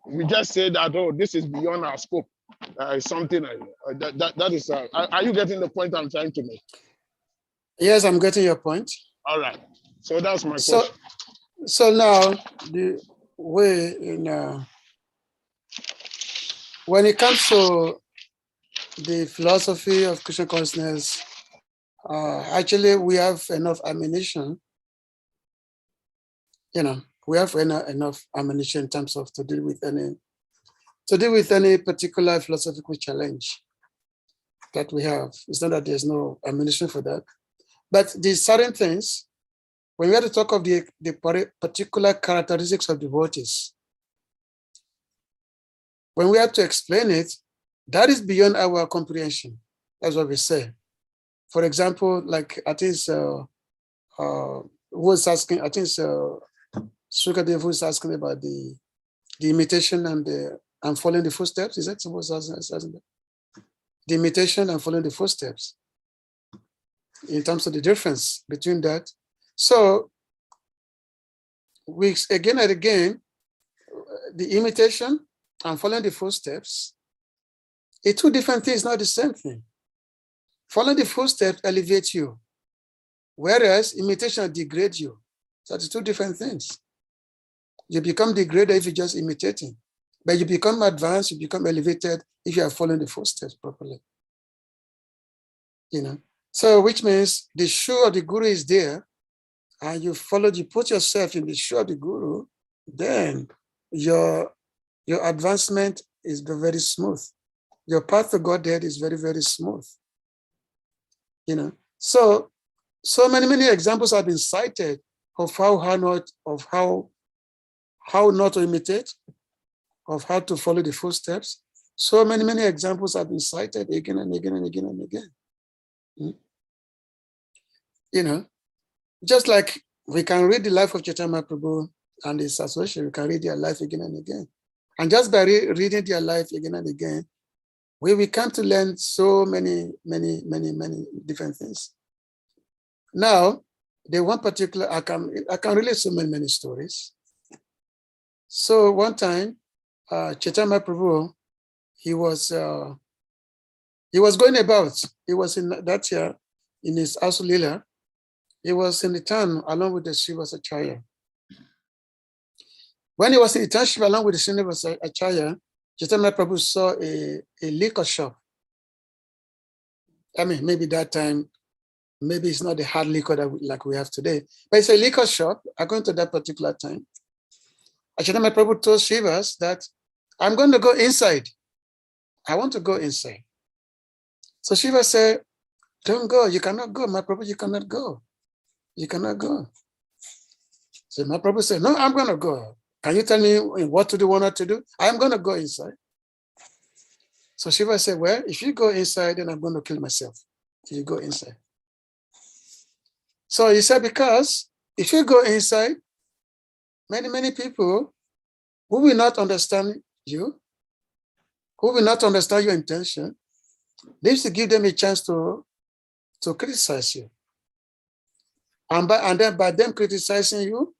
we just say that, oh, this is beyond our scope. Something that is, are you getting the point I'm trying to make? Yes, I'm getting your point. All right. So that's my question. So now, the way when it comes to the philosophy of Krishna consciousness, actually we have enough ammunition. We have enough ammunition in terms of to deal with any particular philosophical challenge that we have. It's not that there's no ammunition for that, but these certain things, when we have to talk of the particular characteristics of devotees, when we have to explain it, that is beyond our comprehension. That's what we say. For example, like I think who was asking, I think Sukadev was asking about the imitation and following the footsteps. Is that supposed to the imitation and following the footsteps in terms of the difference between that? So we again and again, the imitation and following the footsteps, it's two different things, not the same thing. Following the footsteps elevates you, whereas imitation degrades you. So it's two different things. You become degraded if you're just imitating, but you become advanced, you become elevated if you are following the footsteps properly. So which means the shoe of the guru is there, and you put yourself in the shoe of the guru, then your advancement is very smooth. Your path to Godhead is very, very smooth. So many examples have been cited of how not to imitate, of how to follow the footsteps. So many examples have been cited again and again and again and again. Just like we can read the life of Chaitanya Prabhu and his association, we can read their life again and again. And just by reading their life again and again, we come to learn so many different things. Now, the one particular, I can relate so many stories. So one time, Chaitanya Prabhu, he was going about. He was in that year in his Asulila, He was in the town along with the Srivasacharya. When he was in the township along with the Srivasacharya, Chaitanya Prabhu saw a liquor shop. I mean, maybe that time, maybe it's not the hard liquor that like we have today, but it's a liquor shop according to that particular time. Chaitanya Prabhu told Srivas that I'm going to go inside. I want to go inside. So Srivas said, don't go, you cannot go, my Prabhu, you cannot go. You cannot go. So my Prabhu said, no, I'm going to go. Can you tell me what to do, what not to do? I'm going to go inside. So Srivas said, well, if you go inside, then I'm going to kill myself if you go inside. So he said, because if you go inside, many people who will not understand you, who will not understand your intention, this to give them a chance to criticize you. And then by them criticizing you,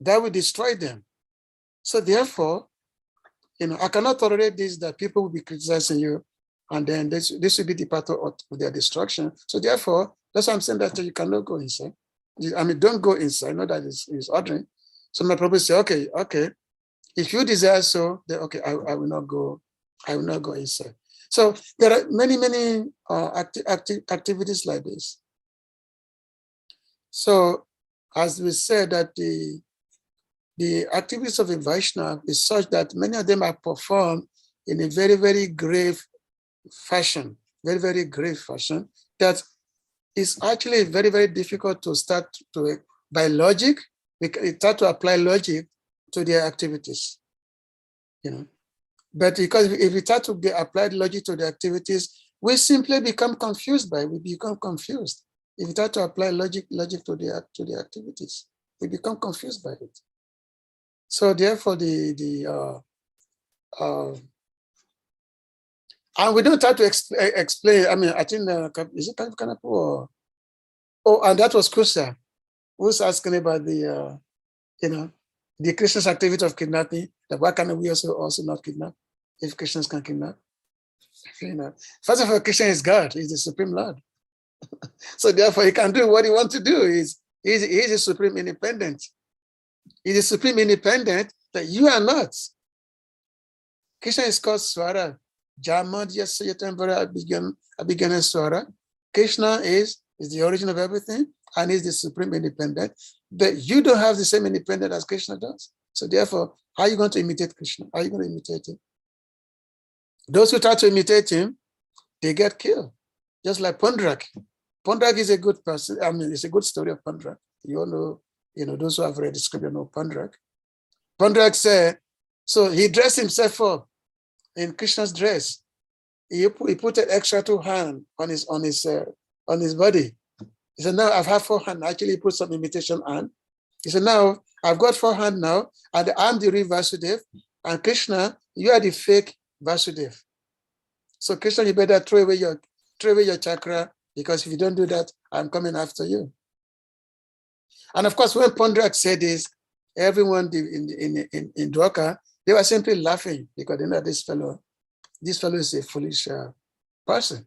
that will destroy them. So therefore, I cannot tolerate this, that people will be criticizing you, and then this will be the part of their destruction. So therefore, that's why I'm saying that you cannot go inside. I mean, don't go inside, not that it's ordering. So my Prabhu say, okay, if you desire so, then okay, I will not go inside. So there are many activities like this. So as we said that the activities of a Vaishnava is such that many of them are performed in a very grave fashion, very grave fashion, that is actually very difficult to start to, by logic, we start to apply logic to their activities, But because if we start to apply logic to the activities, we simply become confused by it. We become confused. If we start to apply logic to the activities, we become confused by it. So therefore, and we don't try to explain. I mean, I think is it Kanapu or and that was Kusa, who's asking about the the Christian's activity of kidnapping. That why can we also not kidnap if Christians can kidnap? First of all, Christian is God. He's the supreme Lord. So therefore, he can do what he wants to do. He's a supreme independent. He's a supreme independent that you are not. Krishna is called Swara. Jamad Yasayatamvara Abhigana Swara. Krishna is the origin of everything and is the supreme independent. But you don't have the same independence as Krishna does. So therefore, how are you going to imitate Krishna? How are you going to imitate him? Those who try to imitate him, they get killed. Just like Pandrak. Pandrak is a good person. I mean, it's a good story of Pandrak. You all know, those who have read the scripture know Pandrak. Pandrak said, so he dressed himself up in Krishna's dress. He put an extra 2 hands on his body. He said, now I've had 4 hands. Actually, he put some imitation hand. He said, now I've got 4 hands now, and I'm the real Vasudev, and Krishna, you are the fake Vasudev. So Krishna, you better throw away your chakra, because if you don't do that, I'm coming after you. And of course, when Pandrak said this, everyone in Dwarka, they were simply laughing because they know this fellow is a foolish person.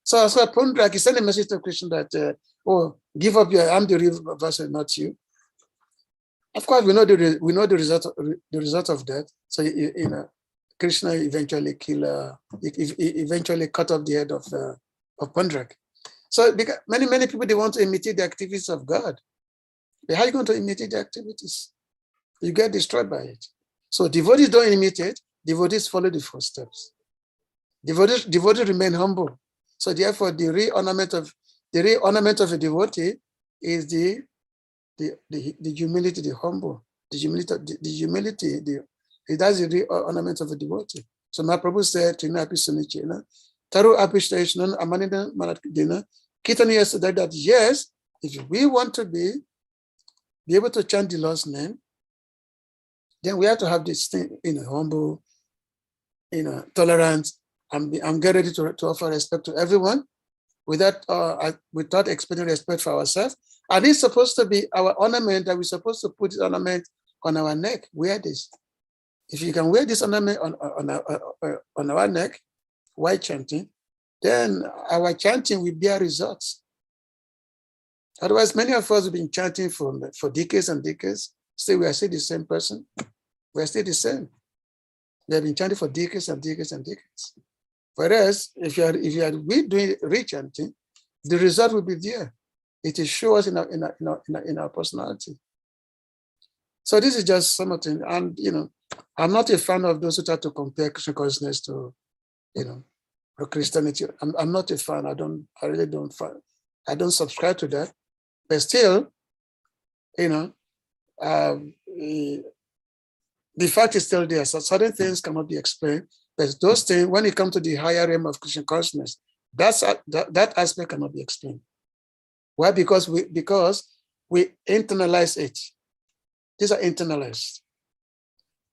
So Pandrak, he sent a message to Krishna that, give up I'm the real Vasudev, not you. Of course, we know the result of that. So Krishna eventually eventually cut off the head of Pandrak. So because many people, they want to imitate the activities of God. But how are you going to imitate the activities? You get destroyed by it. So devotees don't imitate, devotees follow the footsteps. Devotees remain humble. So therefore, the real ornament of a devotee is the humility, the humble, that's the real ornament of a devotee. So my Prabhu said, Taru Apishtaishnan Amanida Manadina, Kitani yesterday that yes, if we want to be able to chant the Lord's name, then we have to have this thing, humble, tolerant, and get ready to offer respect to everyone without expecting respect for ourselves. And it's supposed to be our ornament that we're supposed to put this ornament on our neck. Wear this. If you can wear this ornament on our neck, while chanting, then our chanting will bear results. Otherwise, many of us have been chanting for decades and decades. Still, we are still the same person. We are still the same. We have been chanting for decades and decades and decades. Whereas, if you are we doing rechanting, the result will be there. It will show us in our personality. So this is just something, and I'm not a fan of those who try to compare Krishna consciousness to, or Christianity. I'm not a fan. I really don't find. I don't subscribe to that. But still, the fact is still there. So certain things cannot be explained. But those things, when it comes to the higher realm of Krishna consciousness, that aspect cannot be explained. Why? Because we internalize it. These are internalized.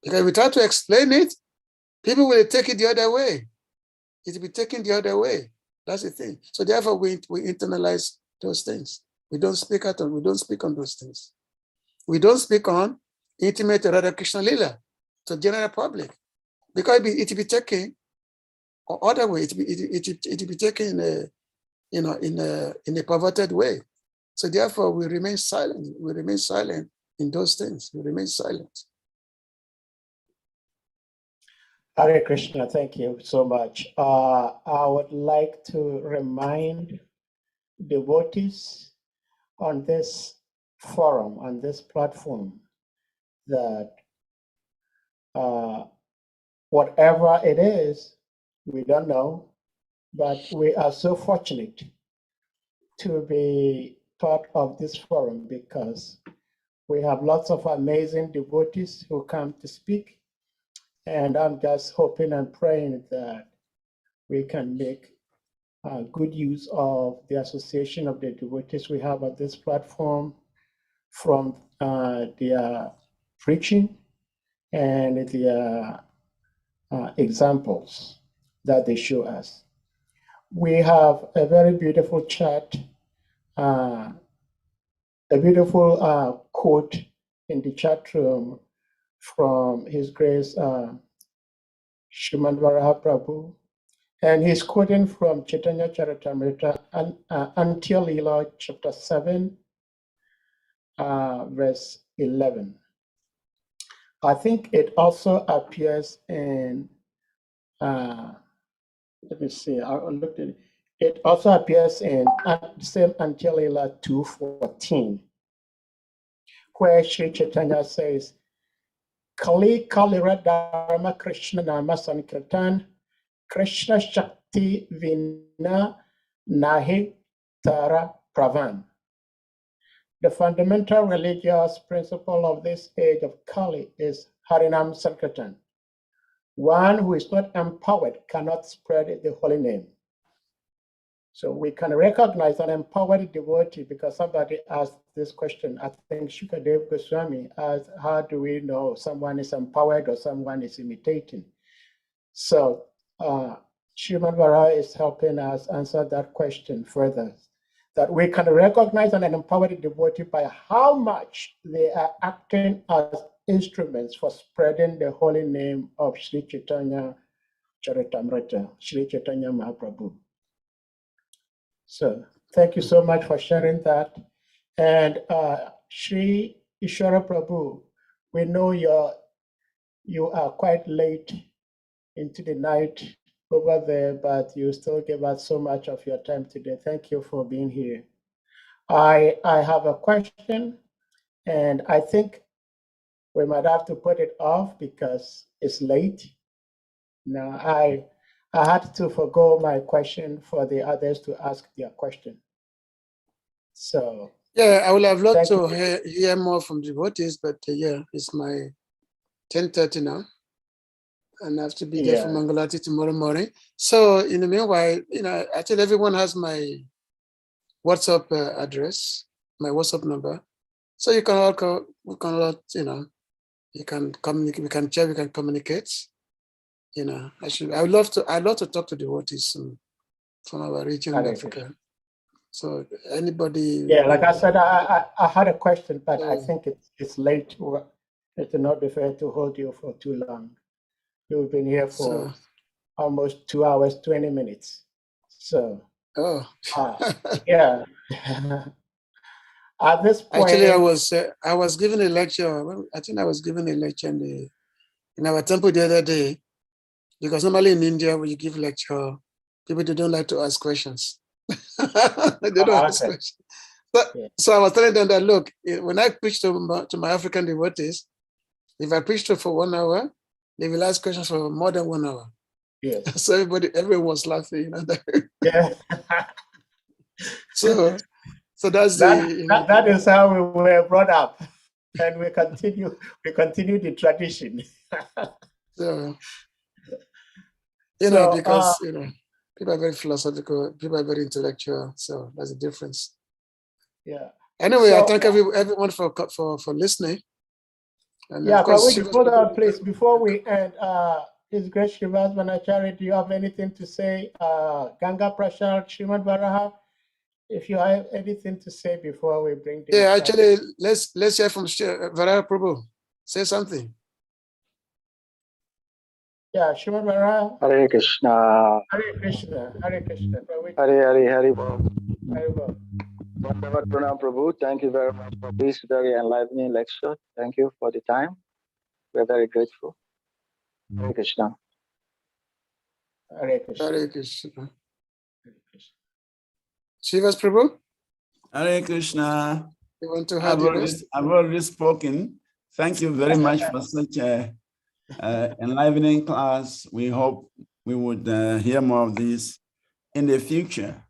Because if we try to explain it, people will take it the other way. It will be taken the other way. That's the thing. So therefore, we internalize those things. We don't speak on those things. We don't speak on intimate Radha Krishna Lila to the general public, because it will be taken other way. It will be taken in a perverted way. So therefore, we remain silent. We remain silent in those things. We remain silent. Hare Krishna, thank you so much. I would like to remind devotees on this forum, on this platform, that whatever it is, we don't know, but we are so fortunate to be part of this forum because we have lots of amazing devotees who come to speak. And I'm just hoping and praying that we can make good use of the association of the devotees we have at this platform, from their preaching and their examples that they show us. We have a very beautiful chat, a beautiful quote in the chat room from His Grace Srimad Prabhu, and he's quoting from Chaitanya Charitamrita, Untitled Leela, chapter 7, verse 11. I think it also appears in, let me see, I looked at it. It also appears in same Untitled Leela 2:14, where Sri Chaitanya says, Kali Kalira Dharma Krishna Nama Sankirtan, Krishna Shakti Vina Nahi Tara Pravan. The fundamental religious principle of this age of Kali is Harinam Sankirtan. One who is not empowered cannot spread the holy name. So we can recognize an empowered devotee, because somebody asked this question. I think Shukadev Goswami asked, how do we know someone is empowered or someone is imitating? So Srimad Vara is helping us answer that question further, that we can recognize an empowered devotee by how much they are acting as instruments for spreading the holy name of Sri Chaitanya Charitamrita, Sri Chaitanya Mahaprabhu. So thank you so much for sharing that. And Sri Ishwara Prabhu, we know you are quite late into the night over there, but you still gave us so much of your time today. Thank you for being here. I have a question, and I think we might have to put it off because it's late. Now, I had to forgo my question for the others to ask their question. So yeah, I would have loved to hear more from devotees, but yeah, it's my 10:30 now, and I have to be there for Mangalati tomorrow morning. So in the meanwhile, I tell everyone has my WhatsApp address, my WhatsApp number, so you can all call, we can communicate, we can chat, we can communicate. I'd love to talk to devotees from our region in Africa. So anybody? Yeah, like I said, I had a question, but I think it's late. It will not be fair to hold you for too long. You've been here for almost 2 hours, 20 minutes. So yeah. At this point, Actually, I was giving a lecture. I think I was giving a lecture in our temple the other day, because normally in India, when you give lecture, people they don't like to ask questions. They don't ask questions. So I was telling them that, look, when I preach to my African devotees, if I preach to for 1 hour, they will ask questions for more than 1 hour. Yes. So everyone was laughing. Yeah. So that's that is how we were brought up, and we continue the tradition. So, because people are very philosophical, people are very intellectual, so that's the difference. Yeah. Anyway, I thank everyone for listening. And yeah, of course, but hold on, please, before we end, His Grace Srivas Manachari, do you have anything to say? Ganga Prashad, Srimad Varaha, if you have anything to say before we bring the actually, let's hear from Varaha Prabhu. Say something. Yeah, Srimad Varaha. Hare Krishna. Hare Krishna. Hare Krishna. Hare Bol. Pranam Prabhu, thank you very much for this very enlightening lecture. Thank you for the time. We're very grateful. Hare Krishna. Hare Krishna. Hare Krishna. Srivas Prabhu? Hare Krishna. You want to I've already spoken. Thank you very much for such a enlivening class. We hope we would hear more of these in the future.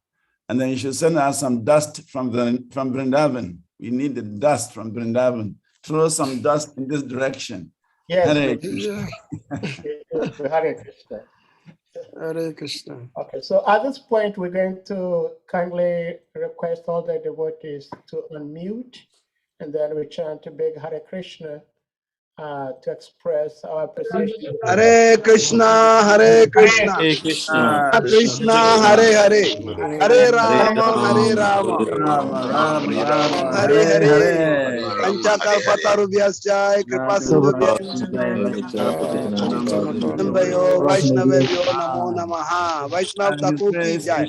And then you should send us some dust from Vrindavan. We need the dust from Vrindavan. Throw some dust in this direction. Yes. Hare Krishna. Hare Krishna. Hare Krishna. Okay, so at this point, we're going to kindly request all the devotees to unmute, and then we chant to beg Hare Krishna to express our appreciation. Hare Krishna, Hare Krishna, Hare Krishna. Krishna Hare Hare, Hare Rama, Hare Rama, Rama, Rama, Rama, Hare Hare, Hare, Hare. Panchakalpatarubhyascha, Kripasindhubhyascha, Vaishnava Namo Namaha, Vaishnav Thakur ki jai.